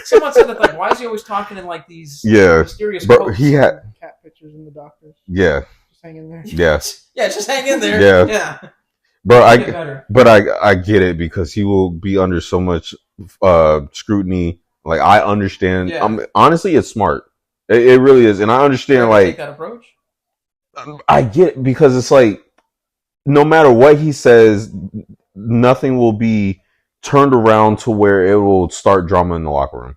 Someone said that, like, why is he always talking in like these mysterious but quotes? He had cat pictures in the doctors. Yeah. Just hang in there. Yes. Yeah, just hang in there. Yeah. But I get it because he will be under so much scrutiny. Like, I understand. Honestly, it's smart. It really is, and I understand. Like, take that approach. I get it because it's like, no matter what he says, nothing will be turned around to where it will start drama in the locker room.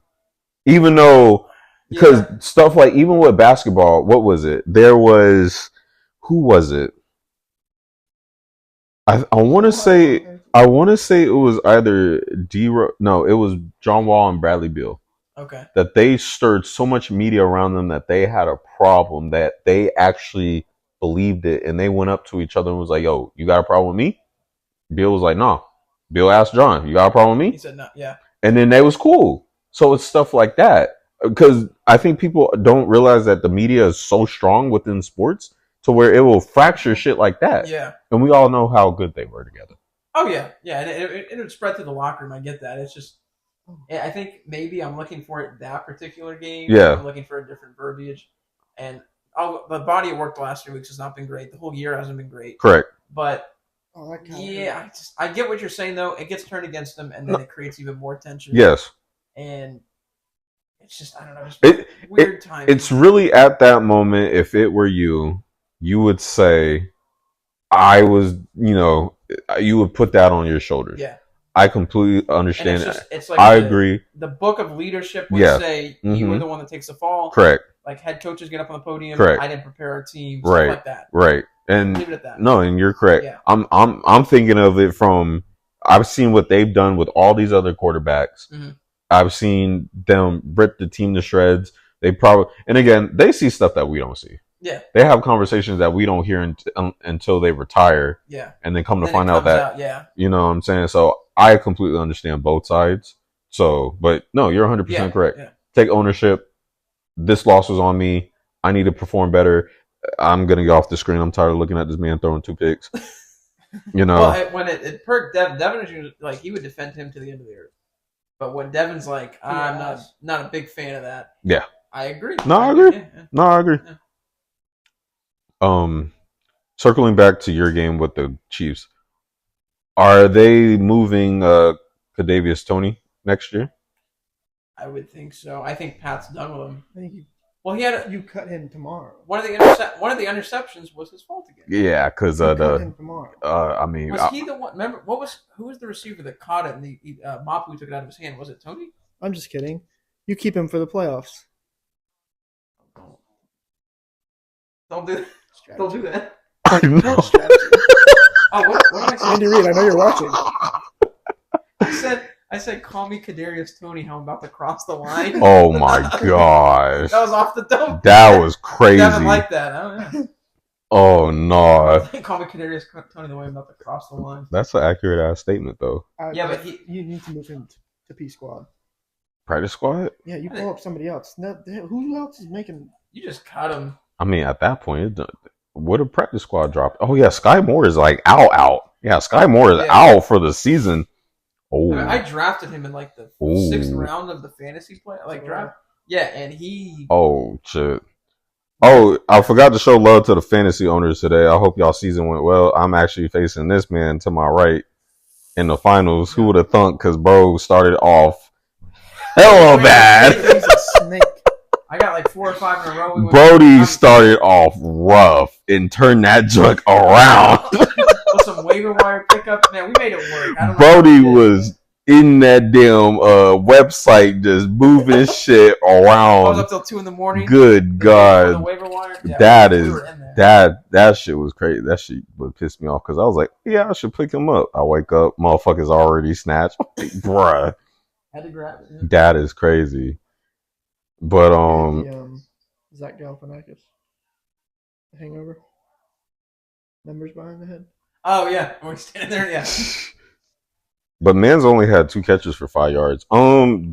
Even though, because stuff like, even with basketball, what was it? Who was it? I want to say it was either it was John Wall and Bradley Beal. Okay. That they stirred so much media around them that they had a problem that they actually believed it, and they went up to each other and was like, "Yo, you got a problem with me?" Bill was like, "No." Bill asked John, "You got a problem with me?" He said, "No." Yeah. And then they was cool. So it's stuff like that. because I think people don't realize that the media is so strong within sports to where it will fracture shit like that. Yeah. And we all know how good they were together. Oh, yeah. Yeah, and it would spread through the locker room. I get that. It's just, I think maybe I'm looking for it that particular game. Yeah. I'm looking for a different verbiage. And the body of work the last 3 weeks has not been great. The whole year hasn't been great. Correct. But, I get what you're saying, though. It gets turned against them, and then it creates even more tension. Yes. And it's just, I don't know, just weird time. It's really at that moment, if it were you would say, I was, you would put that on your shoulders. Yeah. I completely understand. It's like I agree. The book of leadership would say you were the one that takes the fall. Correct. Like head coaches get up on the podium. Correct. I didn't prepare our team. Right. Stuff like that. Right. And leave it at that. No, and you're correct. Yeah. I'm thinking of it from, I've seen what they've done with all these other quarterbacks. Mm-hmm. I've seen them rip the team to shreds. They probably, and again, they see stuff that we don't see. Yeah. They have conversations that we don't hear until they retire. Yeah. And then come to find out that, yeah. You know what I'm saying? So I completely understand both sides. So, but no, you're 100% correct. Yeah. Take ownership. This loss was on me. I need to perform better. I'm going to get off the screen. I'm tired of looking at this man throwing 2 picks. Well, when it perked Devin was like, he would defend him to the end of the earth. But when Devin's like, I'm not a big fan of that. Yeah. I agree. I agree. Yeah. No, I agree. Yeah. Circling back to your game with the Chiefs, are they moving Kadarius Toney next year? I would think so. I think Pat's done with him. I think you cut him tomorrow. One of the interceptions was his fault again. Yeah, because cut him tomorrow. I mean, was he the one? Remember who was the receiver that caught it and the Mapu took it out of his hand? Was it Toney? I'm just kidding. You keep him for the playoffs. Don't do that. Don't do that. I know. What did I say? Andy Reid, I know you're watching. I said, call me Kadarius Toney. How I'm about to cross the line. Oh my gosh, that was off the dome. That was crazy. I like that. Oh no! Call me Kadarius Toney the way I'm about to cross the line. That's an accurate ass statement, though. But you need to move him to P squad. Practice squad? Yeah, you pull up somebody else. Who else is making? You just cut him. I mean, at that point, would a practice squad drop? Oh yeah, Sky Moore is like out. Yeah, Sky Moore is out for the season. Oh, I drafted him in like the 6th round of the fantasy play. Draft. Yeah, and he. Oh shit. Oh, I forgot to show love to the fantasy owners today. I hope y'all season went well. I'm actually facing this man to my right in the finals. Who would have thunk? Because bro started off hella bad. He's a snake. I got like 4 or 5 in a row. Brody started off rough and turned that junk around. With some waiver wire pickup, man, we made it work. Brody was in that damn website just moving shit around. I was up till 2 a.m. Good God. The waiver wire. Yeah, that shit was crazy. That shit would piss me off because I was like, yeah, I should pick him up. I wake up, motherfucker's already snatched. Bruh. Had to grab it. Yeah. That is crazy. But Zach Galifianakis, The Hangover, numbers behind the head. Oh yeah, we're standing there. Yeah. But man's only had 2 catches for 5 yards. You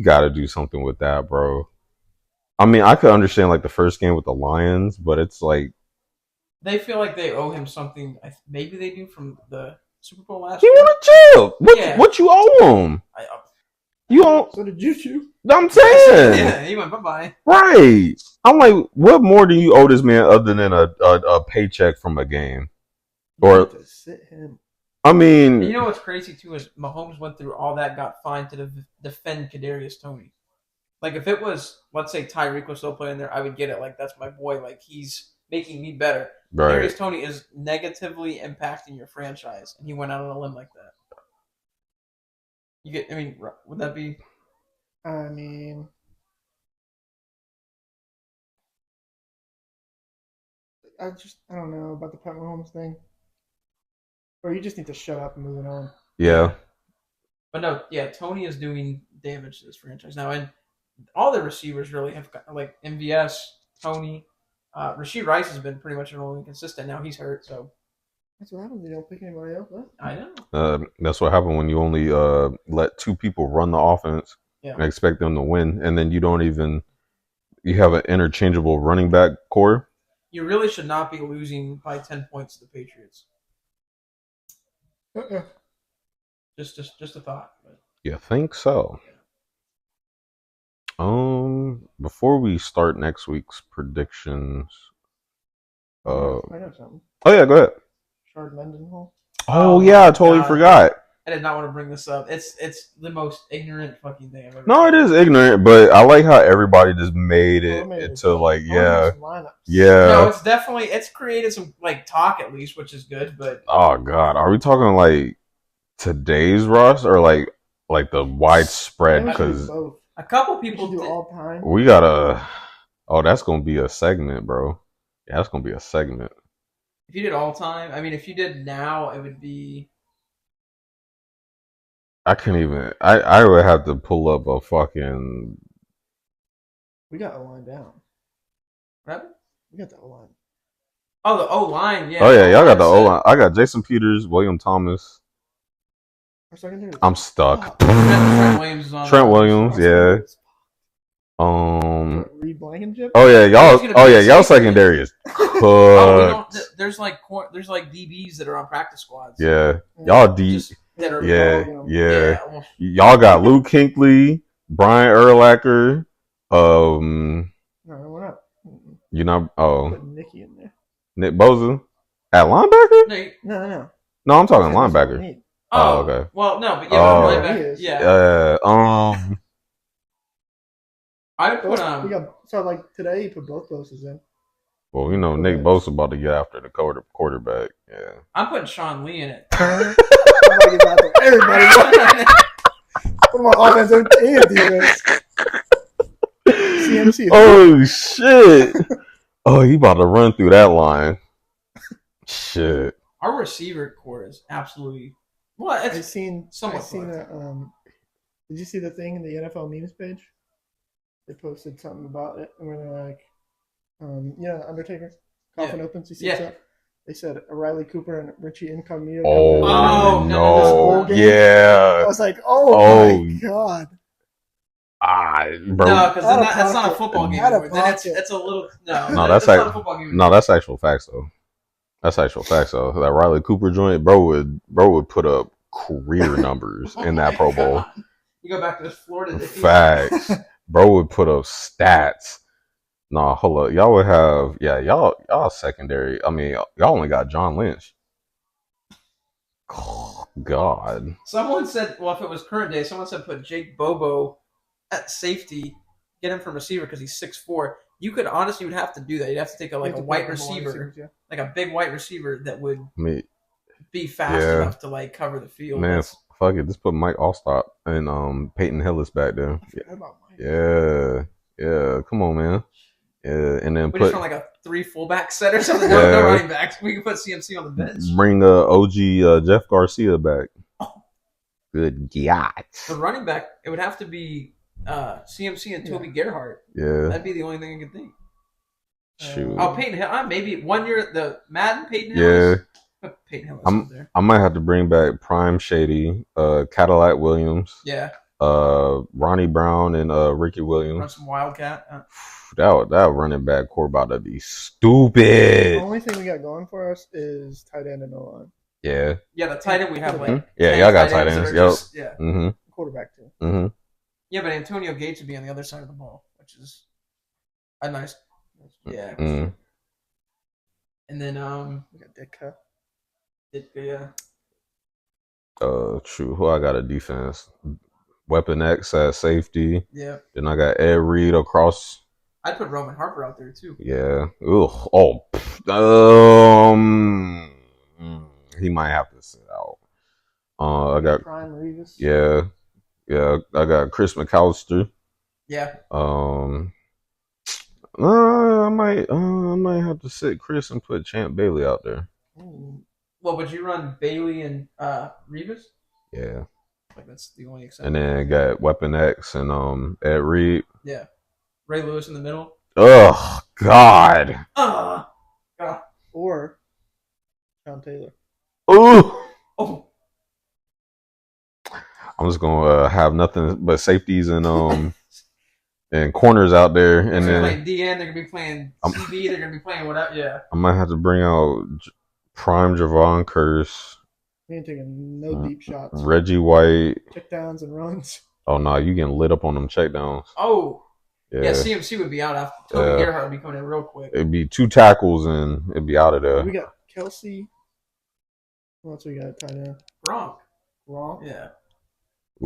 got to do something with that, bro. I mean, I could understand like the first game with the Lions, but it's like they feel like they owe him something. Maybe they do from the Super Bowl last year. He want to chill. What you owe him? You owe. So did you? I'm saying. Yeah, he went bye-bye. Right. I'm like, what more do you owe this man other than a paycheck from a game? Or to sit him. I mean, and you know what's crazy too is Mahomes went through all that, got fined to defend Kadarius Toney. Like if it was, let's say Tyreek was still playing there, I would get it. Like that's my boy. Like he's making me better. Right. Kadarius Toney is negatively impacting your franchise, and he went out on a limb like that. Would that be? I mean, I don't know about the Pat Mahomes thing. Or you just need to shut up and move it on. Yeah. But no, yeah, Toney is doing damage to this franchise now, and all the receivers really have got, like MVS, Toney, Rashee Rice has been pretty much inconsistent. Now he's hurt, so that's what happens. You don't pick anybody else up. I know. That's what happened when you only let 2 people run the offense. and expect them to win, and then you have an interchangeable running back core. You really should not be losing by 10 points to the Patriots. Just a thought. But. You think so? Before we start next week's predictions, I know something. Oh yeah, go ahead. Shard Mendenhall. Oh yeah, I totally forgot. I did not want to bring this up. It's the most ignorant fucking thing I've ever. No, seen. it is ignorant, but I like how everybody just made it into like yeah. No, it's definitely created some like talk at least, which is good. But oh god, are we talking like today's roster or like the widespread? Because a couple people do all time. We gotta. Oh, that's gonna be a segment, bro. Yeah, that's gonna be a segment. If you did all time, I mean, if you did now, it would be. I can't even. I would have to pull up a fucking. We got O-line down. What? We got the O-line. Oh, the O-line, yeah. Oh yeah, y'all got the O-line. I got Jason Peters, William Thomas. I'm stuck. Trent Williams is on. Trent Williams, yeah. Reed Blankenship. Oh yeah, y'all. Oh yeah, y'all secondary is cooked. There's like DBs that are on practice squads. Yeah, y'all deep. Yeah. Y'all got Luke Kuechly, Brian Urlacher. No, we're not. You know. Oh. Put Nicky in there. Nick Bosa at linebacker. No. No, I'm talking linebacker. Oh, okay. Well, no, but linebacker. Yeah. I put we got so like today you put both Bosas in. Well, you know Nick Bosa about to get after the quarterback. Yeah. I'm putting Sean Lee in it. Everybody. Put him on offense and defense. CMC. Oh shit! Oh, he about to run through that line. Shit. Our receiver core is absolutely. Well, I've seen. Did you see the thing in the NFL memes page? They posted something about it, and they're like, the Undertaker coffin opens. You see that? They said Riley Cooper and Richie Incognito. Oh no! Yeah. I was like, oh my god. Bro. No, because that's not a football game anymore. Then it's a little no. That's not a football game. No, that's actual facts though. That's actual facts though. That Riley Cooper joint, bro would put up career numbers in that Pro Bowl. You go back to this Florida. Facts. Bro would put up stats. Nah, hold up. Y'all would have y'all secondary. I mean, y'all only got John Lynch. Oh, God. Someone said, well, if it was current day, someone said put Jake Bobo at safety, get him from receiver because he's 6'4". You would have to do that. You'd have to take a white receiver, like a big white receiver that would be fast enough to like cover the field. Man, fuck it. Just put Mike Allstott and Peyton Hillis back there. Yeah. Come on, man. Yeah, and then we just run like a 3 fullback set or something. No running backs. We can put CMC on the bench. Bring OG Jeff Garcia back. Good God. The running back, it would have to be CMC and Toby Gerhardt. Yeah, that'd be the only thing I could think. Shoot. Peyton Hillis. Maybe 1 year the Madden Peyton Hillis. Yeah. Peyton Hillis there. I might have to bring back Prime Shady, Cadillac Williams. Yeah. Ronnie Brown and Ricky Williams. Run some Wildcat. That running back core about to be stupid. The only thing we got going for us is tight end and O-line. Yeah. Yeah, the tight end we have like. Yeah, y'all got tight ends. Yep. Mm-hmm. Quarterback too. Mm-hmm. Yeah, but Antonio Gates would be on the other side of the ball, which is a nice. Yeah. Mm-hmm. And then we got Ditka. Yeah. True. Who I got a defense? Weapon X at safety. Yeah. Then I got Ed Reed across. I'd put Roman Harper out there too. Yeah. Ugh. Oh. He might have to sit out. I got Prime Revis. Yeah. I got Chris McAllister. Yeah. I might have to sit Chris and put Champ Bailey out there. Well, would you run Bailey and Revis? Yeah. Like that's the only exception. And then got Weapon X and Ed Reed. Yeah. Ray Lewis in the middle. Ugh, God. God. Or Sean Taylor. Ooh. Oh. I'm just gonna have nothing but safeties and corners out there, and then playing DN. They're gonna be playing CB. They're gonna be playing whatever. Yeah. I might have to bring out prime Javon Curse. He ain't taking no deep shots. Reggie White. Checkdowns and runs. Oh no, you getting lit up on them checkdowns. Oh. Yeah, CMC would be out after Toby Gerhardt would be coming in real quick. It'd be 2 tackles and it'd be out of there. We got Kelsey. What else we got tight end? Gronk. Yeah.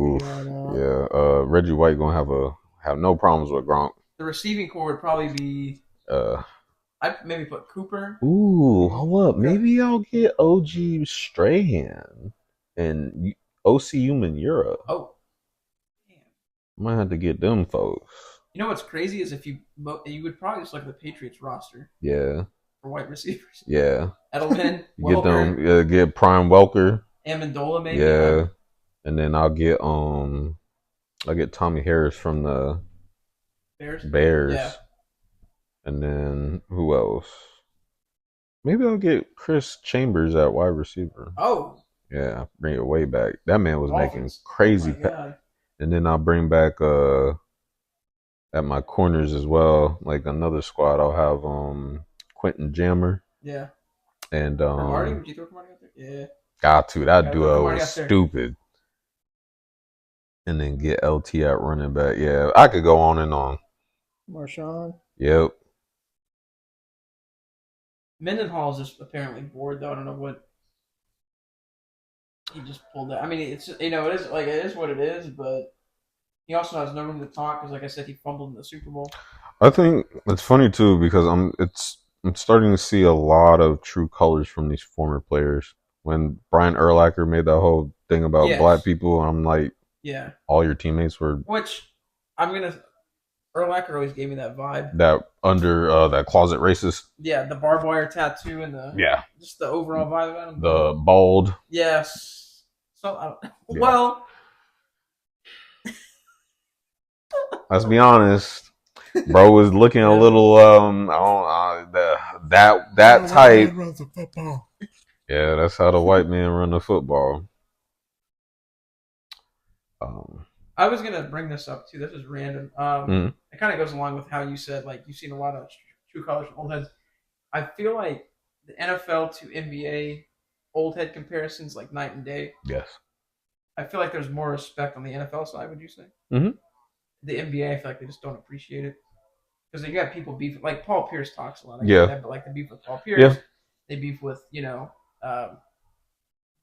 Oof. Yeah. Reggie White gonna have no problems with Gronk. The receiving core would probably be. I'd maybe put Cooper. Ooh, hold up. Maybe I'll get OG Strahan and OCU Manura. Oh. Damn. Might have to get them folks. You know what's crazy is if you would probably just look at the Patriots roster. Yeah. For wide receivers. Yeah. Edelman. Get them. Get Prime Welker. Amendola maybe. Yeah. And then I'll get Tommy Harris from the Bears. Yeah. And then who else? Maybe I'll get Chris Chambers at wide receiver. Oh. Yeah, bring it way back. That man was making crazy. And then I'll bring back at my corners as well, like another squad. I'll have Quentin Jammer. Yeah. And Marty, would you throw Marty out there? Yeah. Got to. That duo was stupid. And then get LT at running back. Yeah, I could go on and on. Marshawn. Yep. Mendenhall is just apparently bored though. I don't know what he just pulled that. I mean, it's it is what it is, but he also has no room to talk because, like I said, he fumbled in the Super Bowl. I think it's funny too because I'm starting to see a lot of true colors from these former players. When Brian Urlacher made that whole thing about black people, I'm like, yeah, all your teammates were. Which Urlacher always gave me that vibe. That under that closet racist. Yeah, the barbed wire tattoo and just the overall vibe about him. The bald. Yes. So well, let's be honest. Bro was looking a little that type. Yeah, that's how the white man run the football. I was gonna bring this up too. This is random. It kind of goes along with how you said, like, you've seen a lot of true colors from old heads. I feel like the NFL to NBA old head comparisons like night and day. Yes. I feel like there's more respect on the NFL side. Would you say? Mm-hmm. The NBA, I feel like they just don't appreciate it because you got people beef. Like Paul Pierce talks a lot. But like the beef with Paul Pierce, they beef with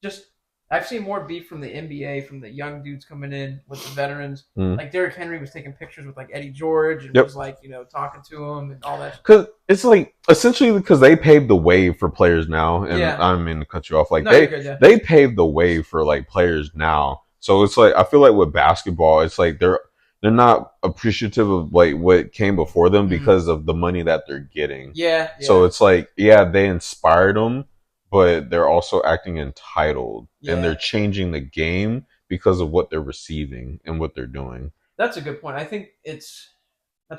just. I've seen more beef from the NBA, from the young dudes coming in with the veterans. Like Derrick Henry was taking pictures with like Eddie George and was like, talking to him and all that. Because it's like essentially because they paved the way for players now, and I don't mean to cut you off. Like they paved the way for like players now. So it's like I feel like with basketball, it's like they're not appreciative of like what came before them because of the money that they're getting. Yeah. So it's like they inspired them. But they're also acting entitled, and they're changing the game because of what they're receiving and what they're doing. That's a good point. I think that's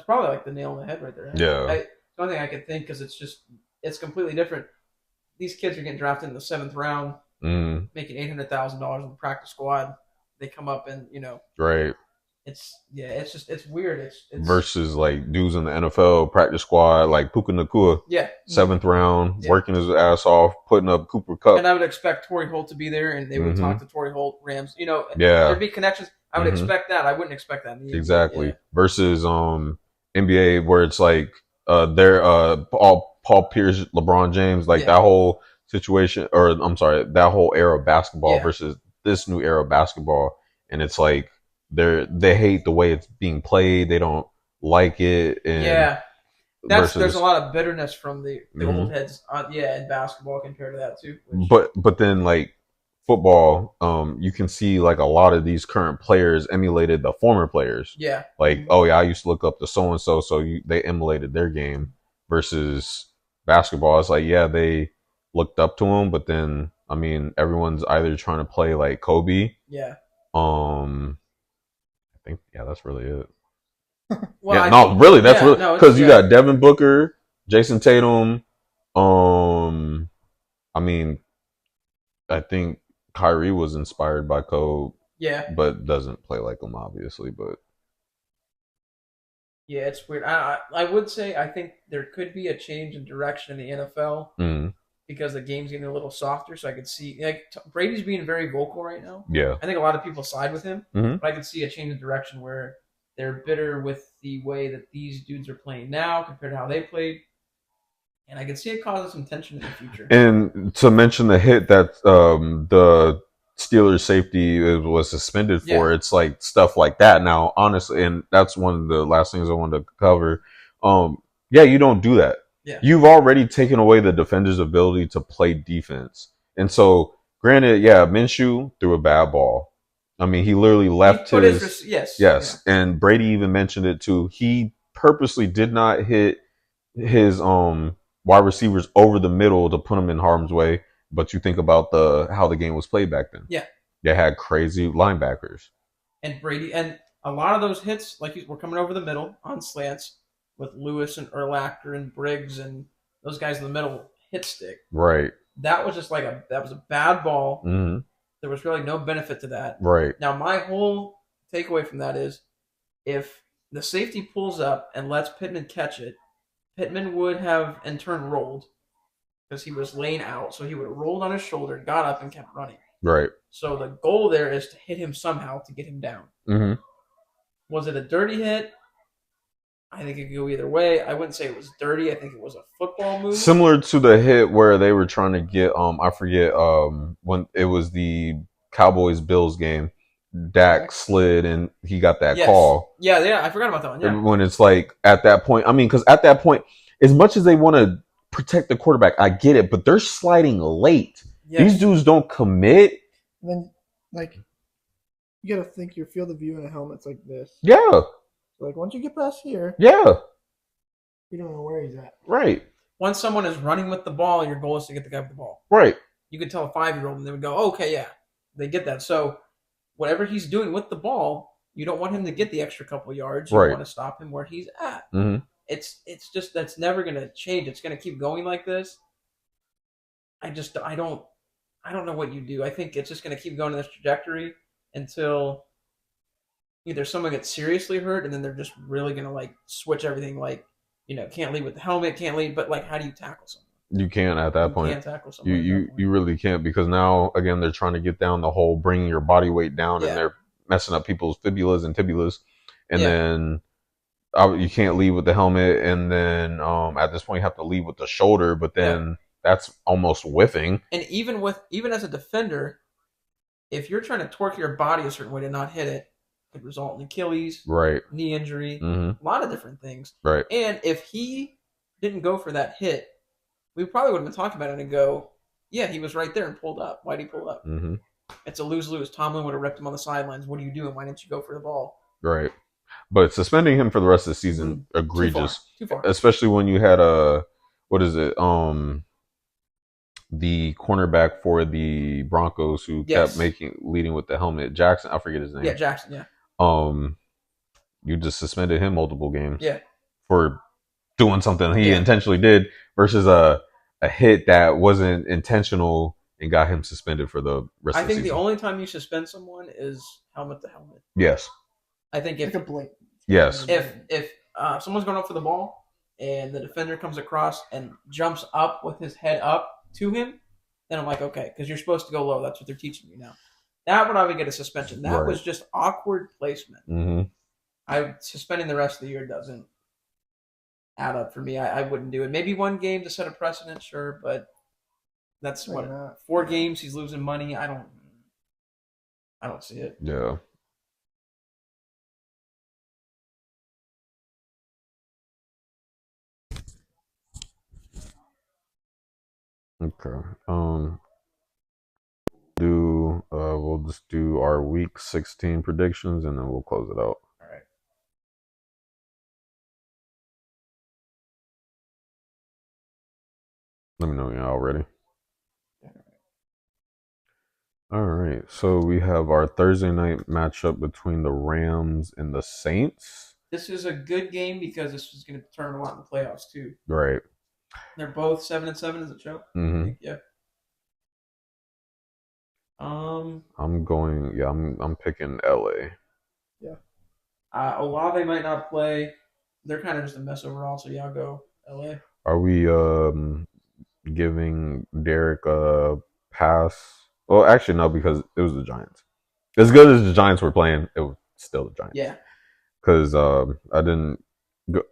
probably like the nail on the head right there. Yeah. The only thing I could think because it's completely different. These kids are getting drafted in the 7th round, making $800,000 in the practice squad. They come up and right. It's weird. It's versus like dudes in the NFL practice squad like Puka Nacua, 7th round, working his ass off, putting up Cooper Kupp. And I would expect Torrey Holt to be there, and they would talk to Torrey Holt, Rams. There'd be connections. I would expect that. I wouldn't expect that. Exactly. Versus NBA where it's like they're Paul Pierce, LeBron James, like that whole situation, or I'm sorry, that whole era of basketball versus this new era of basketball, and it's like. They hate the way it's being played. They don't like it. And there's a lot of bitterness from the old heads. In basketball compared to that too. But then like football, you can see like a lot of these current players emulated the former players. Yeah. Like I used to look up to so and so, they emulated their game. Versus basketball, it's like they looked up to him, but then I mean everyone's either trying to play like Kobe. Yeah. That's really it. Really because you got Devin Booker, Jason Tatum. I mean, I think Kyrie was inspired by Kobe. Yeah. But doesn't play like him, obviously. But yeah, it's weird. I would say I think there could be a change in direction in the NFL because the game's getting a little softer. So I could see Brady's being very vocal right now. Yeah, I think a lot of people side with him, but I could see a change in direction where they're bitter with the way that these dudes are playing now compared to how they played, and I can see it causing some tension in the future. And to mention the hit that the Steelers safety was suspended for, it's like stuff like that. Now, honestly, and that's one of the last things I wanted to cover. Yeah, you don't do that. Yeah. You've already taken away the defender's ability to play defense. And so, granted, yeah, Minshew threw a bad ball. I mean, he literally left his yes. Yeah. And Brady even mentioned it too. He purposely did not hit his wide receivers over the middle to put them in harm's way. But you think about how the game was played back then. Yeah. They had crazy linebackers. And Brady, and a lot of those hits, were coming over the middle on slants with Lewis and Urlacher and Briggs and those guys in the middle hit stick. Right. That was just that was a bad ball. Mm-hmm. There was really no benefit to that. Right. Now, my whole takeaway from that is if the safety pulls up and lets Pittman catch it, Pittman would have in turn rolled because he was laying out. So he would have rolled on his shoulder, got up, and kept running. Right. So the goal there is to hit him somehow to get him down. Mm-hmm. Was it a dirty hit? I think it could go either way. I wouldn't say it was dirty. I think it was a football move. Similar to the hit where they were trying to get I forget when it was the Cowboys Bills game. Dak slid and he got that call. Yeah, I forgot about that one. Yeah. When it's like at that point, I mean, because at that point, as much as they want to protect the quarterback, I get it, but they're sliding late. Yes. These dudes don't commit. Then, you got to think your field of view in a helmet's like this. Yeah. So, once you get past here, yeah, you don't know where he's at. Right. Once someone is running with the ball, your goal is to get the guy with the ball. Right. You could tell a 5-year-old and they would go, oh, okay, yeah, they get that. So whatever he's doing with the ball, you don't want him to get the extra couple yards. You want to stop him where he's at. Mm-hmm. It's just that's never going to change. It's going to keep going like this. I don't know what you do. I think it's just going to keep going in this trajectory until either someone gets seriously hurt and then they're just really going to switch everything. Can't lead with the helmet, can't lead, but how do you tackle someone? You can't at that point. You can't tackle someone. You really can't, because now again they're trying to get down the whole bringing your body weight down, and they're messing up people's fibulas and tibulas, and then you can't lead with the helmet, and then at this point you have to lead with the shoulder, but then that's almost whiffing. And even as a defender, if you're trying to torque your body a certain way to not hit it, could result in Achilles, knee injury, a lot of different things. Right. And if he didn't go for that hit, we probably would have been talking about it and go, yeah, he was right there and pulled up. Why'd he pull up? Mm-hmm. It's a lose-lose. Tomlin would have ripped him on the sidelines. What are you doing? Why didn't you go for the ball? Right. But suspending him for the rest of the season, egregious. Too far. Especially when you had the cornerback for the Broncos who kept leading with the helmet. Jackson, I forget his name. Yeah, Jackson, yeah. You just suspended him multiple games. Yeah. For doing something he intentionally did versus a hit that wasn't intentional and got him suspended for the rest of the season. I think the only time you suspend someone is helmet to helmet. Yes. I think if yes. If someone's going up for the ball and the defender comes across and jumps up with his head up to him, then I'm like, okay, because you're supposed to go low. That's what they're teaching you now. That would I would get a suspension. That was just awkward placement. Mm-hmm. Suspending the rest of the year doesn't add up for me. I wouldn't do it. Maybe one game to set a precedent, sure, but that's 4 games. He's losing money. I don't see it. Yeah. Okay. We'll just do our week 16 predictions and then we'll close it out. All right. Let me know when y'all ready. All right. So we have our Thursday night matchup between the Rams and the Saints. This is a good game because this is going to determine a lot in the playoffs too. Right. They're both 7-7 as a show. Mm-hmm. Yeah. I'm going. Yeah, I'm picking LA. Yeah. Olave might not play. They're kind of just a mess overall. So yeah, I'll go LA. Are we giving Derek a pass? Well, actually, no, because it was the Giants. As good as the Giants were playing, it was still the Giants. Yeah. Because I didn't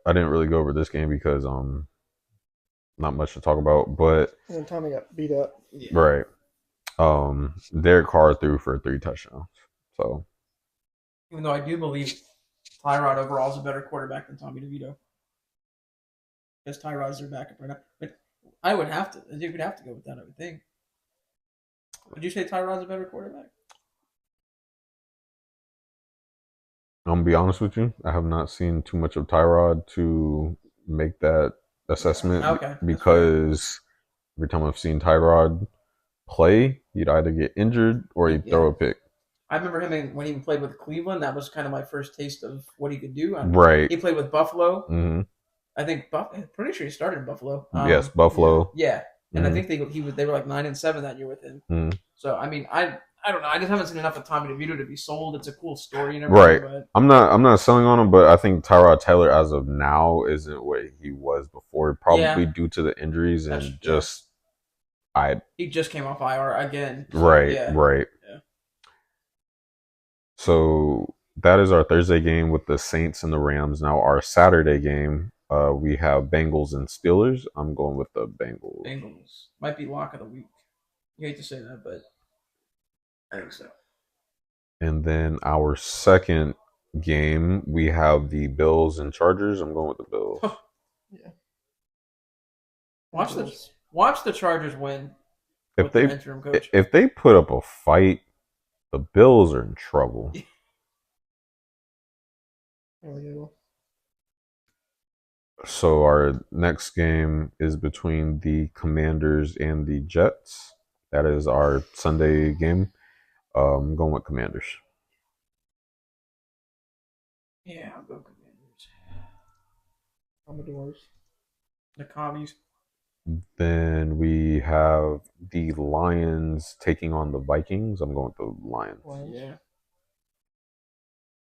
really go over this game because not much to talk about. But and then Tommy got beat up. Yeah. Right. Derek Carr threw for 3 touchdowns. So even though I do believe Tyrod overall is a better quarterback than Tommy DeVito, because Tyrod's their backup right now. But I would have to. You would have to go with that. I would think. Would you say Tyrod's a better quarterback? I'm gonna be honest with you. I have not seen too much of Tyrod to make that assessment. Okay. Because every time I've seen Tyrod play, he'd either get injured or he'd throw a pick. I remember him when he played with Cleveland. That was kind of my first taste of what he could do. Right. He played with Buffalo. Mm-hmm. I think I'm pretty sure he started in Buffalo. Yes, Buffalo. Yeah, and I think they were like 9-7 that year with him. Mm-hmm. So I mean, I don't know. I just haven't seen enough of Tommy DeVito to be sold. It's a cool story and everything. Right. But I'm not selling on him, but I think Tyrod Taylor as of now isn't what he was before, probably due to the injuries and he just came off IR again. So, right. Yeah. So that is our Thursday game with the Saints and the Rams. Now our Saturday game, we have Bengals and Steelers. I'm going with the Bengals. Bengals might be lock of the week. You hate to say that, but I think so. And then our second game, we have the Bills and Chargers. I'm going with the Bills. Yeah. Watch the Chargers win. If they put up a fight, the Bills are in trouble. So our next game is between the Commanders and the Jets. That is our Sunday game. I'm going with Commanders. Yeah, I'll go Commanders. Commodores. The Commies. Then we have the Lions taking on the Vikings. I'm going with the Lions. Yeah.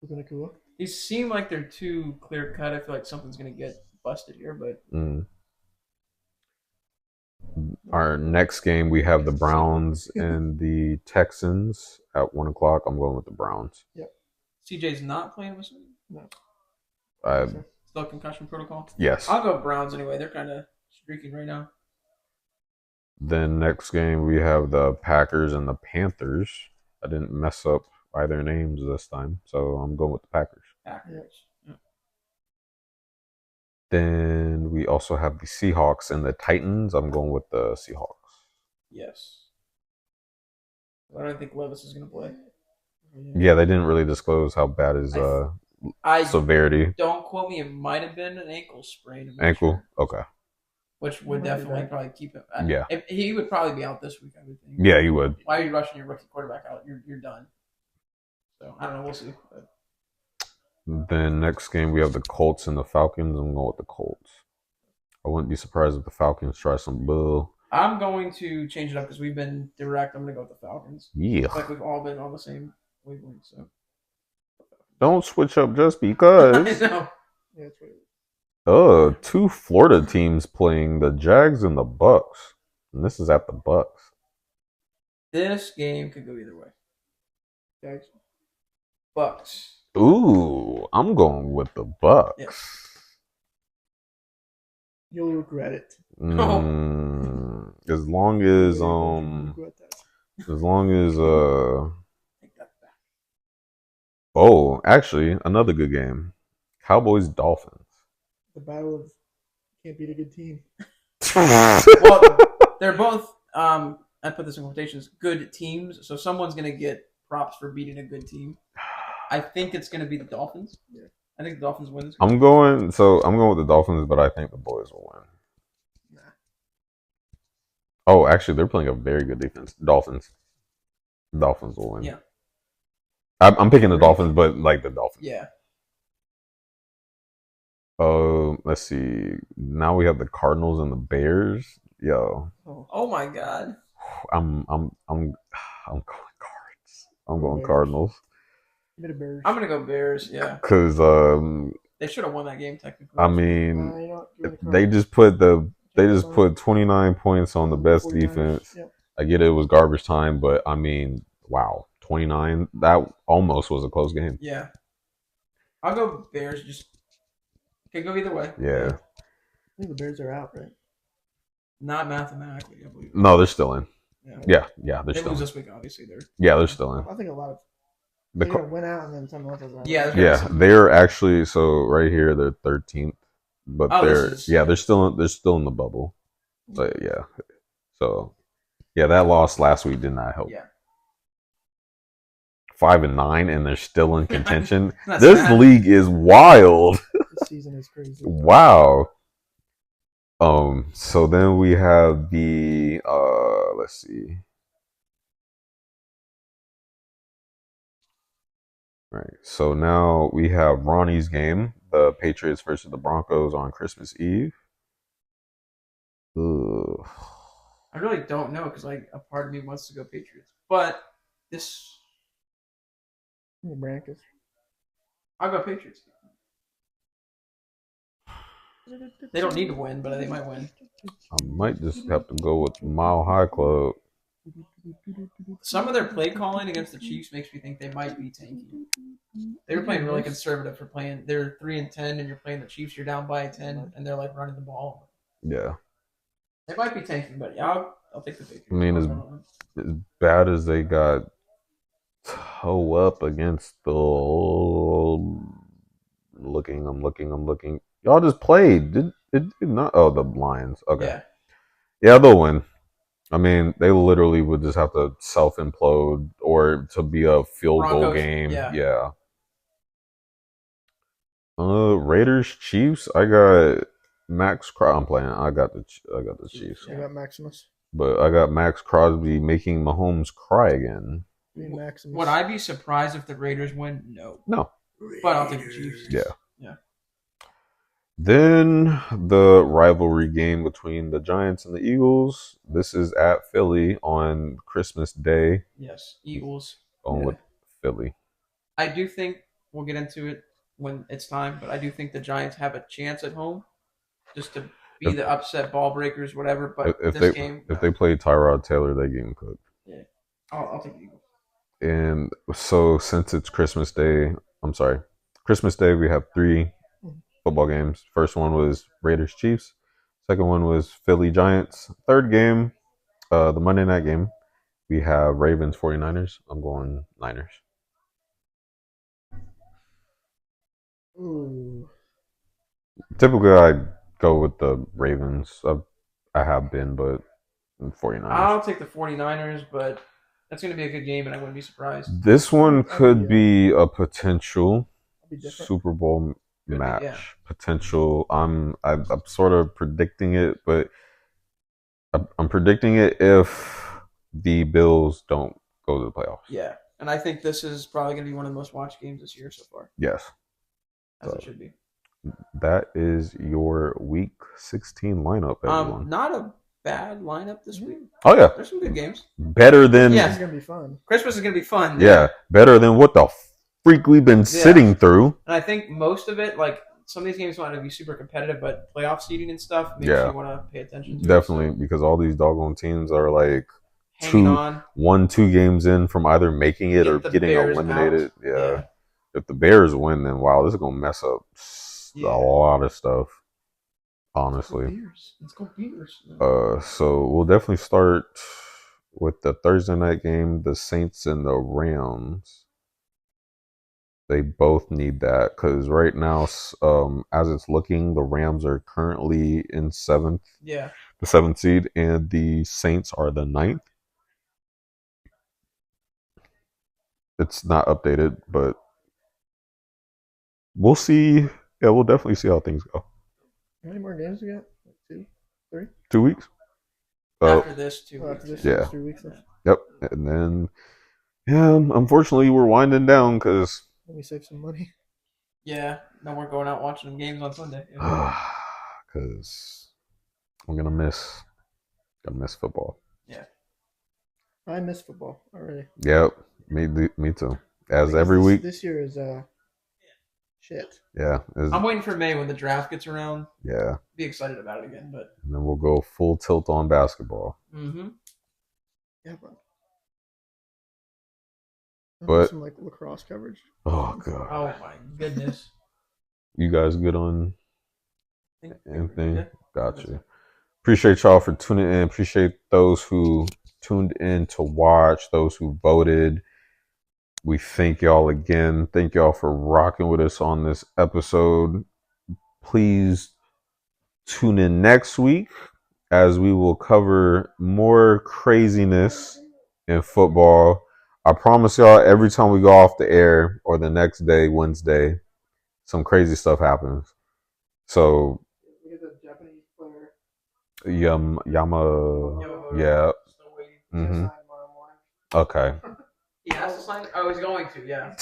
Looking cool. These seem like they're too clear cut. I feel like something's going to get busted here, but. Our next game, we have the Browns and the Texans at 1:00. I'm going with the Browns. Yep. CJ's not playing with me? No. Still concussion protocol? Yes. I'll go Browns anyway. They're kind of streaking right now. Then next game, we have the Packers and the Panthers. I didn't mess up either names this time, so I'm going with the Packers. Packers. Yep. Then we also have the Seahawks and the Titans. I'm going with the Seahawks. Yes. I don't think Levis is going to play. Yeah, they didn't really disclose how bad his severity. Don't quote me. It might have been an ankle sprain. Ankle? Sure. Okay. Which would definitely probably keep him. Yeah. He would probably be out this week, I would think. Yeah, he would. Why are you rushing your rookie quarterback out? You're done. So, I don't know. We'll see. But. Then next game, we have the Colts and the Falcons. I'm going with the Colts. I wouldn't be surprised if the Falcons try some bull. I'm going to change it up because we've been direct. I'm going to go with the Falcons. Yeah. It's like we've all been on the same wavelength. So. Don't switch up just because. I know. Yeah, that's right. 2 Florida teams playing, the Jags and the Bucks. And this is at the Bucks. This game could go either way. Jags. Bucks. Ooh, I'm going with the Bucks. Yeah. You'll regret it. As long as oh, actually, another good game. Cowboys Dolphins. The battle of can't beat a good team. Well, they're both I put this in quotations, good teams, so someone's gonna get props for beating a good team. I think it's gonna be the Dolphins. Yeah. I think the Dolphins win this game. I'm going with the Dolphins, but I think the boys will win. Nah. Oh, actually, they're playing a very good defense. Dolphins will win. Yeah. I'm picking the Dolphins, but like the Dolphins. Yeah. Let's see. Now we have the Cardinals and the Bears. Yo. Oh my God. I'm going I'm going Cardinals. Bears. I'm gonna go Bears. Yeah, because they should have won that game technically. I mean, they just put 29 points on the best 49ers. Defense. Yep. I get it was garbage time, but I mean, wow, 29. That almost was a close game. Yeah, I'll go Bears. Just can go either way. Yeah. I think the Bears are out, right? Not mathematically, I believe. No, they're still in. Yeah, they're they still lose in. This week, obviously. They're still in. I think a lot of they went out and then someone else was out. Yeah, they're actually right here. They're 13th, but they're still in the bubble. So that loss last week did not help. Yeah. 5-9, and they're still in contention. This league is wild. This season is crazy. Wow. So then we have the let's see. Right. So now we have Ronnie's game, the Patriots versus the Broncos on Christmas Eve. Ugh. I really don't know because a part of me wants to go Patriots, but this. Broncos. I'll go Patriots. They don't need to win, but they might win. I might just have to go with Mile High Club. Some of their play calling against the Chiefs makes me think they might be tanking. They were playing really conservative for playing. They're 3-10, and you're playing the Chiefs. You're down by 10, and they're running the ball. Yeah, they might be tanking, but yeah, I'll take the Patriots. I mean, as bad as they got toe up against the I'm looking. Y'all just played. It did not. Oh, the Lions. Okay. Yeah, they'll win. I mean, they literally would just have to self-implode or to be a field goal game. Yeah. Raiders, Chiefs. I got Max. I'm playing. I got the Chiefs. I got Maximus. But I got Max Crosby making Mahomes cry again. Would I be surprised if the Raiders win? No. But I'll take the Chiefs. Yeah. Then the rivalry game between the Giants and the Eagles. This is at Philly on Christmas Day. Yes, Eagles. Going with Philly. I do think we'll get into it when it's time, but I do think the Giants have a chance at home just to be the upset ball breakers, whatever. But if they play Tyrod Taylor, they get him cooked. Yeah, I'll take the Eagles. And so since it's Christmas Day, we have 3 football games. First one was Raiders Chiefs. Second one was Philly Giants. Third game, the Monday night game, we have Ravens 49ers. I'm going Niners. Ooh. Typically, I go with the Ravens. I have been, but 49ers. I'll take the 49ers, but that's going to be a good game, and I wouldn't be surprised. This one could be a potential Super Bowl match. Potential. I'm sort of predicting it, but I'm predicting it if the Bills don't go to the playoffs. Yeah, and I think this is probably going to be one of the most watched games this year so far. Yes. As it should be. That is your Week 16 lineup, everyone. Not a bad lineup this week. Oh, yeah. There's some good games. Better than... Yeah, it's going to be fun. Christmas is going to be fun. Yeah, better than what the freak we've been sitting through. And I think most of it, some of these games want to be super competitive, but playoff seeding and stuff makes you want to pay attention to Definitely, because all these doggone teams are 1-2 games in from either making it or getting eliminated. Yeah. If the Bears win, then wow, this is gonna mess up a lot of stuff. Honestly, let's go Bears. So we'll definitely start with the Thursday night game, the Saints and the Rams. They both need that because right now, as it's looking, the Rams are currently in 7th. Yeah, the 7th seed, and the Saints are the 9th. It's not updated, but we'll see. Yeah, we'll definitely see how things go. How many more games we got? 2, 3? 2 weeks. After this, 2 weeks. After this, 3 weeks left. Yep. And then, unfortunately, we're winding down because... Let me save some money. Yeah. No more going out watching games on Sunday. Because I'm going to miss football. Yeah. I miss football already. Yep, me too. As every week. This year is shit. Yeah, I'm waiting for May when the draft gets around. Yeah, be excited about it again, but and then we'll go full tilt on basketball. Mm-hmm. Yeah, but some like lacrosse coverage. Oh god. Oh my goodness. You guys good on anything? Yeah. Gotcha. Appreciate y'all for tuning in. Appreciate those who tuned in to watch, those who voted. We thank y'all again. Thank y'all for rocking with us on this episode. Please tune in next week as we will cover more craziness in football. I promise y'all, every time we go off the air or the next day, Wednesday, some crazy stuff happens. So, Yama, yeah. Mm-hmm. Okay. He has to sign? Oh, he's going to, yeah.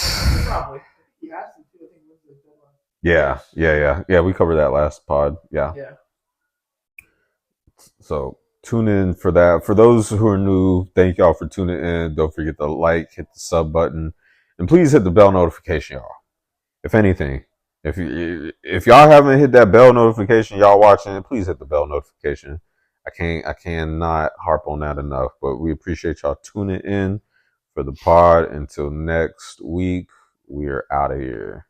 Probably. He has to, too. Yeah. Yeah, we covered that last pod. Yeah. So tune in for that. For those who are new, thank y'all for tuning in. Don't forget to like, hit the sub button, and please hit the bell notification, y'all. If anything, if y'all haven't hit that bell notification, y'all watching it, please hit the bell notification. I cannot harp on that enough. But we appreciate y'all tuning in for the pod. Until next week, we are out of here.